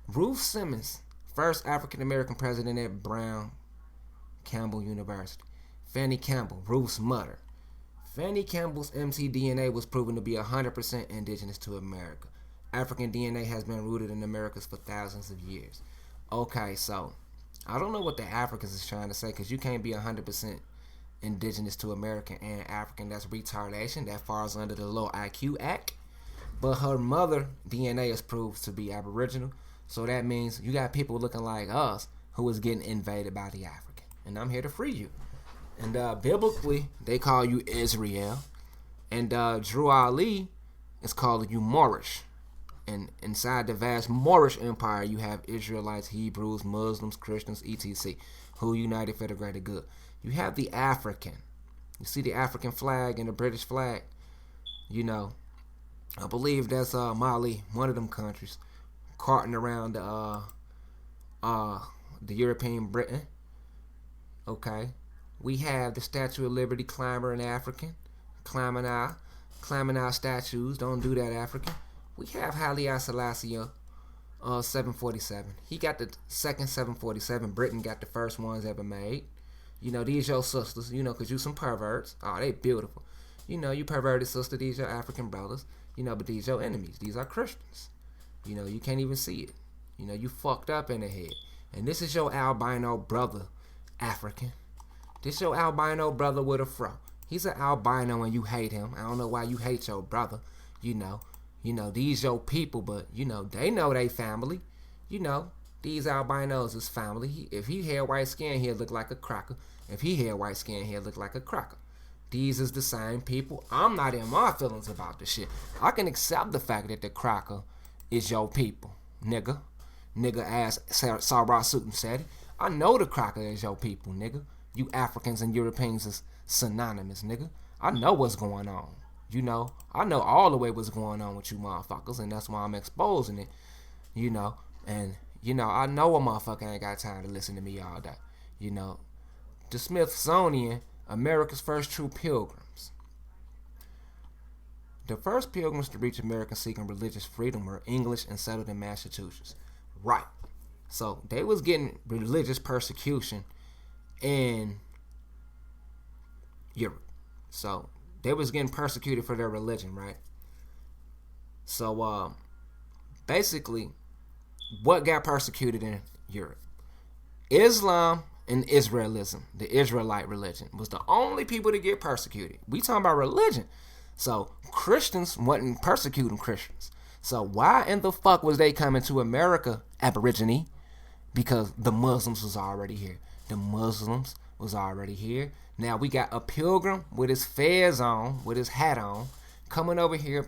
Ruth Simmons, first African American president at Brown Campbell University. Fannie Campbell, Ruth's mother. Fannie Campbell's mtDNA was proven to be 100% indigenous to America. African DNA has been rooted in Americas for thousands of years. Okay, so I don't know what the Africans is trying to say, because you can't be 100% indigenous to American and African. That's retardation. That falls under the Low IQ Act. But her mother DNA is proved to be Aboriginal. So that means you got people looking like us who is getting invaded by the African. And I'm here to free you. And biblically, they call you Israel. And Drew Ali is calling you Moorish. And inside the vast Moorish Empire, you have Israelites, Hebrews, Muslims, Christians, etc., who united for the greater good. You have the African. You see the African flag and the British flag? I believe that's Mali, one of them countries, carting around the European Britain. Okay. We have the Statue of Liberty climber in African. Climbing our statues. Don't do that, African. We have Haile Selassie 747. He got the second 747. Britain got the first ones ever made. These your sisters, because you some perverts. Oh, they beautiful. You perverted sister, these your African brothers. But these your enemies. These are Christians. You can't even see it. You fucked up in the head. And this is your albino brother, African. This your albino brother with a fro. He's an albino and you hate him. I don't know why you hate your brother. These your people, but, they know they family. These albinos is family. If he had white skin, he'd look like a cracker. If he had white skin, he'd look like a cracker. These is the same people. I'm not in my feelings about this shit. I can accept the fact that the cracker is your people, nigga. Nigga ass Sarah Sutton said it. I know the cracker is your people, nigga. You Africans and Europeans is synonymous, nigga. I know what's going on. You know, I know all the way what's going on with you motherfuckers, and that's why I'm exposing it. You know, and you know, I know a motherfucker ain't got time to listen to me all day. You know, the Smithsonian, America's first true pilgrims. The first pilgrims to reach America seeking religious freedom were English and settled in Massachusetts. Right. So they was getting religious persecution in Europe. So they was getting persecuted for their religion, right? So basically, what got persecuted in Europe? Islam and Israelism, the Israelite religion, was the only people to get persecuted. We talking about religion. So Christians wasn't persecuting Christians. So why in the fuck was they coming to America, Aborigine? Because the Muslims was already here. The Muslims was already here. Now we got a pilgrim with his fez on, with his hat on, coming over here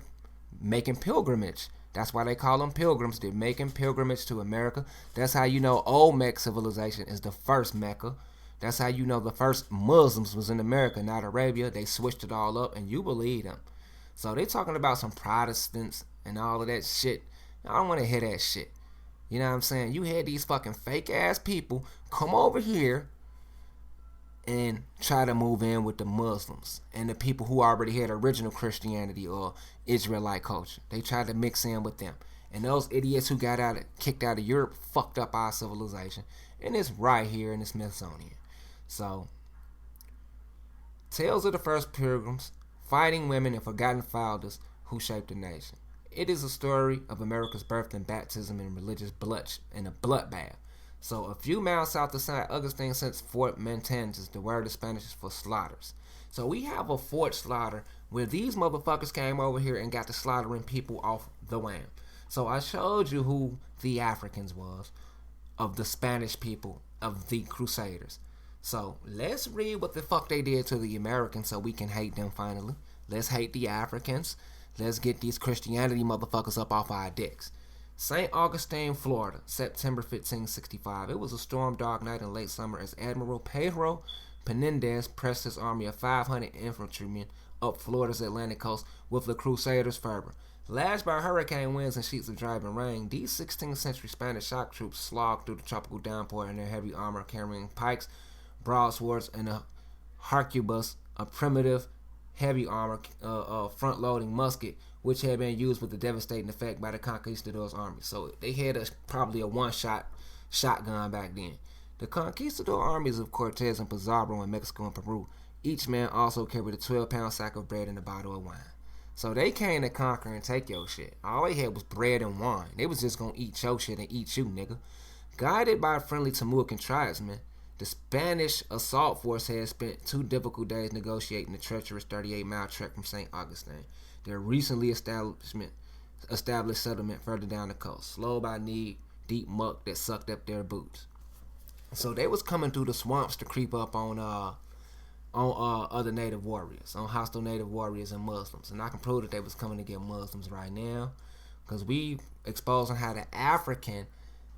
making pilgrimage. That's why they call them pilgrims. They're making pilgrimage to America. That's how you know Olmec civilization is the first Mecca. That's how you know the first Muslims was in America, not Arabia. They switched it all up, and you believe them. So they talking about some Protestants and all of that shit. I don't want to hear that shit. You know what I'm saying? You had these fucking fake ass people come over here and try to move in with the Muslims and the people who already had original Christianity or Israelite culture. They tried to mix in with them. And those idiots who got kicked out of Europe fucked up our civilization. And it's right here in the Smithsonian. So, Tales of the First Pilgrims, Fighting Women and Forgotten Fathers Who Shaped the Nation. It is a story of America's birth and baptism in religious blood and a bloodbath. So, a few miles south of St. Augustine since Fort Matanzas, the word in Spanish is for slaughters. So, we have a Fort Slaughter where these motherfuckers came over here and got to slaughtering people off the wham. So, I showed you who the Africans was, of the Spanish people, of the Crusaders. So, let's read what the fuck they did to the Americans so we can hate them finally. Let's hate the Africans. Let's get these Christianity motherfuckers up off our dicks. St. Augustine, Florida, September 1565. It was a storm dark night in late summer as Admiral Pedro Penendez pressed his army of 500 infantrymen up Florida's Atlantic coast with the Crusaders' fervor. Lashed by hurricane winds and sheets of driving rain, these 16th century Spanish shock troops slogged through the tropical downpour in their heavy armor carrying pikes, broadswords, and a harquebus, a primitive heavy armor front-loading musket, which had been used with a devastating effect by the conquistadors' army. So they had probably a one-shot shotgun back then. The conquistador armies of Cortez and Pizarro in Mexico and Peru, each man also carried a 12-pound sack of bread and a bottle of wine. So they came to conquer and take your shit. All they had was bread and wine. They was just gonna eat your shit and eat you, nigga. Guided by friendly Temucan tribesmen, the Spanish assault force had spent 2 difficult days negotiating the treacherous 38-mile trek from St. Augustine, their recently established settlement further down the coast, slowed by deep muck that sucked up their boots. So they was coming through the swamps to creep up on other native warriors, on hostile native warriors and Muslims. And I can prove that they was coming to get Muslims right now, because we exposing how the African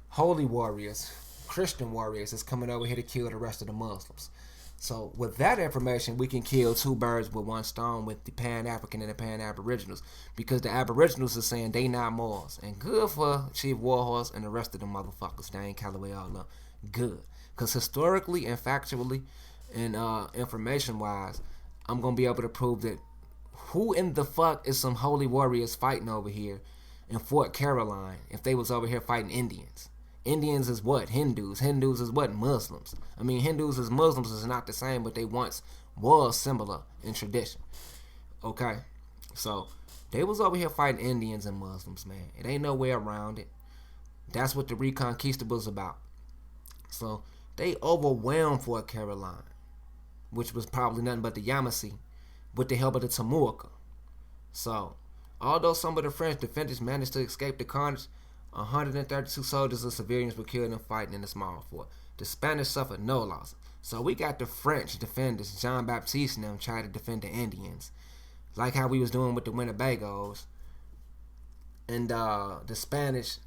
holy warriors, Christian warriors, is coming over here to kill the rest of the Muslims. So with that information, we can kill 2 birds with 1 stone with the Pan-African and the Pan-Aboriginals, because the Aboriginals are saying they not Moors. And good for Chief Warhorse and the rest of the motherfuckers, Dane Callaway, all up. Good. Because historically and factually and information-wise, I'm going to be able to prove that who in the fuck is some holy warriors fighting over here in Fort Caroline if they was over here fighting Indians? Indians is what? Hindus. Hindus is what? Muslims. I mean, Hindus as Muslims is not the same, but they once was similar in tradition. Okay? So, they was over here fighting Indians and Muslims, man. It ain't no way around it. That's what the Reconquista was about. So, they overwhelmed Fort Caroline, which was probably nothing but the Yamasee, with the help of the Temuca. So, although some of the French defenders managed to escape the carnage, 132 soldiers and civilians were killed in fighting in the small fort. The Spanish suffered no loss. So we got the French defenders, Jean Baptiste and them, trying to defend the Indians, like how we was doing with the Winnebagos. And the Spanish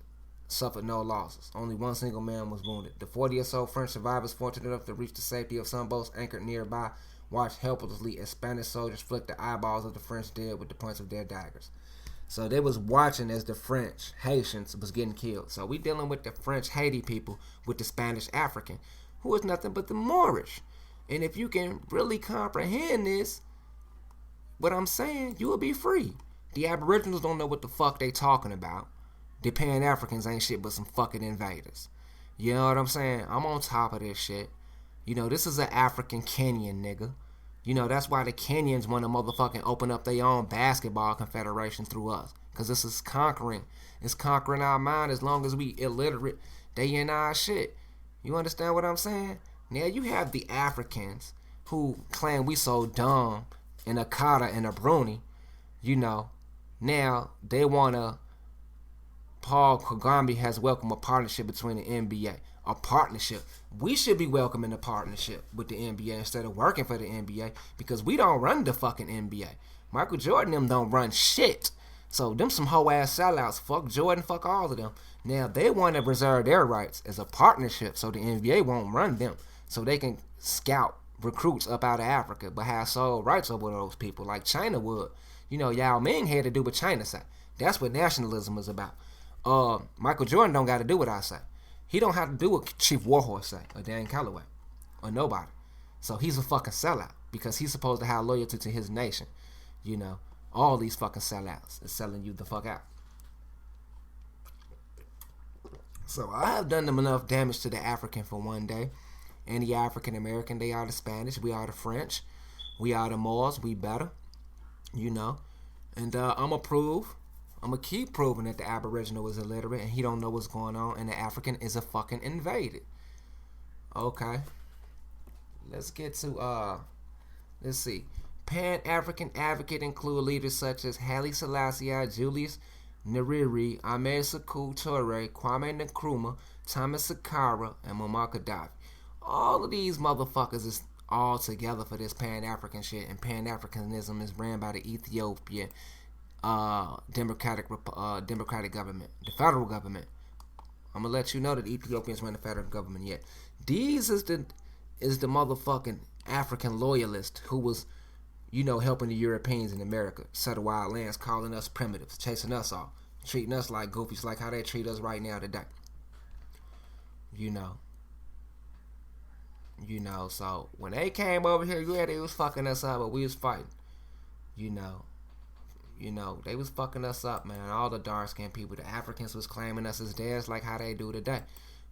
suffered no losses. Only 1 single man was wounded. The 40 or so French survivors, fortunate enough to reach the safety of some boats anchored nearby, watched helplessly as Spanish soldiers flicked the eyeballs of the French dead with the points of their daggers. So they was watching as the French Haitians was getting killed. So we dealing with the French Haiti people with the Spanish African, who is nothing but the Moorish. And if you can really comprehend this, what I'm saying, you will be free. The Aboriginals don't know what the fuck they talking about. The Pan-Africans ain't shit but some fucking invaders. You know what I'm saying? I'm on top of this shit. You know, this is an African Kenyan, nigga. You know, that's why the Kenyans want to motherfucking open up their own basketball confederation through us. Because this is conquering. It's conquering our mind as long as we illiterate. They in our shit. You understand what I'm saying? Now you have the Africans who claim we so dumb in Akata and a Bruni. You know, now they want to... Paul Kagame has welcomed a partnership between the NBA. A partnership. We should be welcoming a partnership with the NBA instead of working for the NBA, because we don't run the fucking NBA. Michael Jordan them don't run shit. So them some hoe ass sellouts. Fuck Jordan, fuck all of them. Now they want to preserve their rights as a partnership so the NBA won't run them. So they can scout recruits up out of Africa but have sole rights over those people like China would. You know, Yao Ming had to do what China say. That's what nationalism is about. Michael Jordan don't got to do what I say. He don't have to do what Chief Warhorse say, or Dane Callaway, or nobody. So he's a fucking sellout, because he's supposed to have loyalty to his nation. You know, all these fucking sellouts is selling you the fuck out. So I have done them enough damage to the African for one day. And the African American, they are the Spanish, we are the French, we are the Moors, we better. You know, and I'ma keep proving that the Aboriginal is illiterate and he don't know what's going on, and the African is a fucking invaded. Okay. Let's get to let's see. Pan-African advocate include leaders such as Haile Selassie, Julius Nyerere, Ahmed Sekou Toure, Kwame Nkrumah, Thomas Sankara, and Muammar Gaddafi. All of these motherfuckers is all together for this Pan-African shit, and Pan-Africanism is ran by the Ethiopian democratic government, the federal government. I'm gonna let you know that Ethiopians run the federal government yet. These is the motherfucking African loyalist who was, you know, helping the Europeans in America settle our lands, calling us primitives, chasing us off, treating us like goofies, like how they treat us right now today. You know, so when they came over here, yeah, they was fucking us up, but we was fighting. You know, they was fucking us up, man. All the dark-skinned people, the Africans was claiming us as theirs like how they do today.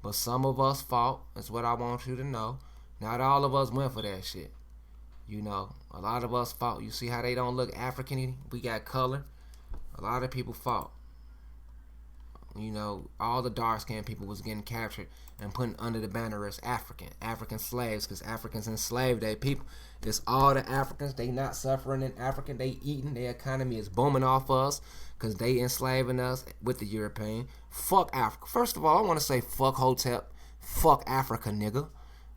But some of us fought, that's what I want you to know. Not all of us went for that shit. You know, a lot of us fought. You see how they don't look African-y? We got color. A lot of people fought. You know, all the dark-skinned people was getting captured and put under the banner as African slaves, because Africans enslaved their people. It's all the Africans, they not suffering in Africa, they eating, their economy is booming off us, because they enslaving us with the European. Fuck Africa. First of all, I want to say fuck Hotep, fuck Africa, nigga.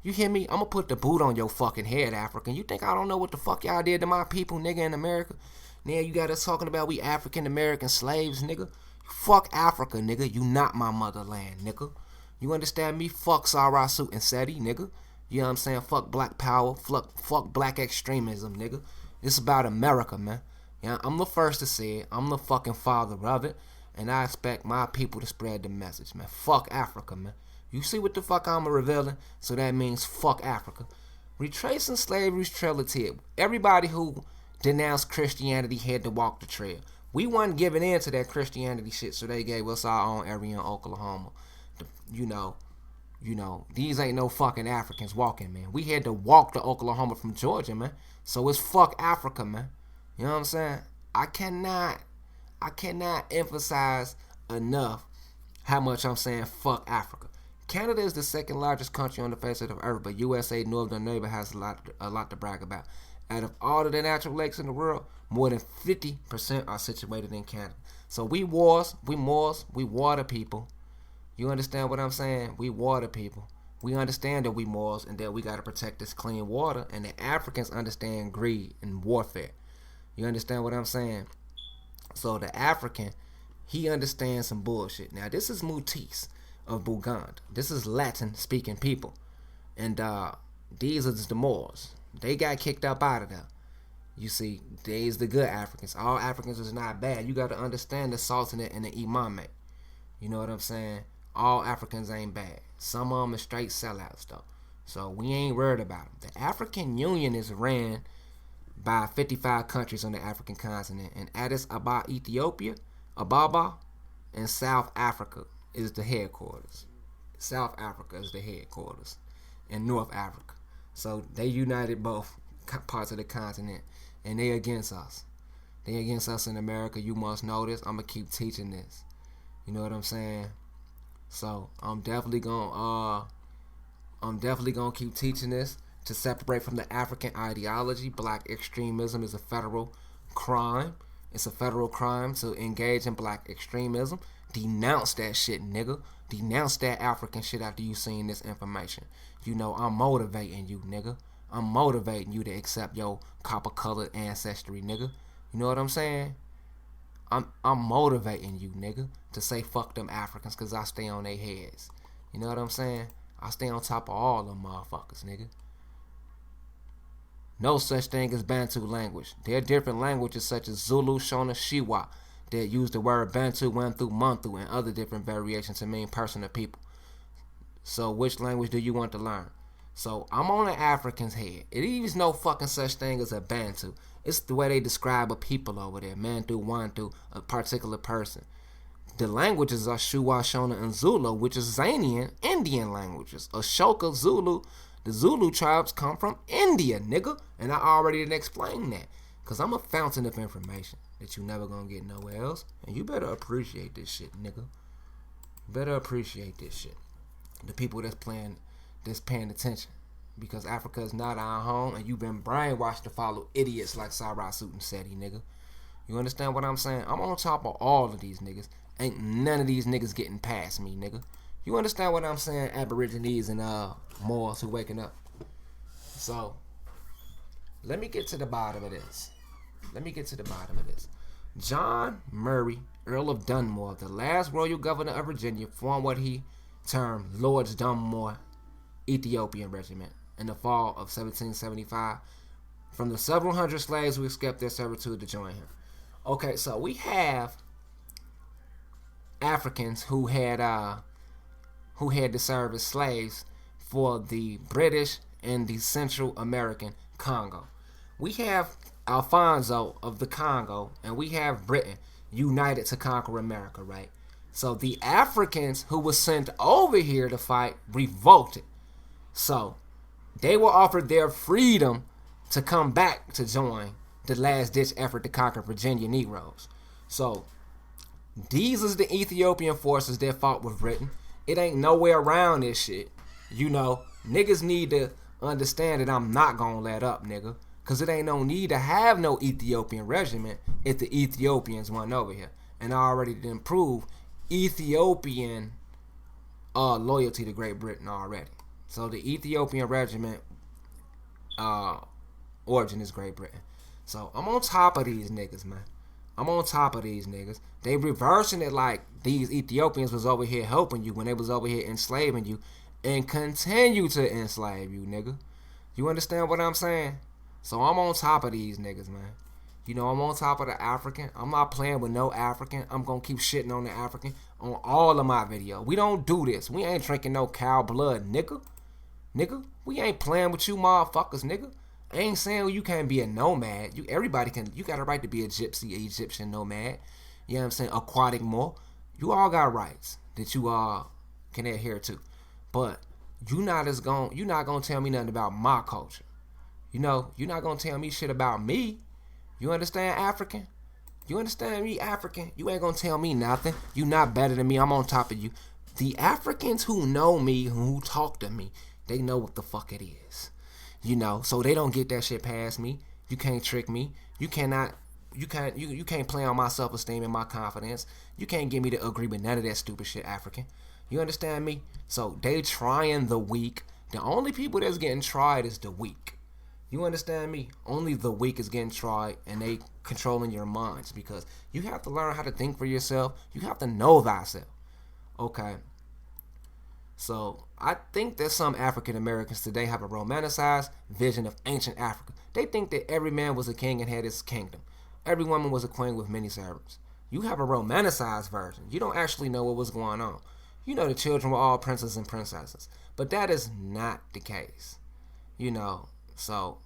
You hear me? I'm gonna put the boot on your fucking head, African. You think I don't know what the fuck y'all did to my people, nigga, in America? Now you got us talking about we African American slaves, nigga. Fuck Africa, nigga. You not my motherland, nigga. You understand me? Fuck Sarasu and Seti, nigga. You know what I'm saying? Fuck black power. Fuck black extremism, nigga. It's about America, man. Yeah, I'm the first to say it. I'm the fucking father of it. And I expect my people to spread the message, man. Fuck Africa, man. You see what the fuck I'm revealing? So that means fuck Africa. Retracing slavery's trail of tip. Everybody who denounced Christianity had to walk the trail. We wasn't giving in to that Christianity shit, so they gave us our own area in Oklahoma. You know, these ain't no fucking Africans walking, man. We had to walk to Oklahoma from Georgia, man. So it's fuck Africa, man. You know what I'm saying? I cannot emphasize enough how much I'm saying fuck Africa. Canada is the second largest country on the face of the earth, but USA northern neighbor has a lot to brag about. Out of all of the natural lakes in the world, more than 50% are situated in Canada. So we Moors, we water people. You understand what I'm saying? We water people. We understand that we Moors and that we got to protect this clean water, and the Africans understand greed and warfare. You understand what I'm saying? So the African, he understands some bullshit. Now this is Mutis of Buganda. This is Latin speaking people. And these are the Moors. They got kicked up out of there. You see, there's the good Africans. All Africans is not bad. You got to understand the sultanate and the imamate. You know what I'm saying? All Africans ain't bad. Some of them are straight sellouts, though. So we ain't worried about them. The African Union is ran by 55 countries on the African continent. And Addis Ababa, Ethiopia, Ababa, and South Africa is the headquarters. South Africa is the headquarters. And North Africa. So they united both parts of the continent. And they against us. They against us in America. You must know this. I'm going to keep teaching this. You know what I'm saying? So I'm definitely gonna keep teaching this to separate from the African ideology. Black extremism is a federal crime. It's a federal crime to engage in black extremism. Denounce that shit, nigga. Denounce that African shit after you seen this information. You know, I'm motivating you, nigga. I'm motivating you to accept your copper-colored ancestry, nigga. You know what I'm saying? I'm motivating you, nigga, to say fuck them Africans, because I stay on their heads. You know what I'm saying? I stay on top of all them motherfuckers, nigga. No such thing as Bantu language. There are different languages such as Zulu, Shona, Shiwa that use the word Bantu, Wantu, Muntu, and other different variations to mean person or people. So which language do you want to learn? So I'm on an African's head. It is no fucking such thing as a Bantu. It's the way they describe a people over there. Mantu, Wantu, a particular person. The languages are Shuwa, Shona, and Zulu, which is Zanian Indian languages. Ashoka, Zulu. The Zulu tribes come from India, nigga. And I already didn't explain that. Because I'm a fountain of information that you never gonna get nowhere else. And you better appreciate this shit, nigga. You better appreciate this shit. The people that's paying attention. Because Africa is not our home, and you've been brainwashed to follow idiots like IsrasAmRasElite, nigga. You understand what I'm saying? I'm on top of all of these niggas. Ain't none of these niggas getting past me, nigga. You understand what I'm saying? Aborigines and Moors who waking up. So, let me get to the bottom of this. John Murray, Earl of Dunmore, the last royal governor of Virginia, formed what he termed Lord's Dunmore Ethiopian Regiment in the fall of 1775 from the several hundred slaves who escaped their servitude to join him. Okay, so we have Africans who had to serve as slaves for the British and the Central American Congo. We have Alfonso of the Congo, and we have Britain united to conquer America, right? So the Africans who were sent over here to fight revolted. So they were offered their freedom to come back to join the last-ditch effort to conquer Virginia Negroes. So these is the Ethiopian forces that fought with Britain. It ain't nowhere around this shit. You know, niggas need to understand that I'm not gonna let up, nigga. Because it ain't no need to have no Ethiopian regiment if the Ethiopians went over here. And I already didn't prove Ethiopian loyalty to Great Britain already. So the Ethiopian regiment origin is Great Britain. So I'm on top of these niggas, man. I'm on top of these niggas. They reversing it like these Ethiopians was over here helping you when they was over here enslaving you and continue to enslave you, nigga. You understand what I'm saying? So I'm on top of these niggas, man. You know, I'm on top of the African. I'm not playing with no African. I'm going to keep shitting on the African on all of my videos. We don't do this. We ain't drinking no cow blood, nigga. Nigga, we ain't playing with you motherfuckers, nigga. I ain't saying you can't be a nomad. Everybody can. You got a right to be a gypsy, a Egyptian nomad. You know what I'm saying? Aquatic Moor. You all got rights that you can adhere to. But you're not gonna tell me nothing about my culture. You know, you're not gonna tell me shit about me. You understand, African? You understand me, African? You ain't gonna tell me nothing. You not better than me. I'm on top of you. The Africans who know me, who talk to me, they know what the fuck it is. You know, so they don't get that shit past me. You can't trick me. You can't play on my self-esteem and my confidence. You can't get me to agree with none of that stupid shit, African. You understand me? So they trying the weak. The only people that's getting tried is the weak. You understand me? Only the weak is getting tried, and they controlling your minds because you have to learn how to think for yourself. You have to know thyself. Okay. So I think that some African Americans today have a romanticized vision of ancient Africa. They think that every man was a king and had his kingdom. Every woman was a queen with many servants. You have a romanticized version. You don't actually know what was going on. You know the children were all princes and princesses. But that is not the case. So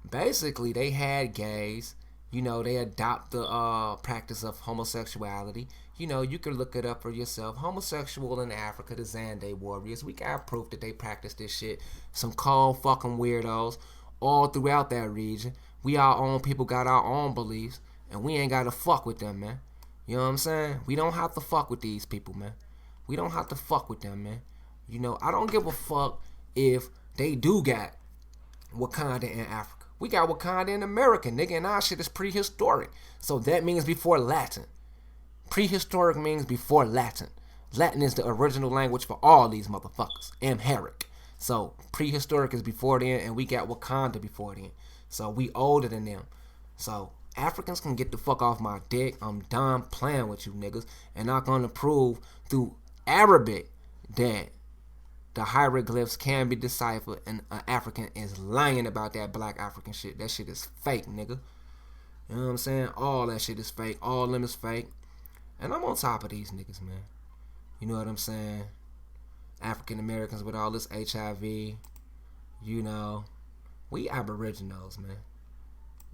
basically they had gays. They adopt the practice of homosexuality. You can look it up for yourself. Homosexual in Africa, the Zande warriors, we got proof that they practice this shit. Some cold fucking weirdos all throughout that region. We our own people got our own beliefs, and we ain't gotta fuck with them, man. You know what I'm saying? We don't have to fuck with these people, man. We don't have to fuck with them, man. I don't give a fuck if they do got Wakanda in Africa. We got Wakanda in America, nigga, and our shit is prehistoric. So that means before Latin. Prehistoric means before Latin. Latin is the original language for all these motherfuckers. Amharic. So prehistoric is before then, and we got Wakanda before then. So we older than them. So Africans can get the fuck off my dick. I'm done playing with you niggas. And I'm gonna prove through Arabic that the hieroglyphs can be deciphered, and an African is lying about that black African shit. That shit is fake, nigga. You know what I'm saying? All that shit is fake. All of them is fake. And I'm on top of these niggas, man. You know what I'm saying? African Americans with all this HIV. We Aboriginals, man.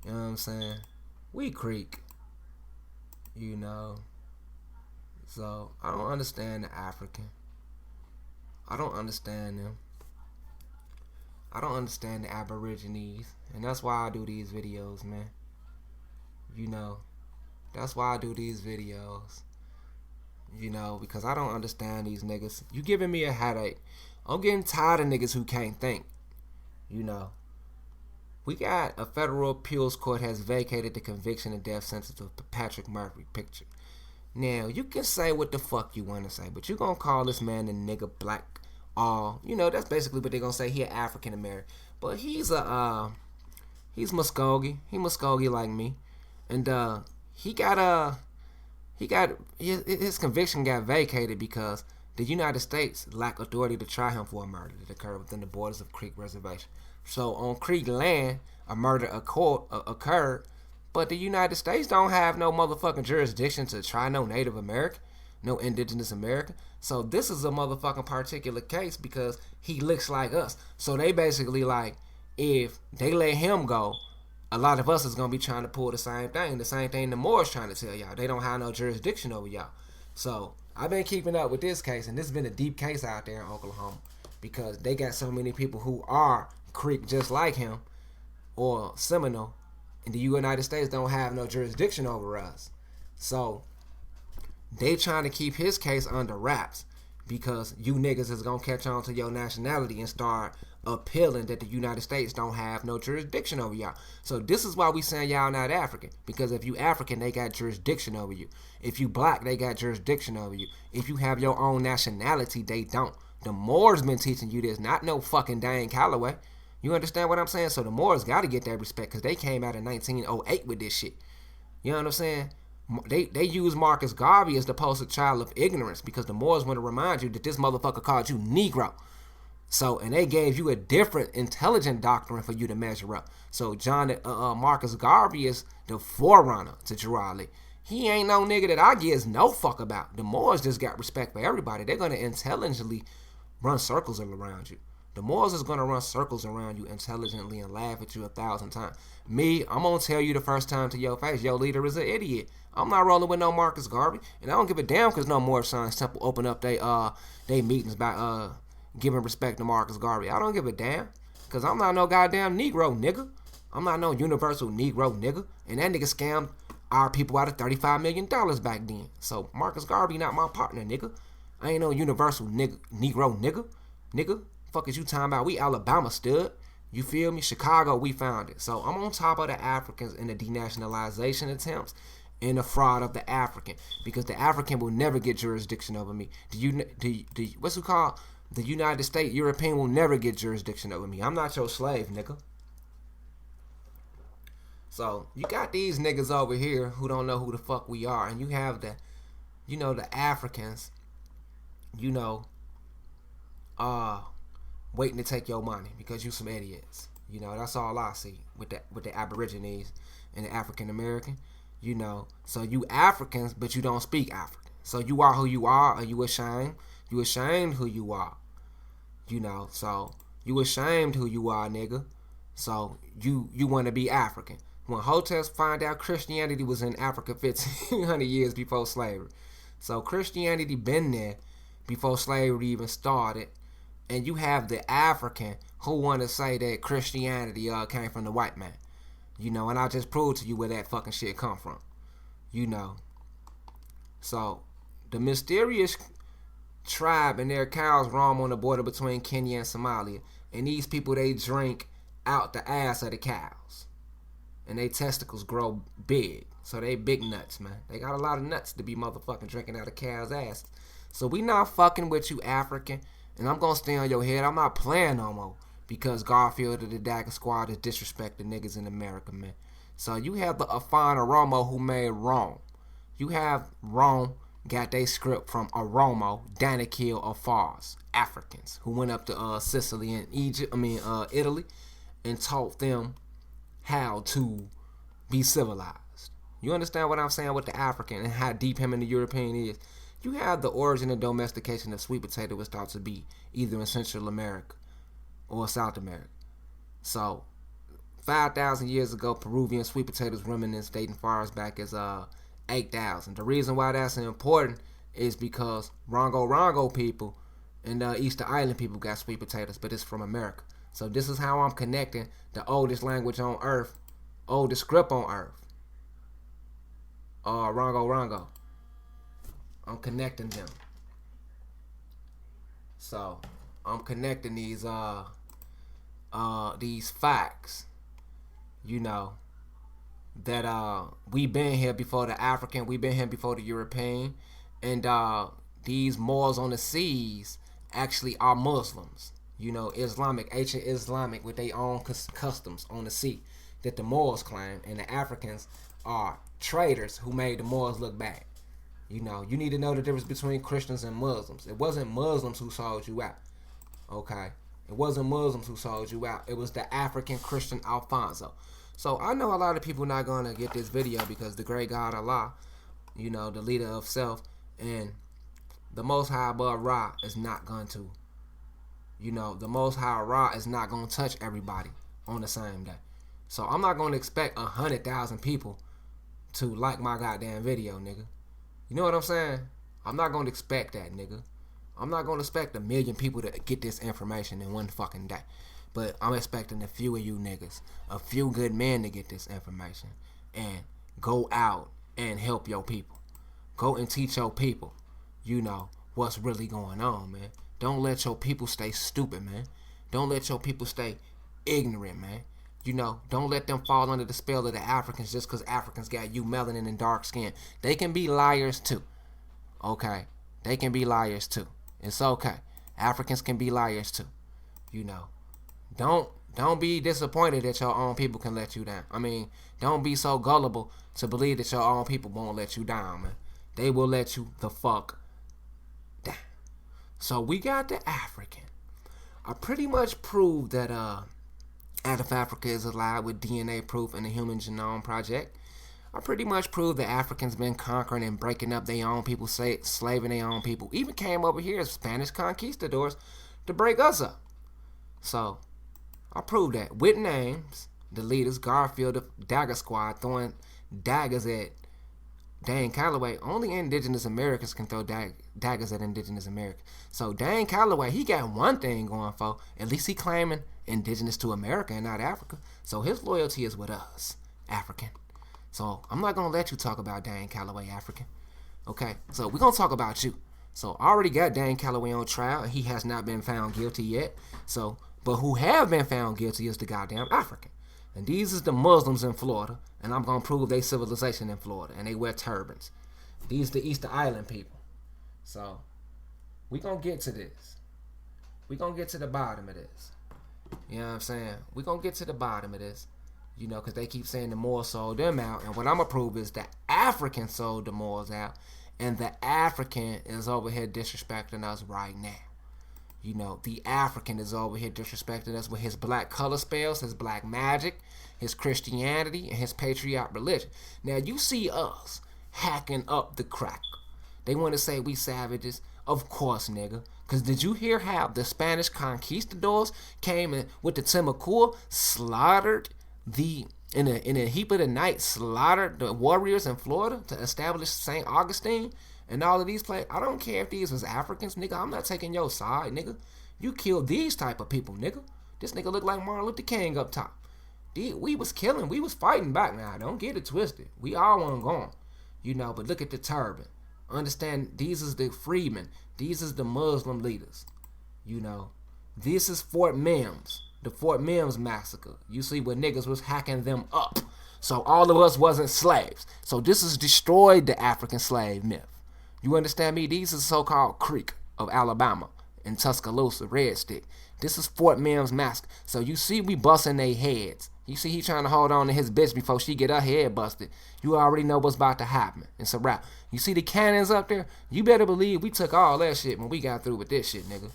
You know what I'm saying? We Creek. So, I don't understand the African. I don't understand them. I don't understand the Aborigines. And that's why I do these videos, man. That's why I do these videos. Because I don't understand these niggas. You giving me a headache. I'm getting tired of niggas who can't think. We got a federal appeals court has vacated the conviction and death sentence of Patrick Murphy picture. Now, you can say what the fuck you want to say, but you gonna call this man a nigga black all. That's basically what they gonna say. He an African American. But he's Muskogee. He Muskogee like me. And his conviction got vacated because the United States lacked authority to try him for a murder that occurred within the borders of Creek Reservation. So on Creek land, a murder occurred, but the United States don't have no motherfucking jurisdiction to try no Native American, no indigenous American. So this is a motherfucking particular case because he looks like us. So they basically like, if they let him go, a lot of us is going to be trying to pull the same thing. The same thing the Moors trying to tell y'all. They don't have no jurisdiction over y'all. So I've been keeping up with this case, and this has been a deep case out there in Oklahoma because they got so many people who are Creek just like him or Seminole, and the United States don't have no jurisdiction over us. So they trying to keep his case under wraps because you niggas is going to catch on to your nationality and start appealing that the United States don't have no jurisdiction over y'all. So this is why we saying y'all not African, because if you African, they got jurisdiction over you. If you black, they got jurisdiction over you. If you have your own nationality, they don't. The Moors been teaching you this, not no fucking Dane Callaway. You understand what I'm saying? So the Moors got to get that respect because they came out in 1908 with this shit. You know what I'm saying? They use Marcus Garvey as the poster child of ignorance because the Moors want to remind you that this motherfucker called you Negro. So, and they gave you a different intelligent doctrine for you to measure up. So Marcus Garvey is the forerunner to Girardi. He ain't no nigga that I gives no fuck about. The Moors just got respect for everybody. They're going to intelligently run circles around you. The Moors is going to run circles around you intelligently and laugh at you 1,000 times. Me, I'm going to tell you the first time to your face, your leader is an idiot. I'm not rolling with no Marcus Garvey. And I don't give a damn because no more Science Temple open up they meetings by giving respect to Marcus Garvey. I don't give a damn because I'm not no goddamn Negro nigga. I'm not no universal Negro nigga. And that nigga scammed our people out of $35 million back then. So Marcus Garvey not my partner, nigga. I ain't no universal Negro nigga. Nigga. Fuck is you talking about? We Alabama stud. You feel me? Chicago, we found it. So I'm on top of the Africans in the denationalization attempts and the fraud of the African because the African will never get jurisdiction over me. What's it called? The United States European will never get jurisdiction over me. I'm not your slave, nigga. So you got these niggas over here who don't know who the fuck we are, and you have the Africans, waiting to take your money because you some idiots. You know, that's all I see with the Aborigines and the African American. You know, so you Africans, but you don't speak African. So you are who you are. Are you ashamed? You ashamed who you are. You know, so you ashamed who you are, nigga. So you want to be African. When Hoteps find out Christianity was in Africa 1,500 years before slavery. So Christianity been there before slavery even started. And you have the African who want to say that Christianity came from the white man. You know, and I just proved to you where that fucking shit come from. You know. So, the mysterious tribe and their cows roam on the border between Kenya and Somalia. And these people, they drink out the ass of the cows. And their testicles grow big. So they big nuts, man. They got a lot of nuts to be motherfucking drinking out of cows' ass. So we not fucking with you, African. And I'm gonna stay on your head. I'm not playing no more. Because Garfield of the Dagger Squad is disrespecting niggas in America, man. So you have the Afan Oromo who made Rome. You have Rome got their script from Oromo, Danakil of Fars, Africans, who went up to Sicily and Italy, and taught them how to be civilized. You understand what I'm saying with the African and how deep him and the European is? You have the origin and domestication of sweet potato was thought to be either in Central America or South America. So 5,000 years ago, Peruvian sweet potatoes remnants dating far as back as 8,000. The reason why that's important is because Rongo people and Easter Island people got sweet potatoes, but it's from America. So this is how I'm connecting the oldest language on earth, oldest script on earth. Rongo. I'm connecting them. So I'm connecting these facts, you know, that we been here before the African, we been here before the European, and these Moors on the seas actually are Muslims, you know, ancient Islamic with their own customs on the sea that the Moors claim, and the Africans are traders who made the Moors look bad. You know, you need to know the difference between Christians and Muslims. It wasn't Muslims who sold you out. Okay? It wasn't Muslims who sold you out. It was the African Christian Alfonso. So I know a lot of people not going to get this video because the great God Allah, you know, the leader of self, and the Most High above Ra is not going to, you know, the Most High Ra is not going to touch everybody on the same day. So I'm not going to expect 100,000 people to like my goddamn video, nigga. You know what I'm saying? I'm not going to expect that, nigga. I'm not going to expect 1 million people to get this information in one fucking day. But I'm expecting a few of you niggas, a few good men to get this information and go out and help your people. Go and teach your people, you know, what's really going on, man. Don't let your people stay stupid, man. Don't let your people stay ignorant, man. You know, don't let them fall under the spell of the Africans just because Africans got you melanin and dark skin. They can be liars too. Okay? They can be liars too. It's okay. Africans can be liars too. You know. Don't be disappointed that your own people can let you down. I mean, don't be so gullible to believe that your own people won't let you down, man. They will let you the fuck down. So we got the African. I pretty much proved that out of Africa is alive with DNA proof in the Human Genome Project. I pretty much proved that Africans been conquering and breaking up their own people, slaving their own people. Even came over here as Spanish conquistadors to break us up. So, I proved that with names, the leaders, Garfield, the Dagger Squad, throwing daggers at Dane Callaway. Only indigenous Americans can throw daggers at indigenous Americans. So, Dane Callaway, he got one thing going for. At least he claiming indigenous to America and not Africa. So his loyalty is with us, African. So I'm not going to let you talk about Dane Callaway, African. Okay, so we're going to talk about you. So I already got Dane Callaway on trial, and he has not been found guilty yet. So, but who have been found guilty is the goddamn African. And these is the Muslims in Florida, and I'm going to prove they civilization in Florida, and they wear turbans. These the Easter Island people. So, we going to get to this. We going to get to the bottom of this. You know what I'm saying? We're going to get to the bottom of this. You know, because they keep saying the Moors sold them out. And what I'm going to prove is the African sold the Moors out. And the African is over here disrespecting us right now. You know, the African is over here disrespecting us with his black color spells, his black magic, his Christianity, and his patriot religion. Now, you see us hacking up the cracker. They want to say we savages. Of course, nigga. Because did you hear how the Spanish conquistadors came in with the Timbuktu, slaughtered in a heap of the night, slaughtered the warriors in Florida to establish St. Augustine and all of these places? I don't care if these was Africans, nigga. I'm not taking your side, nigga. You killed these type of people, nigga. This nigga look like Martin Luther King up top. We was killing. We was fighting back now. Don't get it twisted. We all want gone. You know, but look at the turban. Understand, these is the freedmen. These is the Muslim leaders. You know, this is Fort Mims. The Fort Mims massacre. You see where niggas was hacking them up. So all of us wasn't slaves. So this has destroyed the African slave myth. You understand me? These is so-called Creek of Alabama and Tuscaloosa, Red Stick. This is Fort Mims massacre. So you see we busting their heads. You see he trying to hold on to his bitch before she get her head busted. You already know what's about to happen. It's a wrap. You see the cannons up there? You better believe we took all that shit when we got through with this shit, nigga.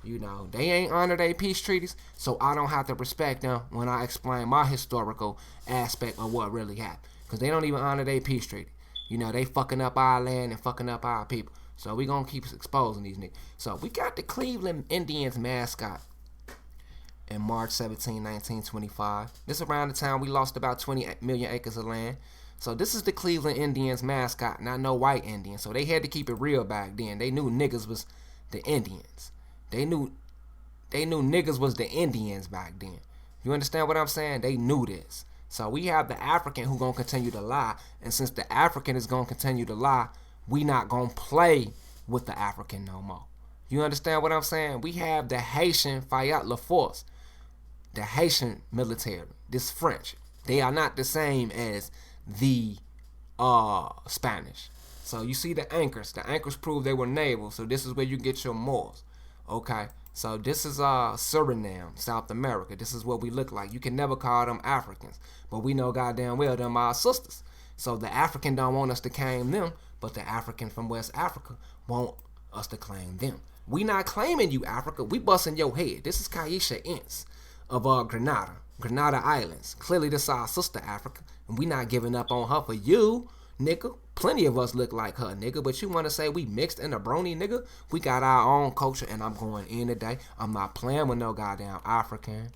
You know, they ain't honored their peace treaties, so I don't have to respect them when I explain my historical aspect of what really happened. Because they don't even honor their peace treaty. You know, they fucking up our land and fucking up our people. So we gonna keep exposing these niggas. So we got the Cleveland Indians mascot in March 17, 1925. This around the time we lost about 20 million acres of land. So this is the Cleveland Indians mascot, not no white Indian. So they had to keep it real back then. They knew niggas was the Indians. They knew niggas was the Indians back then. You understand what I'm saying? They knew this. So we have the African who gonna continue to lie. And since the African is gonna continue to lie, we not gonna play with the African no more. You understand what I'm saying? We have the Haitian Fayette LaForce, the Haitian military, this French. They are not the same as the Spanish. So you see the anchors. The anchors prove they were naval. So this is where you get your Moors. Okay. So this is Suriname, South America. This is what we look like. You can never call them Africans. But we know goddamn well them our sisters. So the African don't want us to claim them, but the African from West Africa want us to claim them. We not claiming you, Africa. We busting your head. This is Kaisha Ince of Grenada Islands. Clearly this our sister Africa. And we not giving up on her for you, nigga. Plenty of us look like her, nigga. But you want to say we mixed in a brony, nigga? We got our own culture, and I'm going in today. I'm not playing with no goddamn African.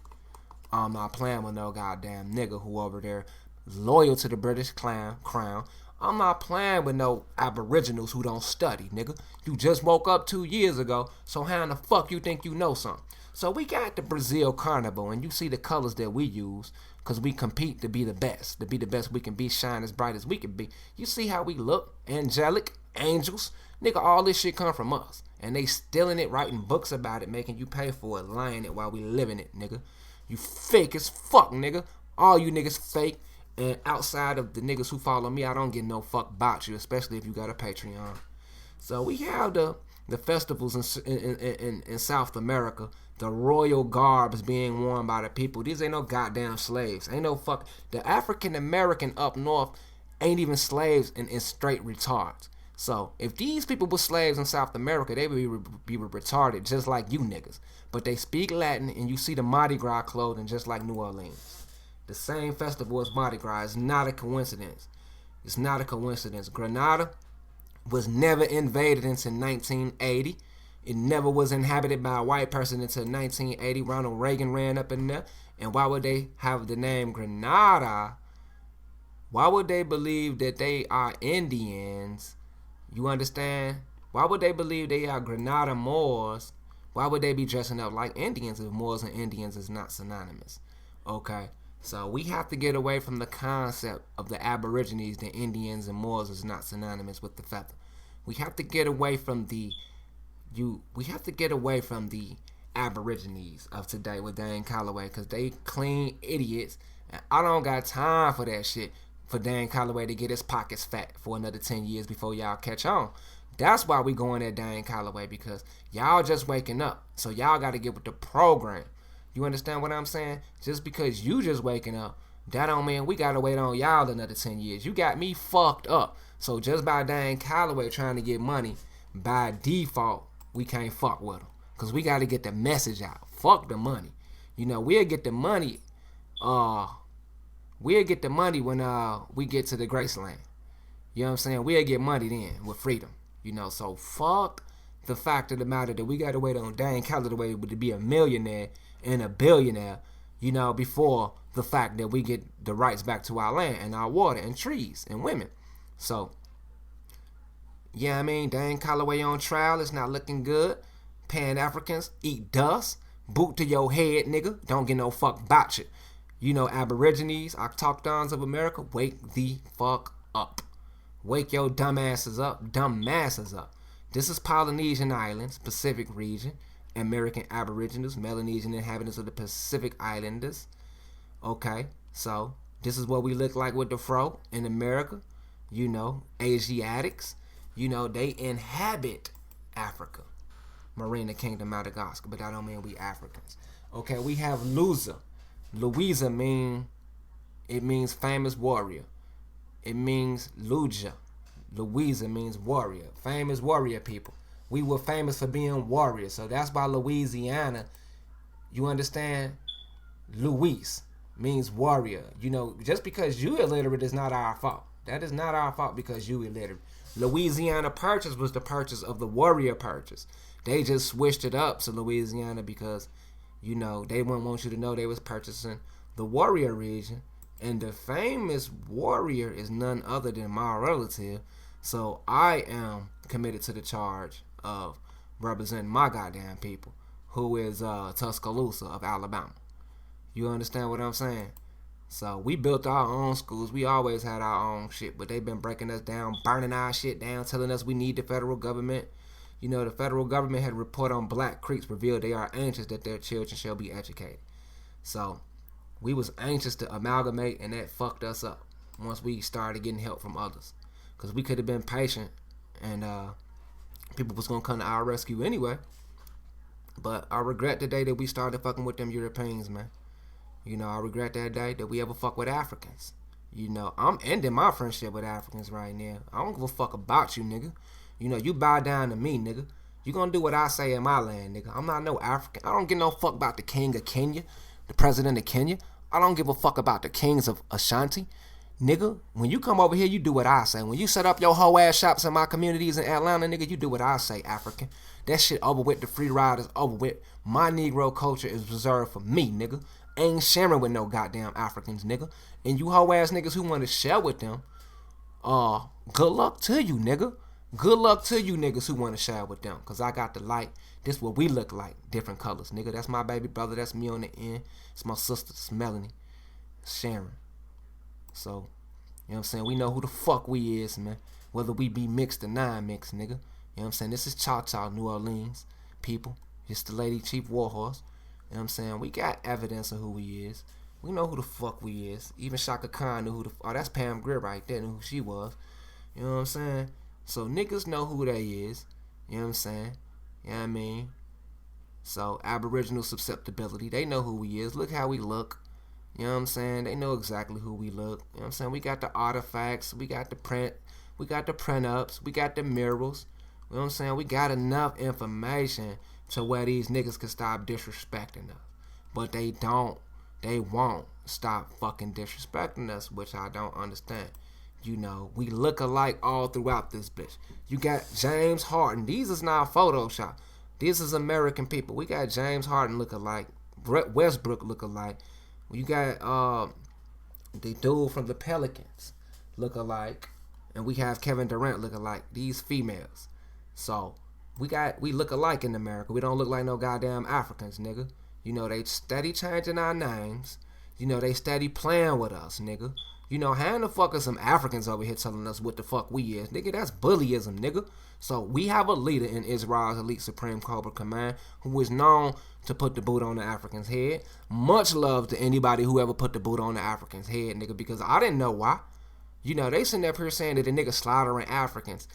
I'm not playing with no goddamn nigga who over there loyal to the British crown. I'm not playing with no Aboriginals who don't study, nigga. You just woke up 2 years ago, so how in the fuck you think you know something? So we got the Brazil Carnival, and you see the colors that we use, because we compete to be the best we can be, shine as bright as we can be. You see how we look, angelic, angels, nigga, all this shit come from us. And they stealing it, writing books about it, making you pay for it, lying it while we living it, nigga. You fake as fuck, nigga. All you niggas fake. And outside of the niggas who follow me, I don't get no fuck about you, especially if you got a Patreon. So we have the festivals in South America, the royal garbs being worn by the people. These ain't no goddamn slaves. Ain't no fuck. The African American up north ain't even slaves and straight retards. So if these people were slaves in South America, they would be retarded just like you niggas. But they speak Latin, and you see the Mardi Gras clothing just like New Orleans. The same festival as Mardi Gras. It's not a coincidence. It's not a coincidence. Grenada was never invaded until 1980. It never was inhabited by a white person until 1980. Ronald Reagan ran up in there. And why would they have the name Grenada? Why would they believe that they are Indians? You understand? Why would they believe they are Grenada Moors? Why would they be dressing up like Indians if Moors and Indians is not synonymous? Okay. So we have to get away from the concept of the Aborigines, the Indians and Moors is not synonymous with the feather. We have to get away from the Aborigines of today with Dane Callaway, because they clean idiots. And I don't got time for that shit for Dane Callaway to get his pockets fat for another 10 years before y'all catch on. That's why we going at Dane Callaway, because y'all just waking up. So y'all got to get with the program. You understand what I'm saying? Just because you just waking up, that don't mean we got to wait on y'all another 10 years. You got me fucked up. So just by Dane Callaway trying to get money, by default, we can't fuck with him. Because we got to get the message out. Fuck the money. You know, we'll get the money. We'll get the money when we get to the Graceland. You know what I'm saying? We'll get money then with freedom. You know, so fuck the fact of the matter that we got to wait on Dane Callaway to be a millionaire and a billionaire, you know, before the fact that we get the rights back to our land and our water and trees and women. So, yeah, I mean, Dane Callaway on trial. It's not looking good. Pan-Africans eat dust. Boot to your head, nigga. Don't get no fuck about you. You know, Aborigines, autochtons of America, wake the fuck up. Wake your dumb masses up. This is Polynesian Islands, Pacific region, American Aboriginals, Melanesian inhabitants of the Pacific Islanders. Okay, so this is what we look like with the fro in America. You know, Asiatics, you know, they inhabit Africa. Marina Kingdom, Madagascar, but that don't mean we Africans. Okay, we have Louisa. Louisa means famous warrior. It means Luja. Louisa means warrior. Famous warrior people. We were famous for being warriors. So that's why Louisiana, you understand? Luis means warrior. You know, just because you illiterate is not our fault. That is not our fault because you illiterate. Louisiana Purchase was the purchase of the warrior purchase. They just switched it up to Louisiana because, you know, they wouldn't want you to know they was purchasing the warrior region. And the famous warrior is none other than my relative. So I am committed to the charge of representing my goddamn people, who is Tuscaloosa of Alabama. You understand what I'm saying? So we built our own schools. We always had our own shit, but they've been breaking us down, burning our shit down, telling us we need the federal government. You know, the federal government had a report on Black Creeks revealed they are anxious that their children shall be educated. So we was anxious to amalgamate, and that fucked us up once we started getting help from others. Because we could have been patient, and people was going to come to our rescue anyway. But I regret the day that we started fucking with them Europeans, man. You know, I regret that day that we ever fuck with Africans. You know, I'm ending my friendship with Africans right now. I don't give a fuck about you, nigga. You know, you bow down to me, nigga. You gonna do what I say in my land, nigga. I'm not no African. I don't give no fuck about the king of Kenya, the president of Kenya. I don't give a fuck about the kings of Ashanti. Nigga, when you come over here, you do what I say. When you set up your whole ass shops in my communities in Atlanta, nigga, you do what I say, African. That shit over with. The free riders over with. My Negro culture is reserved for me, nigga. Ain't sharing with no goddamn Africans, nigga. And you hoe ass niggas who want to share with them, good luck to you, nigga. Good luck to you niggas who want to share with them. Because I got the light. This what we look like. Different colors, nigga. That's my baby brother. That's me on the end. It's my sister. It's Melanie. Sharon. So, you know what I'm saying? We know who the fuck we is, man. Whether we be mixed or non-mixed, nigga. You know what I'm saying? This is Cha-Cha, New Orleans people. It's the Lady Chief Warhorse. You know what I'm saying? We got evidence of who we is. We know who the fuck we is. Even Shaka Khan knew who the oh, that's Pam Grier right there, knew who she was. You know what I'm saying? So niggas know who they is. You know what I'm saying? You know what I mean? So Aboriginal susceptibility, they know who we is. Look how we look. You know what I'm saying? They know exactly who we look. You know what I'm saying? We got the artifacts, we got the print, we got the print ups, we got the murals. You know what I'm saying? We got enough information to where these niggas can stop disrespecting us. But they don't. They won't stop fucking disrespecting us, which I don't understand. You know, we look alike all throughout this bitch. You got James Harden. These is not Photoshop. This is American people. We got James Harden look alike. Brett Westbrook look alike. You got the dude from the Pelicans look alike. And we have Kevin Durant look alike. These females. So we look alike in America. We don't look like no goddamn Africans, nigga. You know, they steady changing our names. You know, they steady playing with us, nigga. You know, how the fuck are some Africans over here telling us what the fuck we is? Nigga, that's bullyism, nigga. So we have a leader in IsrasAmRasElite Supreme Cobra Command who is known to put the boot on the African's head. Much love to anybody who ever put the boot on the African's head, nigga, because I didn't know why. You know, they sitting up here saying that the nigga slaughtering Africans.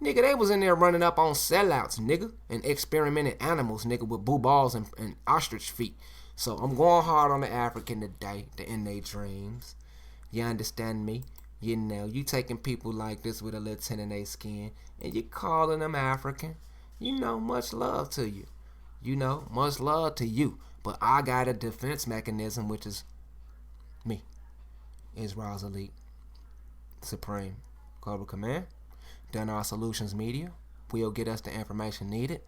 Nigga, they was in there running up on sellouts, nigga, and experimenting animals, nigga, with blue balls and ostrich feet. So I'm going hard on the African today to end their dreams. You understand me? You know, you taking people like this with a little tin in their skin, and you calling them African. You know, much love to you. You know, much love to you. But I got a defense mechanism, which is me. IsrasAmRasElite. Supreme Global Command. Done our solutions media. Will get us the information needed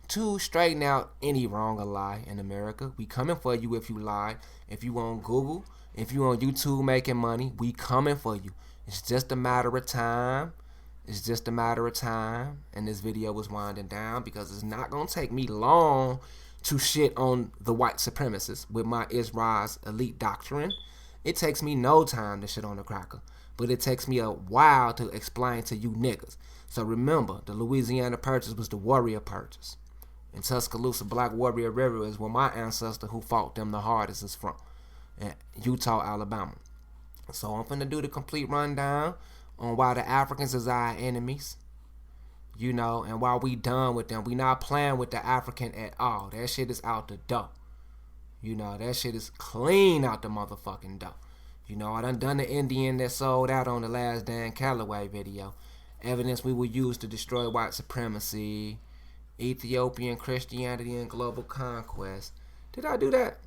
to straighten out any wrong or lie in America. We coming for you if you lie. If you on Google, if you on YouTube making money, we coming for you. It's just a matter of time. It's just a matter of time. And this video was winding down because it's not going to take me long to shit on the white supremacists with my IsrasAmRasElite doctrine. It takes me no time to shit on the cracker. But it takes me a while to explain to you niggas. So remember, the Louisiana Purchase was the warrior purchase. And Tuscaloosa Black Warrior River is where my ancestor who fought them the hardest is from. In Utah, Alabama. So I'm finna do the complete rundown on why the Africans is our enemies. You know, and why we done with them. We not playing with the African at all. That shit is out the door. You know, that shit is clean out the motherfucking door. You know, I done the Indian that sold out on the last Dane Callaway video. Evidence we will use to destroy white supremacy, Ethiopian Christianity, and global conquest. Did I do that?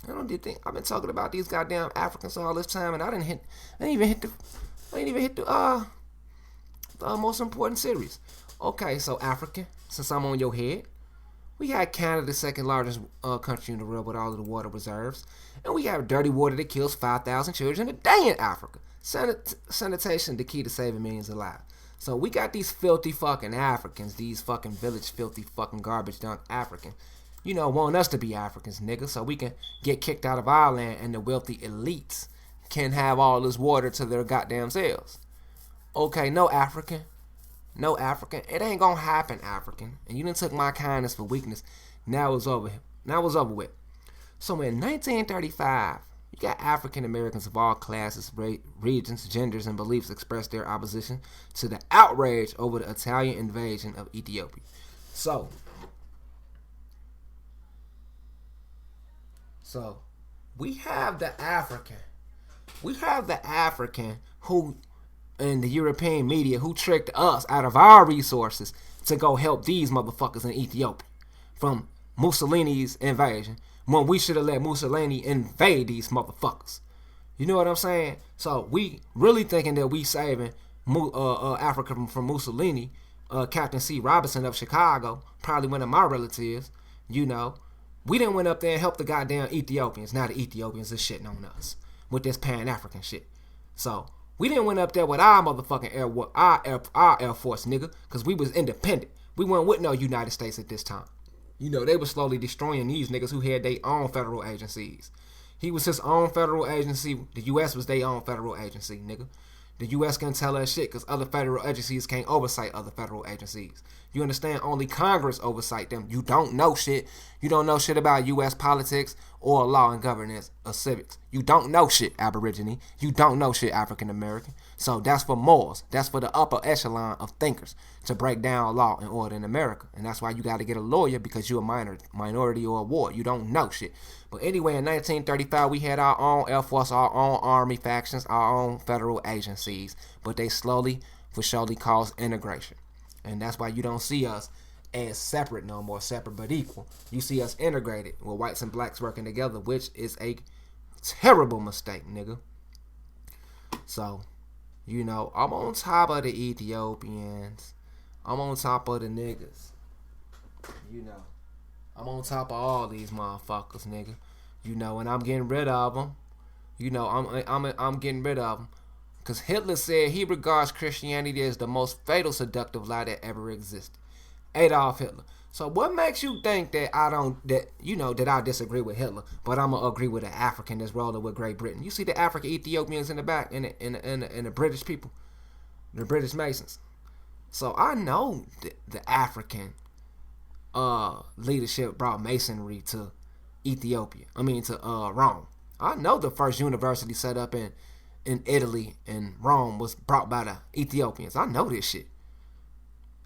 I don't think I've been talking about these goddamn Africans all this time, and I didn't even hit the most important series. Okay, so African, since I'm on your head, we had Canada, the second largest country in the world with all of the water reserves, and we have dirty water that kills 5,000 children a day in Africa. Sanitation, the key to saving millions of lives. So we got these filthy fucking Africans, these fucking village filthy fucking garbage dump Africans, you know, want us to be Africans, nigga, so we can get kicked out of our land and the wealthy elites can have all this water to their goddamn selves. Okay, no African. It ain't gonna happen, African. And you done took my kindness for weakness. Now it's over with. So in 1935, you got African Americans of all classes, regions, genders, and beliefs express their opposition to the outrage over the Italian invasion of Ethiopia. So we have the African who, in the European media, who tricked us out of our resources to go help these motherfuckers in Ethiopia from Mussolini's invasion, when we should have let Mussolini invade these motherfuckers. You know what I'm saying? So we really thinking that we saving Africa from Mussolini. Captain C. Robinson of Chicago, probably one of my relatives, you know. We didn't went up there and help the goddamn Ethiopians. Now the Ethiopians are shitting on us with this Pan-African shit. So we didn't went up there with our motherfucking our Air Force, nigga, because we was independent. We weren't with no United States at this time. You know, they were slowly destroying these niggas who had their own federal agencies. He was his own federal agency. The U.S. was their own federal agency, nigga. The U.S. can tell us shit because other federal agencies can't oversight other federal agencies. You understand? Only Congress oversight them. You don't know shit. You don't know shit about U.S. politics or law and governance or civics. You don't know shit, Aborigine. You don't know shit, African American. So that's for Moors. That's for the upper echelon of thinkers to break down law and order in America. And that's why you got to get a lawyer, because you're a minority or a ward. You don't know shit. But anyway, in 1935, we had our own Air Force, our own Army factions, our own federal agencies. But they slowly, for surely, caused integration. And that's why you don't see us as separate no more, separate but equal. You see us integrated with whites and blacks working together, which is a terrible mistake, nigga. So, you know, I'm on top of the Ethiopians. I'm on top of the niggas. You know, I'm on top of all these motherfuckers, nigga. You know, and I'm getting rid of them. You know, I'm getting rid of them. Because Hitler said he regards Christianity as the most fatal seductive lie that ever existed. Adolf Hitler. So what makes you think that I disagree with Hitler, but I'm gonna agree with an African that's rolling with Great Britain? You see the African Ethiopians in the back, and the British people, the British Masons. So I know the African leadership brought masonry to Ethiopia. To Rome. I know the first university set up in Italy and Rome was brought by the Ethiopians. I know this shit.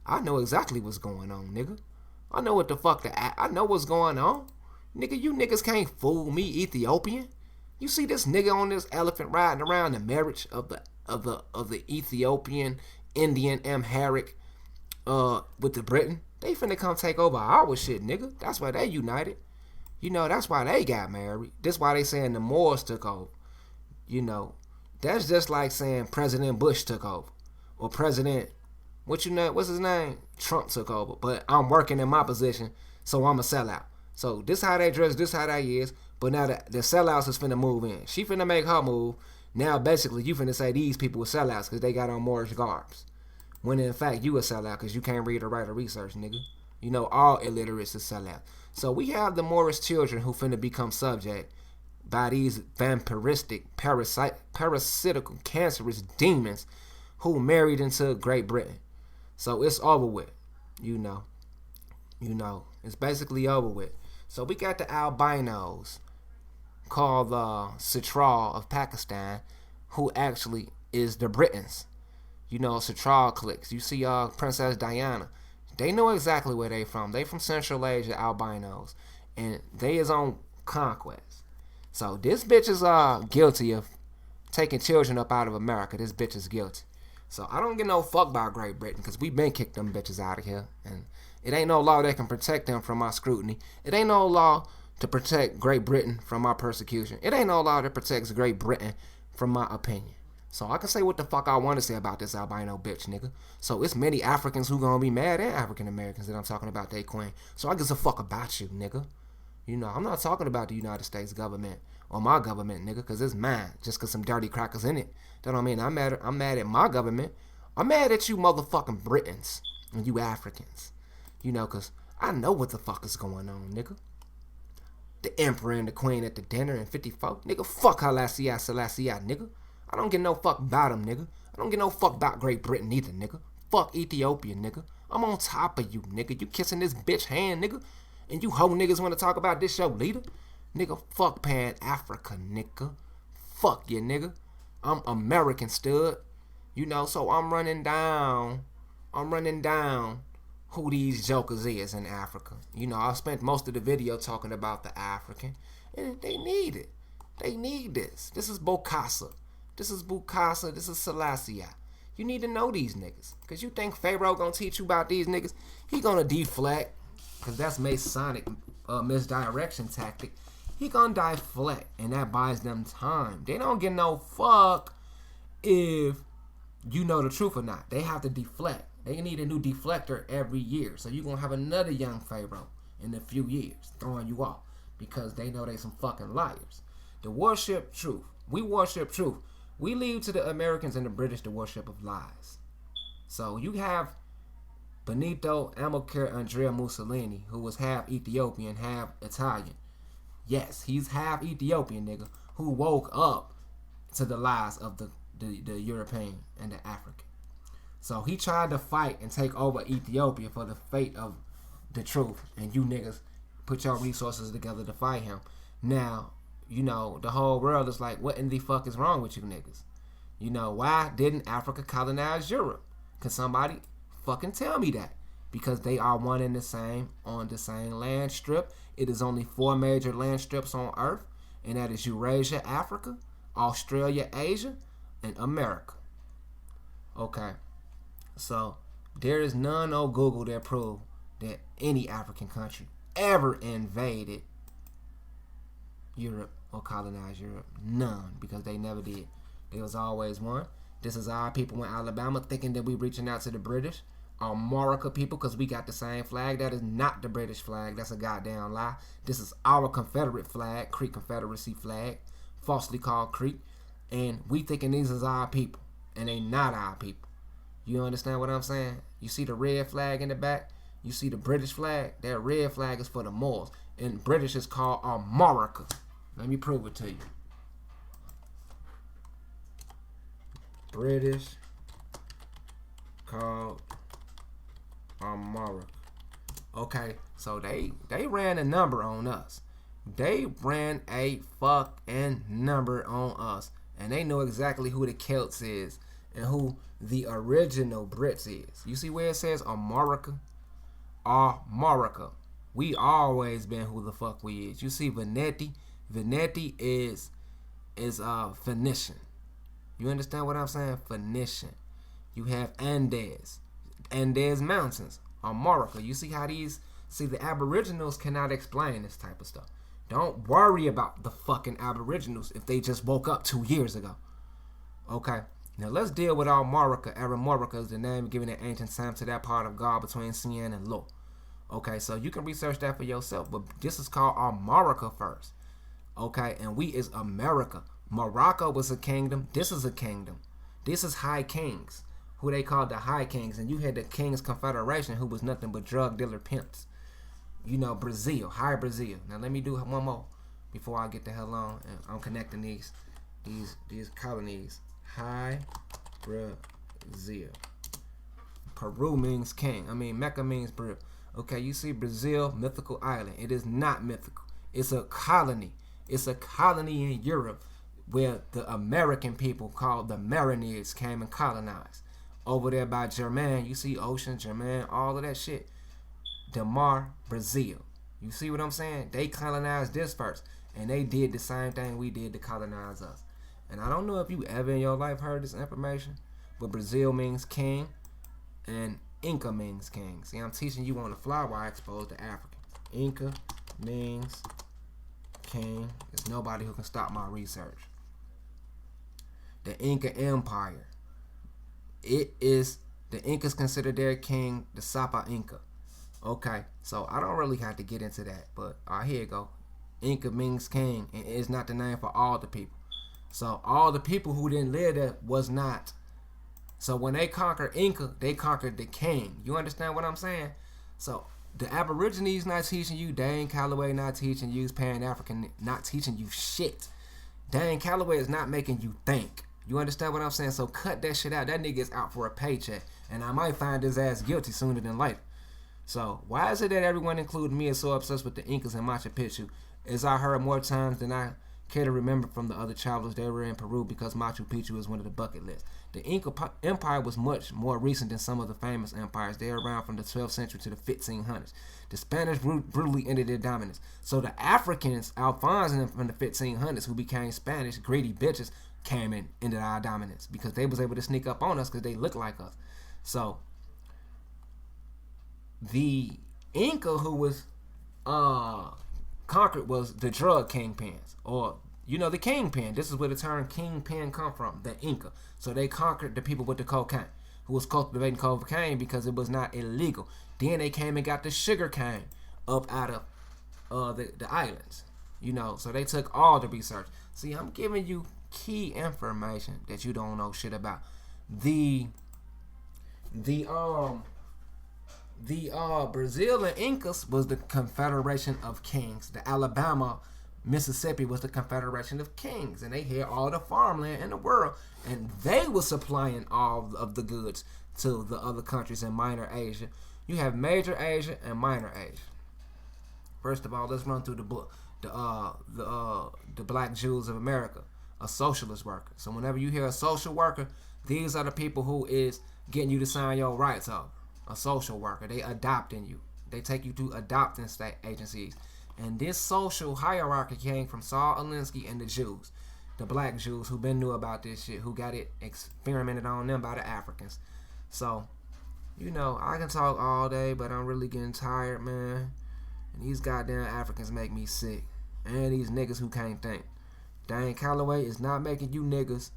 I know exactly what's going on, nigga. I know what the fuck I know what's going on. Nigga, you niggas can't fool me, Ethiopian. You see this nigga on this elephant riding around the marriage of the Ethiopian Indian Amharic with the Briton. They finna come take over our shit, nigga. That's why they united. You know, that's why they got married. That's why they saying the Moors took over. You know, that's just like saying President Bush took over. Or President, what's his name? Trump took over. But I'm working in my position, so I'm a sellout. So this how they dress, this how they is. But now the sellouts is finna move in. She finna make her move. Now basically you finna say these people were sellouts because they got on Moorish garbs. When in fact you a sellout because you can't read or write or research, nigga. You know all illiterates is sellout. So we have the Moorish children who finna become subject by these vampiristic, parasitical, cancerous demons who married into Great Britain. So it's over with, you know. It's basically over with. So we got the albinos called the Sitral of Pakistan, who actually is the Britons. You know, Sitral cliques. You see Princess Diana. They know exactly where they from. They from Central Asia, albinos. And they is on conquest. So this bitch is guilty of taking children up out of America. This bitch is guilty. So I don't give no fuck about Great Britain because we been kicked them bitches out of here. And it ain't no law that can protect them from our scrutiny. It ain't no law to protect Great Britain from our persecution. It ain't no law that protects Great Britain from my opinion. So I can say what the fuck I want to say about this albino bitch, nigga. So it's many Africans who gonna be mad and African Americans that I'm talking about they queen. So I give a fuck about you, nigga. You know, I'm not talking about the United States government or my government, nigga, because it's mine. Just because some dirty crackers in it. That don't mean I'm mad at my government. I'm mad at you motherfucking Britons and you Africans. You know, because I know what the fuck is going on, nigga. The emperor and the queen at the dinner in 54. Nigga, fuck Selassie, nigga. I don't give no fuck about him, nigga. I don't give no fuck about Great Britain either, nigga. Fuck Ethiopia, nigga. I'm on top of you, nigga. You kissing this bitch hand, nigga. And you hoe niggas want to talk about this show leader? Nigga, fuck Pan-Africa, nigga. Fuck you, nigga. I'm American, stud. You know, so I'm running down who these jokers is in Africa. You know, I spent most of the video talking about the African. And they need it. They need this. This is Bokassa. This is Bukassa. This is Selassie. You need to know these niggas. Because you think Pharaoh gonna teach you about these niggas? He gonna deflect. Because that's Masonic misdirection tactic. He gonna deflect. And that buys them time. They don't get no fuck if you know the truth or not. They have to deflect. They need a new deflector every year. So you're gonna have another young Pharaoh in a few years throwing you off. Because they know they some fucking liars. The worship truth. We worship truth. We leave to the Americans and the British the worship of lies. So you have Benito Amilcar Andrea Mussolini, who was half Ethiopian, half Italian. Yes, he's half Ethiopian, nigga, who woke up to the lies of the European and the African. So he tried to fight and take over Ethiopia for the fate of the truth. And you niggas put your resources together to fight him. Now, you know, the whole world is like, what in the fuck is wrong with you niggas? You know, why didn't Africa colonize Europe? Can somebody fucking tell me that? Because they are one and the same on the same land strip. It is only 4 major land strips on Earth. And that is Eurasia, Africa, Australia, Asia, and America. Okay. So, there is none on Google that prove that any African country ever invaded Europe or colonized Europe. None, because they never did. There was always one. This is our people in Alabama thinking that we reaching out to the British. Our America people, because we got the same flag. That is not the British flag. That's a goddamn lie. This is our Confederate flag, Creek Confederacy flag, falsely called Creek. And we thinking these is our people, and they not our people. You understand what I'm saying? You see the red flag in the back? You see the British flag? That red flag is for the Moors. And British is called America. Let me prove it to you. British called America. Okay, so they ran a number on us. They ran a fucking number on us. And they know exactly who the Celts is and who the original Brits is. You see where it says America? America. We always been who the fuck we is. You see Veneti? Veneti is Phoenician. You understand what I'm saying? Phoenician. You have Andes. Andes Mountains America. You see how the Aboriginals cannot explain this type of stuff. Don't worry about the fucking Aboriginals if they just woke up 2 years ago. Okay? Now let's deal with America. America is the name given in ancient times to that part of God between sin and law. Okay, so you can research that for yourself, but this is called America first. Okay, and we is America. Morocco was a kingdom. This is a kingdom. This is high kings, who they called the high kings. And you had the King's Confederation, who was nothing but drug dealer pimps. You know, Brazil, high Brazil. Now let me do one more before I get the hell on. And I'm connecting these colonies. High Brazil. Peru means king. I mean, Mecca means Peru. Okay, you see Brazil, mythical island. It is not mythical. It's a colony. It's a colony in Europe where the American people called the Mariners came and colonized. Over there by Germain, you see Ocean, Germain, all of that shit. Damar, Brazil. You see what I'm saying? They colonized this first. And they did the same thing we did to colonize us. And I don't know if you ever in your life heard this information, but Brazil means king and Inca means king. See, I'm teaching you on the fly while I expose the Africans. Inca means king. There's nobody who can stop my research. The Inca Empire. The Incas consider their king the Sapa Inca. Okay, so I don't really have to get into that, but here you go. Inca means king, and it's not the name for all the people. So all the people who didn't live there was not. So when they conquered Inca, they conquered the king. You understand what I'm saying? So the Aborigines not teaching you, Dane Callaway not teaching you, Pan-African not teaching you shit. Dane Callaway is not making you think. You understand what I'm saying? So cut that shit out. That nigga is out for a paycheck. And I might find his ass guilty sooner than later. So why is it that everyone, including me, is so obsessed with the Incas and Machu Picchu? As I heard more times than I care to remember from the other travelers, they were in Peru because Machu Picchu is one of the bucket lists. The Inca Empire was much more recent than some of the famous empires. They were around from the 12th century to the 1500s. The Spanish brutally ended their dominance. So the Africans, Alphonse from the 1500s, who became Spanish, greedy bitches, came into our dominance because they was able to sneak up on us because they look like us. So the Inca who was conquered was the drug kingpins, or the kingpin. This is where the term kingpin come from, the Inca. So they conquered the people with the cocaine, who was cultivating cocaine because it was not illegal. Then they came and got the sugar cane up out of the islands. So they took all the research. See, I'm giving you key information that you don't know shit about. The Brazil and Incas was the Confederation of Kings. The Alabama, Mississippi was the Confederation of Kings, and they had all the farmland in the world, and they were supplying all of the goods to the other countries in Minor Asia. You have Major Asia and Minor Asia. First of all, let's run through the book. The Black Jews of America, a socialist worker. So whenever you hear a social worker, these are the people who is getting you to sign your rights over. A social worker. They adopting you. They take you to adopting state agencies. And this social hierarchy came from Saul Alinsky and the Jews. The black Jews who been knew about this shit, who got it experimented on them by the Africans. So, I can talk all day, but I'm really getting tired, man. And these goddamn Africans make me sick. And these niggas who can't think. Dane Callaway is not making you niggas.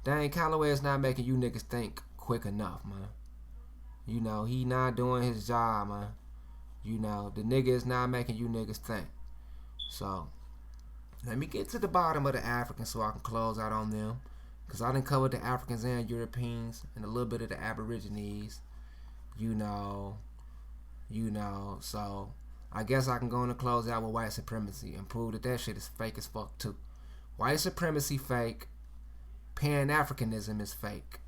Dane Callaway is not making you niggas think quick enough, man. He not doing his job, man. The nigga is not making you niggas think. So, let me get to the bottom of the Africans so I can close out on them. Because I done covered the Africans and Europeans and a little bit of the Aborigines. So, I guess I can go in and close out with white supremacy and prove that shit is fake as fuck too. White supremacy fake. Pan-Africanism is fake.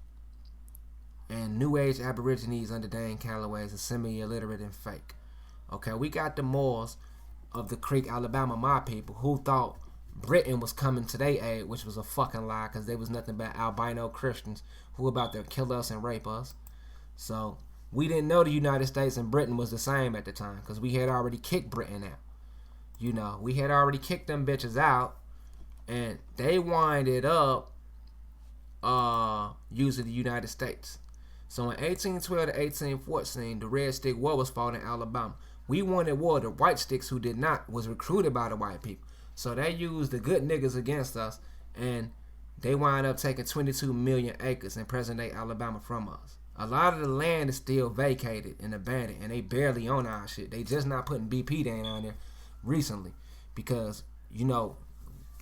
And New Age Aborigines under Dane Callaway is a semi-illiterate and fake. Okay, we got the Moors of the Creek, Alabama, my people, who thought Britain was coming to their aid, which was a fucking lie, because they was nothing but albino Christians who about to kill us and rape us. So, we didn't know the United States and Britain was the same at the time, because we had already kicked Britain out. We had already kicked them bitches out, and they winded up using the United States. So in 1812 to 1814, the Red Stick War was fought in Alabama. We wanted war. The White Sticks, who did not, was recruited by the white people. So they used the good niggas against us, and they wind up taking 22 million acres in present-day Alabama from us. A lot of the land is still vacated and abandoned, and they barely own our shit. They just not putting BP down there recently because, you know,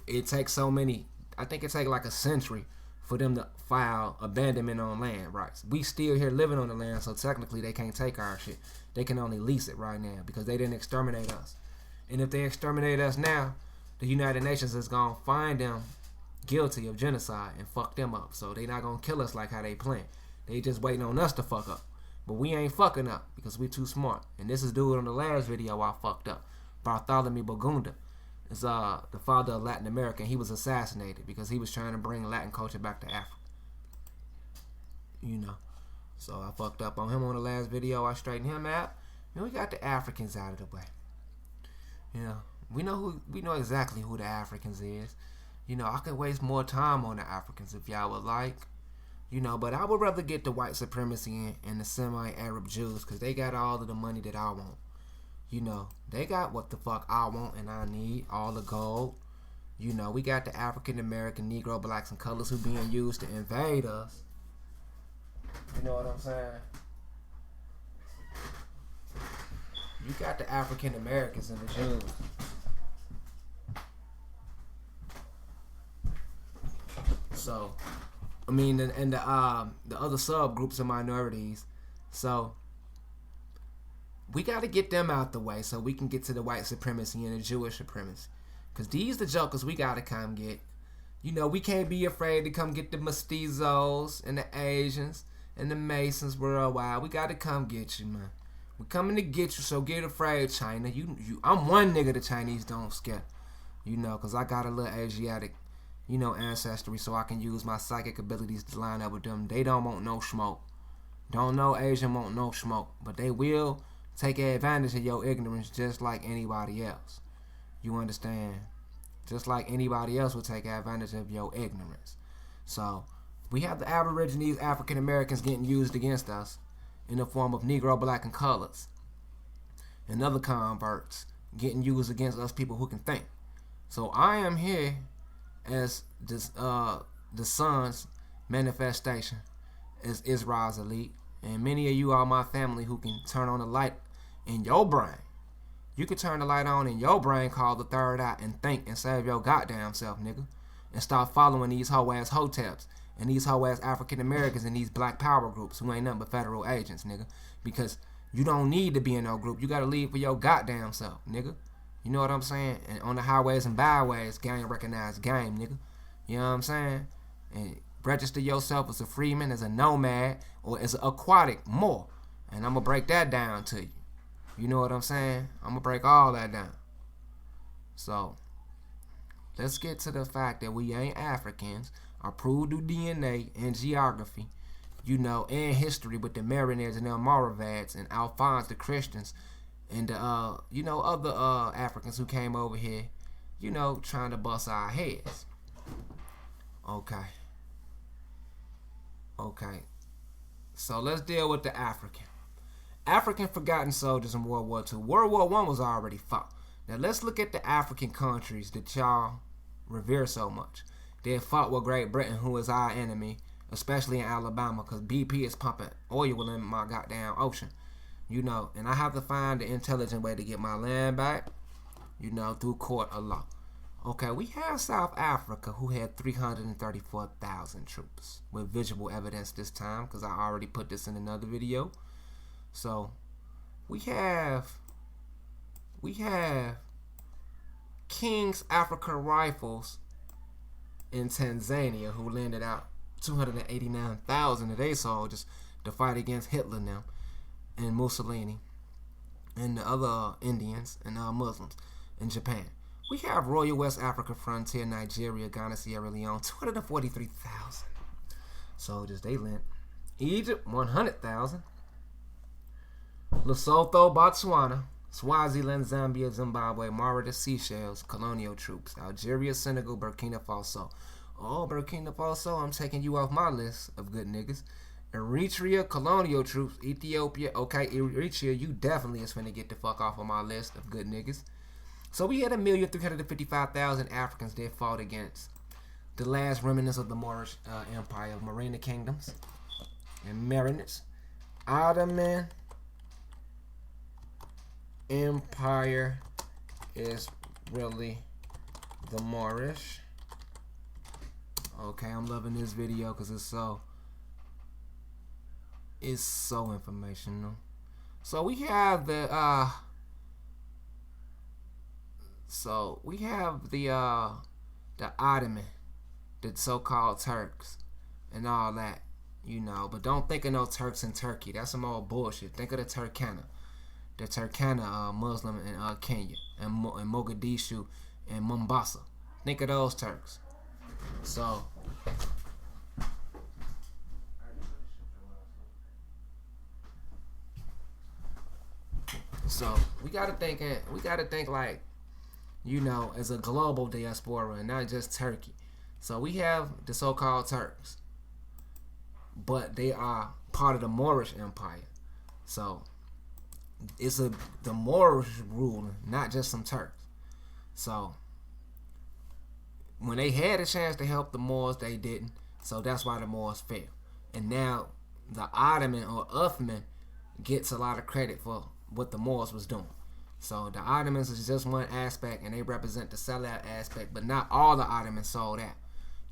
it takes so many, I think it takes like a century for them to file abandonment on land rights. We still here living on the land, so technically they can't take our shit. They can only lease it right now because they didn't exterminate us. And if they exterminate us now, the United Nations is going to find them guilty of genocide and fuck them up. So they not going to kill us like how they plan. They just waiting on us to fuck up. But we ain't fucking up because we too smart. And this is dude on the last video I fucked up. Bartholomew Bagunda is the father of Latin America. And he was assassinated because he was trying to bring Latin culture back to Africa. You know. So I fucked up on him on the last video. I straightened him out. And we got the Africans out of the way. You know. We know exactly who the Africans is. You know, I could waste more time on the Africans if y'all would like. You know, but I would rather get the white supremacy and the semi-Arab Jews because they got all of the money that I want. You know, they got what the fuck I want and I need, all the gold. You know, we got the African-American, Negro, blacks, and colors who being used to invade us. You know what I'm saying? You got the African-Americans and the Jews. So, I mean, and the other subgroups of minorities. So, we got to get them out the way so we can get to the white supremacy and the Jewish supremacy. Because these the jokers we got to come get. You know, we can't be afraid to come get the mestizos and the Asians and the Masons worldwide. We got to come get you, man. We're coming to get you, so get afraid, China. I'm one nigga the Chinese don't scare. You know, because I got a little Asiatic, you know, ancestry, so I can use my psychic abilities to line up with them. They don't want no smoke. Don't know Asian want no smoke. But they will take advantage of your ignorance just like anybody else. You understand? Just like anybody else will take advantage of your ignorance. So, we have the Aborigines, African Americans getting used against us in the form of Negro, black, and colors. And other converts getting used against us people who can think. So, I am here as this, the sun's manifestation as IsrasAmRasElite, and many of you are my family who can turn on the light in your brain. You can turn the light on in your brain called the third eye and think and save your goddamn self, nigga, and stop following these hoe ass Hoteps and these hoe ass African Americans and these black power groups who ain't nothing but federal agents, nigga, because you don't need to be in no group. You gotta leave for your goddamn self, nigga. You know what I'm saying? And on the highways and byways, gang recognized game, nigga. You know what I'm saying? And register yourself as a freeman, as a nomad, or as an aquatic more. And I'm going to break that down to you. You know what I'm saying? I'm going to break all that down. So, let's get to the fact that we ain't Africans, are proved through DNA and geography, you know, and history with the Mariners and the Almoravids and Alphonse the Christians, and you know, other Africans who came over here, you know, trying to bust our heads. Okay. So let's deal with the African forgotten soldiers in World War II. World War I was already fought. Now let's look at the African countries that y'all revere so much. They fought with Great Britain, who is our enemy, especially in Alabama, because BP is pumping oil in my goddamn ocean. You know, and I have to find the intelligent way to get my land back, you know, through court of law. Okay, we have South Africa, who had 334,000 troops, with visual evidence this time, because I already put this in another video. So, we have King's African Rifles in Tanzania, who landed out 289,000 of their soldiers to fight against Hitler now, and Mussolini, and the other Indians and Muslims in Japan. We have Royal West Africa Frontier, Nigeria, Ghana, Sierra Leone, 243,000 soldiers they lent. Egypt, 100,000. Lesotho, Botswana, Swaziland, Zambia, Zimbabwe, Mauritius, Seychelles, colonial troops. Algeria, Senegal, Burkina Faso. Oh, Burkina Faso, I'm taking you off my list of good niggas. Eritrea colonial troops, Ethiopia. Okay, Eritrea, you definitely is finna get the fuck off of my list of good niggas. So we had 1,355,000 Africans that fought against the last remnants of the Moorish Empire of Marina Kingdoms and Mariners. Ottoman Empire is really the Moorish. Okay, I'm loving this video because it's so informational. So we have the Ottoman, the so-called Turks and all that, you know. But don't think of no Turks in Turkey. That's some old bullshit. Think of the Turkana Muslim in Kenya and Mogadishu and Mombasa. Think of those Turks. So we gotta think like, you know, as a global diaspora and not just Turkey. So we have the so-called Turks, but they are part of the Moorish Empire. So it's the Moorish ruler, not just some Turks. So when they had a chance to help the Moors, they didn't. So that's why the Moors fell. And now the Ottoman or Uthman gets a lot of credit for what the Moors was doing. So the Ottomans is just one aspect, and they represent the sellout aspect, but not all the Ottomans sold out.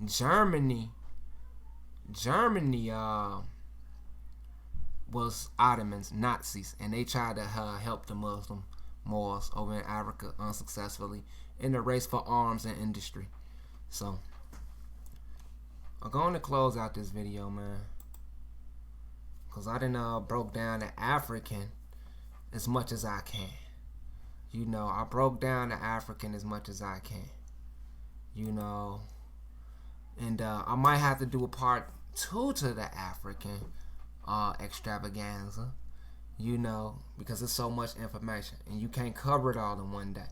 Germany was Ottomans, Nazis, and they tried to help the Muslim Moors over in Africa unsuccessfully in the race for arms and industry. So I'm going to close out this video, man, because I done broke down the African as much as I can. You know, I broke down the African as much as I can. You know, and I might have to do a part 2 to the African extravaganza, you know, because it's so much information and you can't cover it all in one day.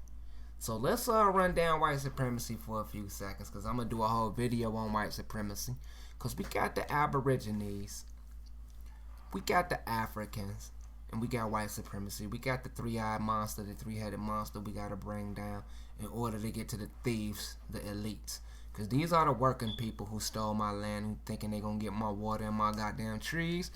So let's run down white supremacy for a few seconds, because I'm going to do a whole video on white supremacy. Because we got the Aborigines, we got the Africans, and we got white supremacy. We got the three-eyed monster, the three-headed monster we got to bring down in order to get to the thieves, the elites. Because these are the working people who stole my land, who thinking they going to get my water and my goddamn trees.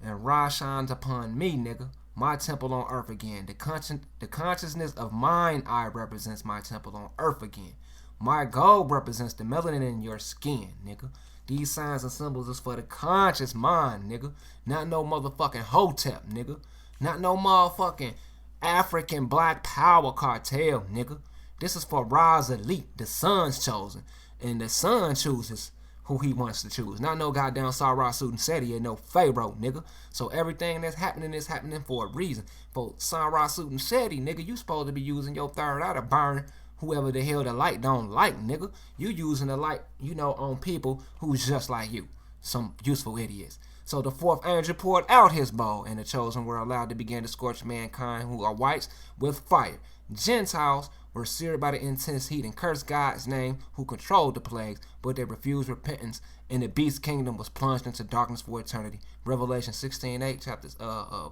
And Ra shines upon me, nigga. My temple on earth again. The consciousness of mine eye represents my temple on earth again. My gold represents the melanin in your skin, nigga. These signs and symbols is for the conscious mind, nigga. Not no motherfucking Hotep, nigga. Not no motherfucking African black power cartel, nigga. This is for IsrasAmRasElite, the son's chosen. And the son chooses who he wants to choose. Not no goddamn Sarah-Sudan-Seti and no Pharaoh, nigga. So everything that's happening is happening for a reason. For Sarah-Sudan-Seti, nigga, you supposed to be using your third eye to burn whoever the hell the light don't like, nigga. You using the light, you know, on people who's just like you. Some useful idiots. So the fourth angel poured out his bowl, and the chosen were allowed to begin to scorch mankind who are whites with fire. Gentiles were seared by the intense heat and cursed God's name who controlled the plagues, but they refused repentance, and the beast kingdom was plunged into darkness for eternity. Revelation 16:8, chapters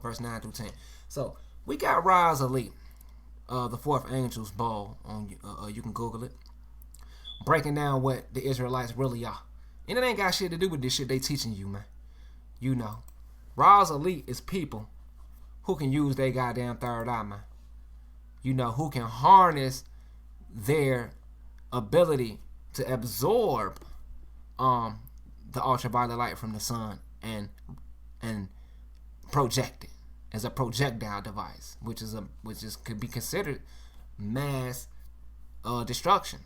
verse 9 through 10. So we got IsrasAmRasElite, the fourth angel's bowl on you can Google it, breaking down what the Israelites really are. And it ain't got shit to do with this shit they teaching you, man. You know, IsrasAmRasElite is people who can use their goddamn third eye, man. You know, who can harness their ability to absorb the ultraviolet light from the sun and project it as a projectile device, which could be considered mass destruction,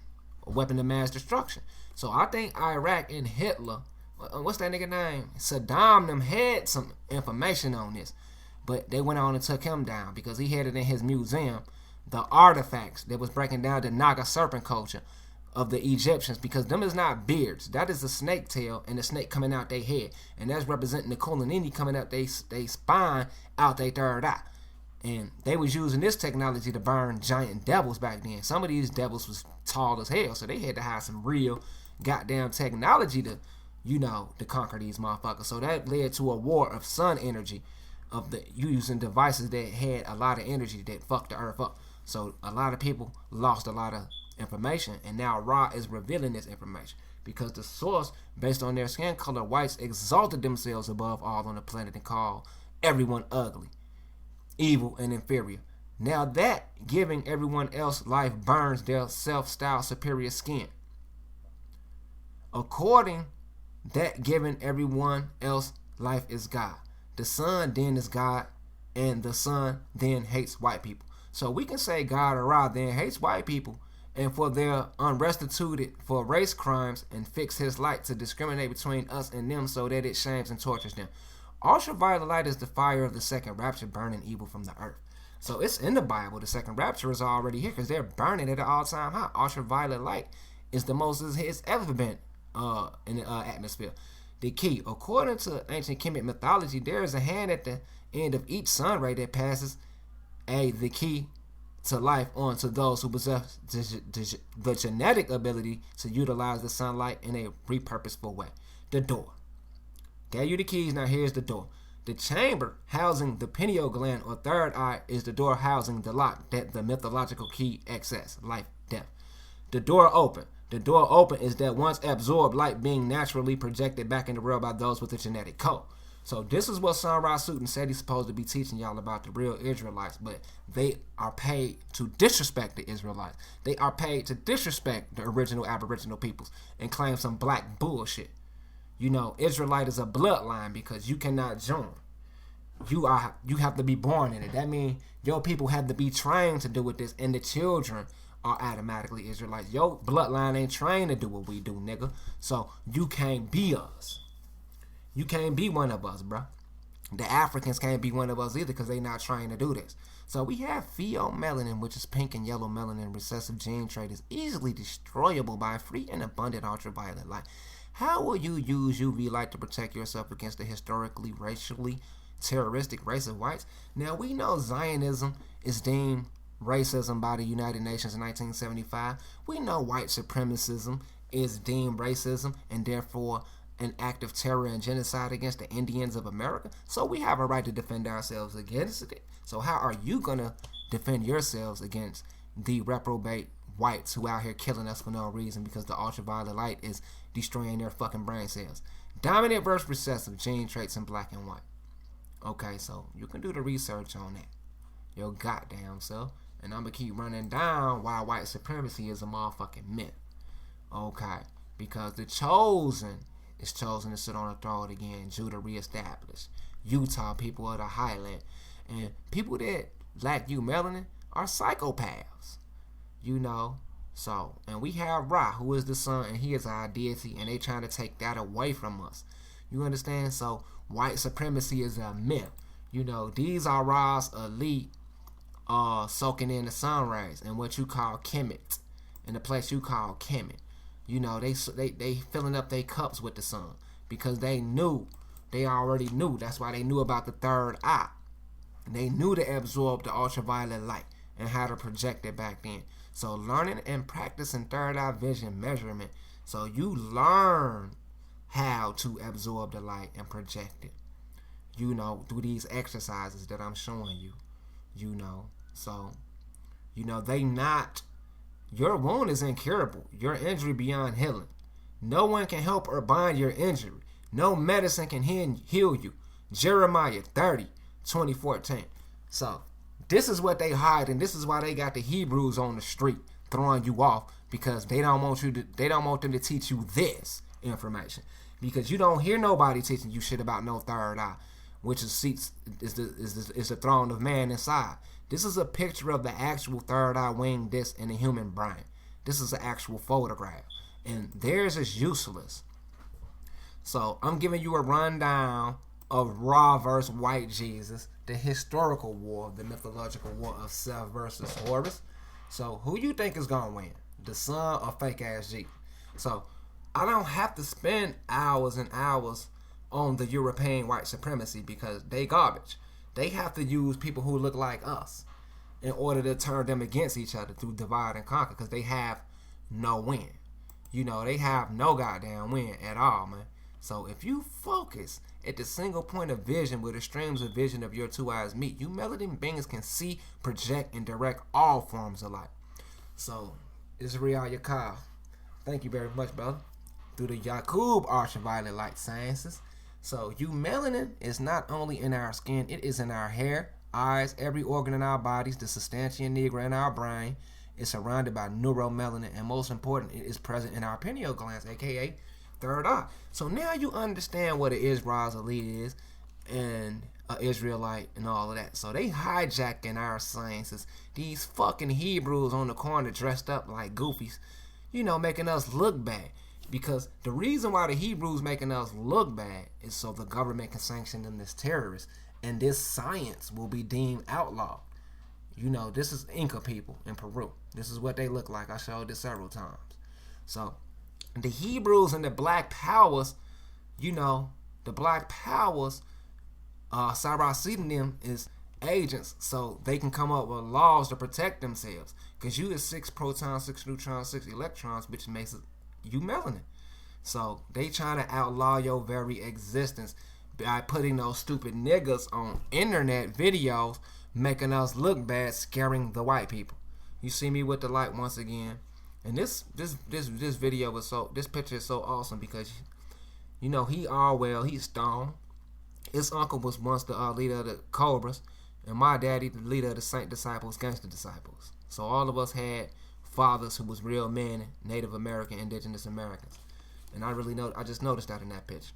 a weapon of mass destruction. So I think Iraq and Hitler, what's that nigga name? Saddam them had some information on this, but they went on and took him down because he had it in his museum, the artifacts that was breaking down the Naga serpent culture of the Egyptians, because them is not beards. That is the snake tail and the snake coming out their head, and that's representing the Kundalini coming out they spine out their third eye. And they was using this technology to burn giant devils back then. Some of these devils was tall as hell, so they had to have some real goddamn technology to, to conquer these motherfuckers. So that led to a war of sun energy, of the using devices that had a lot of energy that fucked the earth up. So a lot of people lost a lot of information, and now Ra is revealing this information because the source, based on their skin color, whites exalted themselves above all on the planet and called everyone ugly, evil, and inferior. Now that giving everyone else life burns their self-styled superior skin. According that giving everyone else life is God. The sun then is God, and the sun then hates white people. So we can say God or Ra then hates white people, and for their unrestituted for race crimes, and fix his light to discriminate between us and them so that it shames and tortures them. Ultraviolet light is the fire of the second rapture, burning evil from the earth. So it's in the Bible. The second rapture is already here because they're burning at an all-time high. Ultraviolet light is the most it's ever been in the atmosphere. The key, according to ancient Kemet mythology, there is a hand at the end of each sun ray that passes the key to life on to those who possess the genetic ability to utilize the sunlight in a repurposeful way. The door. Gave you the keys, now here's the door. The chamber housing the pineal gland or third eye is the door housing the lock that the mythological key access, life, death. The door open. The door open is that once absorbed light being naturally projected back in the world by those with the genetic code. So this is what Sun Water and Ras said he's supposed to be teaching y'all about the real Israelites, but they are paid to disrespect the Israelites. They are paid to disrespect the original Aboriginal peoples and claim some black bullshit. Israelite is a bloodline because you cannot join. You have to be born in it. That means your people have to be trained to do with this, and the children are automatically Israelites. Your bloodline ain't trained to do what we do, nigga. So you can't be us. You can't be one of us, bro. The Africans can't be one of us either because they not trying to do this. So we have pheomelanin, which is pink and yellow melanin. Recessive gene trait is easily destroyable by free and abundant ultraviolet light. How will you use UV light to protect yourself against the historically, racially terroristic race of whites? Now we know Zionism is deemed racism by the United Nations in 1975. We know white supremacism is deemed racism and therefore an act of terror and genocide against the Indians of America. So we have a right to defend ourselves against it. So how are you going to defend yourselves against the reprobate whites who out here killing us for no reason because the ultraviolet light is destroying their fucking brain cells? Dominant versus recessive gene traits in black and white. Okay, so you can do the research on that. Your goddamn self. And I'm going to keep running down why white supremacy is a motherfucking myth. Okay, because the chosen is chosen to sit on the throne again. Judah reestablished. Utah, people of the highland. And people that lack melanin are psychopaths. So, and we have Ra, who is the sun, and he is our deity, and they trying to take that away from us. You understand? So, white supremacy is a myth. These are Ra's elite soaking in the sun rays and what you call Kemet, in the place you call Kemet. They filling up their cups with the sun because they already knew. That's why they knew about the third eye. They knew to absorb the ultraviolet light and how to project it back then. So learning and practicing third eye vision measurement. So you learn how to absorb the light and project it. Through these exercises that I'm showing you. So, they not. Your wound is incurable. Your injury beyond healing. No one can help or bind your injury. No medicine can heal you. Jeremiah 30:2014. So, this is what they hide, and this is why they got the Hebrews on the street throwing you off, because they don't want them to teach you this information. Because you don't hear nobody teaching you shit about no third eye, which is the throne of man inside. This is a picture of the actual third eye wing disc in the human brain. This is an actual photograph. And theirs is useless. So I'm giving you a rundown of Ra versus White Jesus, the historical war, the mythological war of Seth versus Horus. So who you think is going to win? The sun or fake ass Jesus? So I don't have to spend hours and hours on the European white supremacy because they garbage. They have to use people who look like us in order to turn them against each other through divide and conquer, because they have no win. They have no goddamn win at all, man. So if you focus at the single point of vision where the streams of vision of your two eyes meet, you melanin beings can see, project, and direct all forms of light. So, Israel Yakal, thank you very much, brother. Through the Yakub ultraviolet light sciences. So, you melanin is not only in our skin, it is in our hair, eyes, every organ in our bodies, the substantia nigra in our brain. It's surrounded by neuromelanin, and most important, it is present in our pineal glands, aka third eye. So now you understand what an IsrasAmRasElite is, and an Israelite, and all of that. So they hijacking our sciences. These fucking Hebrews on the corner dressed up like goofies, making us look bad. Because the reason why the Hebrews making us look bad is so the government can sanction them as terrorists, and this science will be deemed outlawed. This is Inca people in Peru. This is what they look like. I showed this several times. So the Hebrews and the Black Powers, the Black Powers, Saracen them is agents, so they can come up with laws to protect themselves. Because you is 6 protons, 6 neutrons, 6 electrons, which makes you melanin. So they trying to outlaw your very existence by putting those stupid niggas on internet videos, making us look bad, scaring the white people. You see me with the light once again. And this video was this picture is so awesome because he's stoned. His uncle was once the leader of the Cobras, and my daddy the leader of the Saint Disciples, Gangster Disciples. So all of us had fathers who was real men, Native American, Indigenous Americans. And I just noticed that in that picture.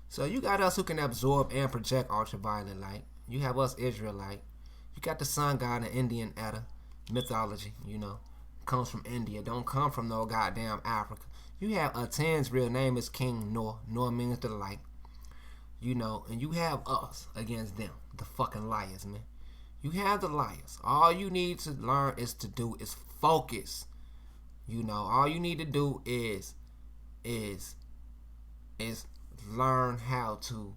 So you got us who can absorb and project ultraviolet light. You have us Israelite. You got the sun god in Indian Edda mythology, comes from India, don't come from no goddamn Africa. You have Aten's real name is King Noor. Noor means the light. And you have us against them, the fucking liars, man. You have the liars. All you need to learn is focus. All you need to do is learn how to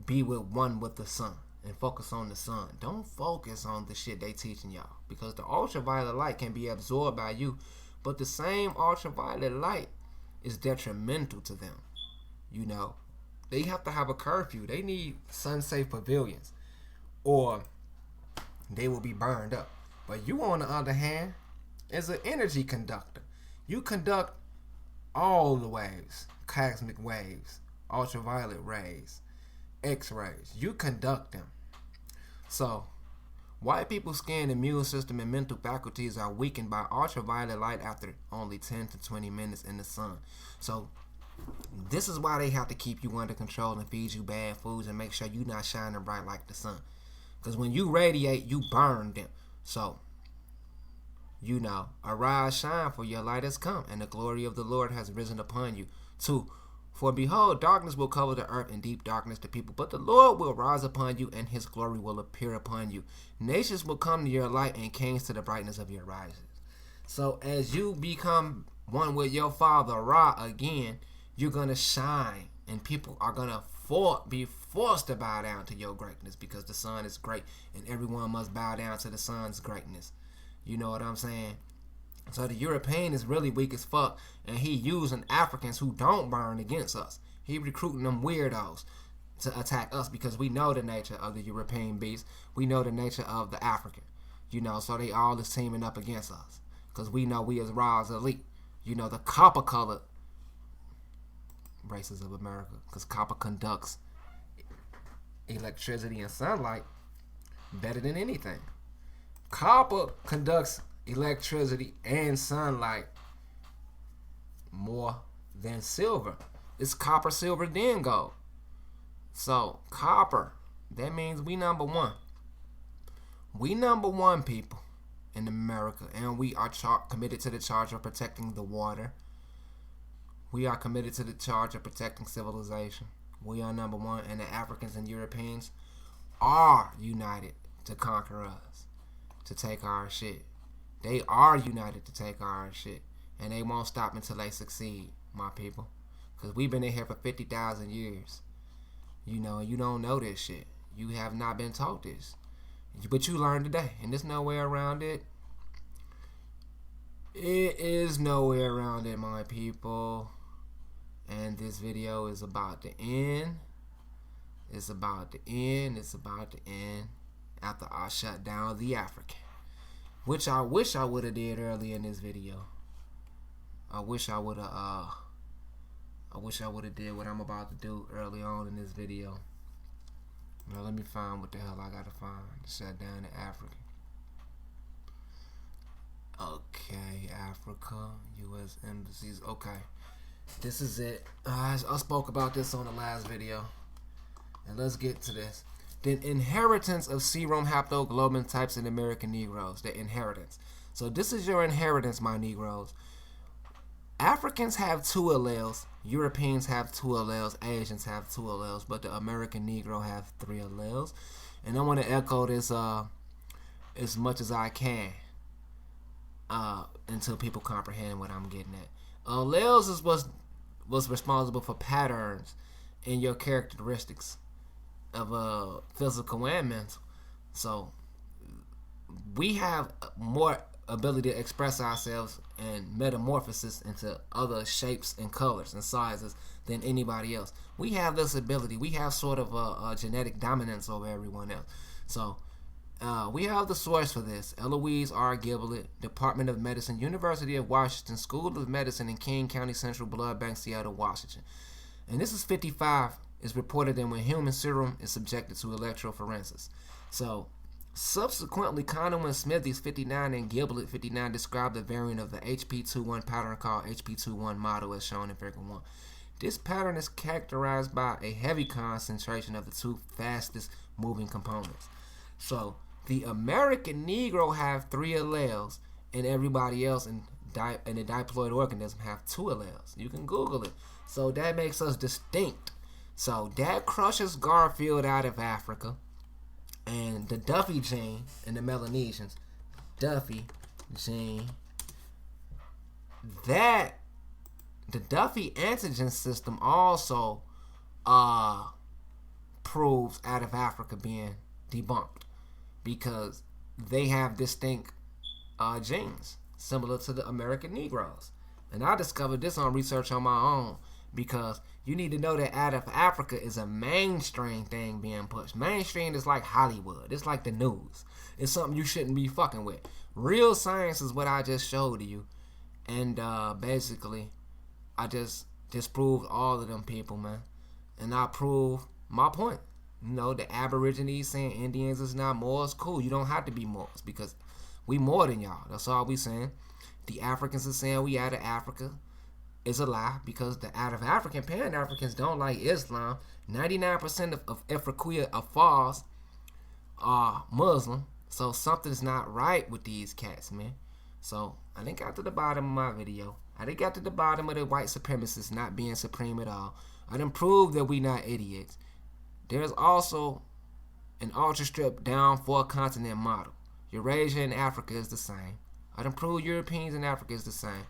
be one with the sun and focus on the sun. Don't focus on the shit they teaching y'all, because the ultraviolet light can be absorbed by you, but the same ultraviolet light is detrimental to them. They have to have a curfew. They need sun-safe pavilions, or they will be burned up. But you, on the other hand, is an energy conductor. You conduct all the waves, cosmic waves, ultraviolet rays, X-rays. You conduct them. So, white people's skin, immune system, and mental faculties are weakened by ultraviolet light after only 10 to 20 minutes in the sun. So, this is why they have to keep you under control and feed you bad foods and make sure you're not shining bright like the sun. Because when you radiate, you burn them. So, arise, shine, for your light has come, and the glory of the Lord has risen upon you. 2. For behold, darkness will cover the earth, and deep darkness the people. But the Lord will rise upon you, and his glory will appear upon you. Nations will come to your light, and kings to the brightness of your rising. So as you become one with your father, Ra, again, you're going to shine, and people are going to be forced to bow down to your greatness, because the sun is great, and everyone must bow down to the sun's greatness. You know what I'm saying? So the European is really weak as fuck, and he using Africans who don't burn against us. He recruiting them weirdos to attack us, because we know the nature of the European beast. We know the nature of the African. So they all is teaming up against us, because we know we as IsrasAmRasElite. The copper colored races of America, because copper conducts electricity and sunlight better than anything. Copper conducts electricity and sunlight more than silver. It's copper, silver, then gold. So copper, that means we number one. We number one, people, in America, and we are committed to the charge of protecting the water. We are committed to the charge of protecting civilization. We are number one, and the Africans and Europeans are united to conquer us, to take our shit. They are united to take our shit, and they won't stop until they succeed, my people. Because we've been in here for 50,000 years. You don't know this shit. You have not been taught this. But you learned today, and there's no way around it. It is no way around it, my people. And this video is about to end. It's about to end. It's about to end after I shut down the African, which I wish I would have did earlier in this video. I wish I would have did what I'm about to do early on in this video. Now let me find what the hell I gotta find to shut down the African. Okay, Africa, U.S. embassies. Okay, this is it. I spoke about this on the last video, and let's get to this. The inheritance of serum haploglobin types in American Negroes. The inheritance. So this is your inheritance, my Negroes. Africans have 2 alleles. Europeans have 2 alleles. Asians have 2 alleles. But the American Negro have 3 alleles. And I want to echo this as much as I can until people comprehend what I'm getting at. Alleles is what's responsible for patterns in your characteristics of physical and mental. So we have more ability to express ourselves and metamorphosis into other shapes and colors and sizes than anybody else. We have this ability. We have sort of a genetic dominance over everyone else. So we have the source for this. Eloise R. Giblet, Department of Medicine, University of Washington, School of Medicine in King County Central Blood Bank, Seattle, Washington. And this is 55. Is reported that when human serum is subjected to electrophoresis. So, subsequently, Condon and Smithies 59 and Giblet 59 described the variant of the HP21 pattern called HP21 model as shown in Figure 1. This pattern is characterized by a heavy concentration of the 2 fastest moving components. So, the American Negro have 3 alleles, and everybody else in the diploid organism have 2 alleles. You can Google it. So, that makes us distinct. So that crushes Garfield out of Africa, and the Duffy gene in the Melanesians, Duffy gene, that the Duffy antigen system also proves out of Africa being debunked because they have distinct genes similar to the American Negroes. And I discovered this on research on my own because you need to know that out of Africa is a mainstream thing being pushed. Mainstream is like Hollywood. It's like the news. It's something you shouldn't be fucking with. Real science is what I just showed to you. And basically, I just disproved all of them people, man. And I proved my point. You know, the Aborigines saying Indians is not Moors. Cool, you don't have to be Moors because we more than y'all. That's all we saying. The Africans are saying we out of Africa. Is a lie because the out of African Pan-Africans don't like Islam. 99% of Afriquia Afars are Muslim. So something's not right with these cats, man. So I didn't got to the bottom of my video. I didn't got to the bottom of the white supremacists not being supreme at all. I done proved that we not idiots. There's also an ultra stripped down 4-continent model. Eurasia and Africa is the same. I done proved Europeans and Africa is the same.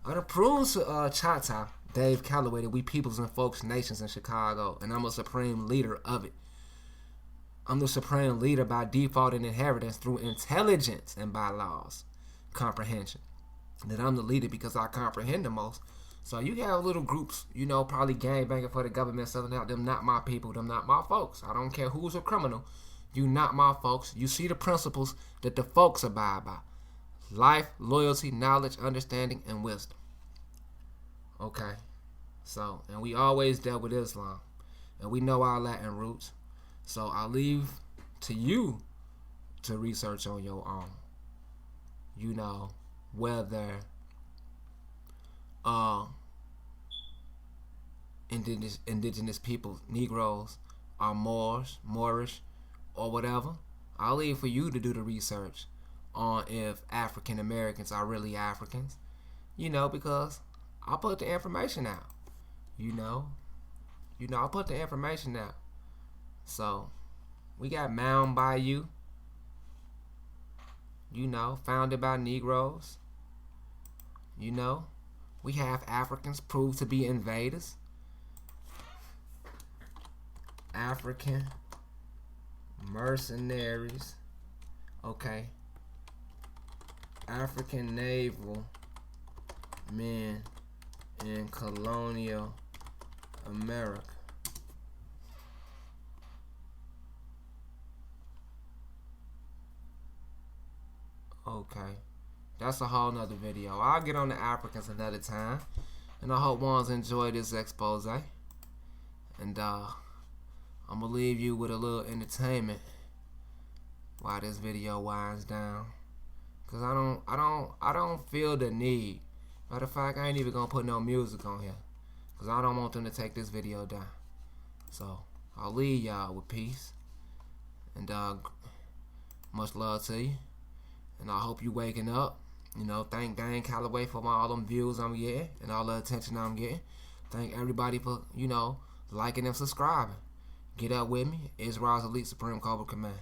I done proved to Chata, Dane Callaway, that we peoples and folks nations in Chicago, and I'm a supreme leader of it. I'm the supreme leader by default and inheritance through intelligence and by laws, comprehension. That I'm the leader because I comprehend the most. So you have little groups, you know, probably gangbanging for the government, selling out them not my people, them not my folks. I don't care who's a criminal. You not my folks. You see the principles that the folks abide by. Life, loyalty, knowledge, understanding, and wisdom. Okay. So, and we always dealt with Islam. And we know our Latin roots. So I leave to you to research on your own. You know, whether indigenous people, Negroes, are Moorish, or whatever. I'll leave for you to do the research on if African Americans are really Africans. You know, because I'll put the information out. You know, I'll put the information out. So, we got Mound Bayou. You know, founded by Negroes. You know, we have Africans proved to be invaders. African mercenaries. Okay. African naval men in colonial America. Okay. That's a whole nother video. I'll get on the Africans another time. And I hope ones enjoy this expose. And I'm gonna leave you with a little entertainment while this video winds down. Cause I don't feel the need. Matter of fact, I ain't even gonna put no music on here. Cause I don't want them to take this video down. So I'll leave y'all with peace. And much love to you. And I hope you waking up. You know, thank Dane Callaway for all them views I'm getting and all the attention I'm getting. Thank everybody for, you know, liking and subscribing. Get up with me. IsrasAmRasElite Supreme Cobra Command.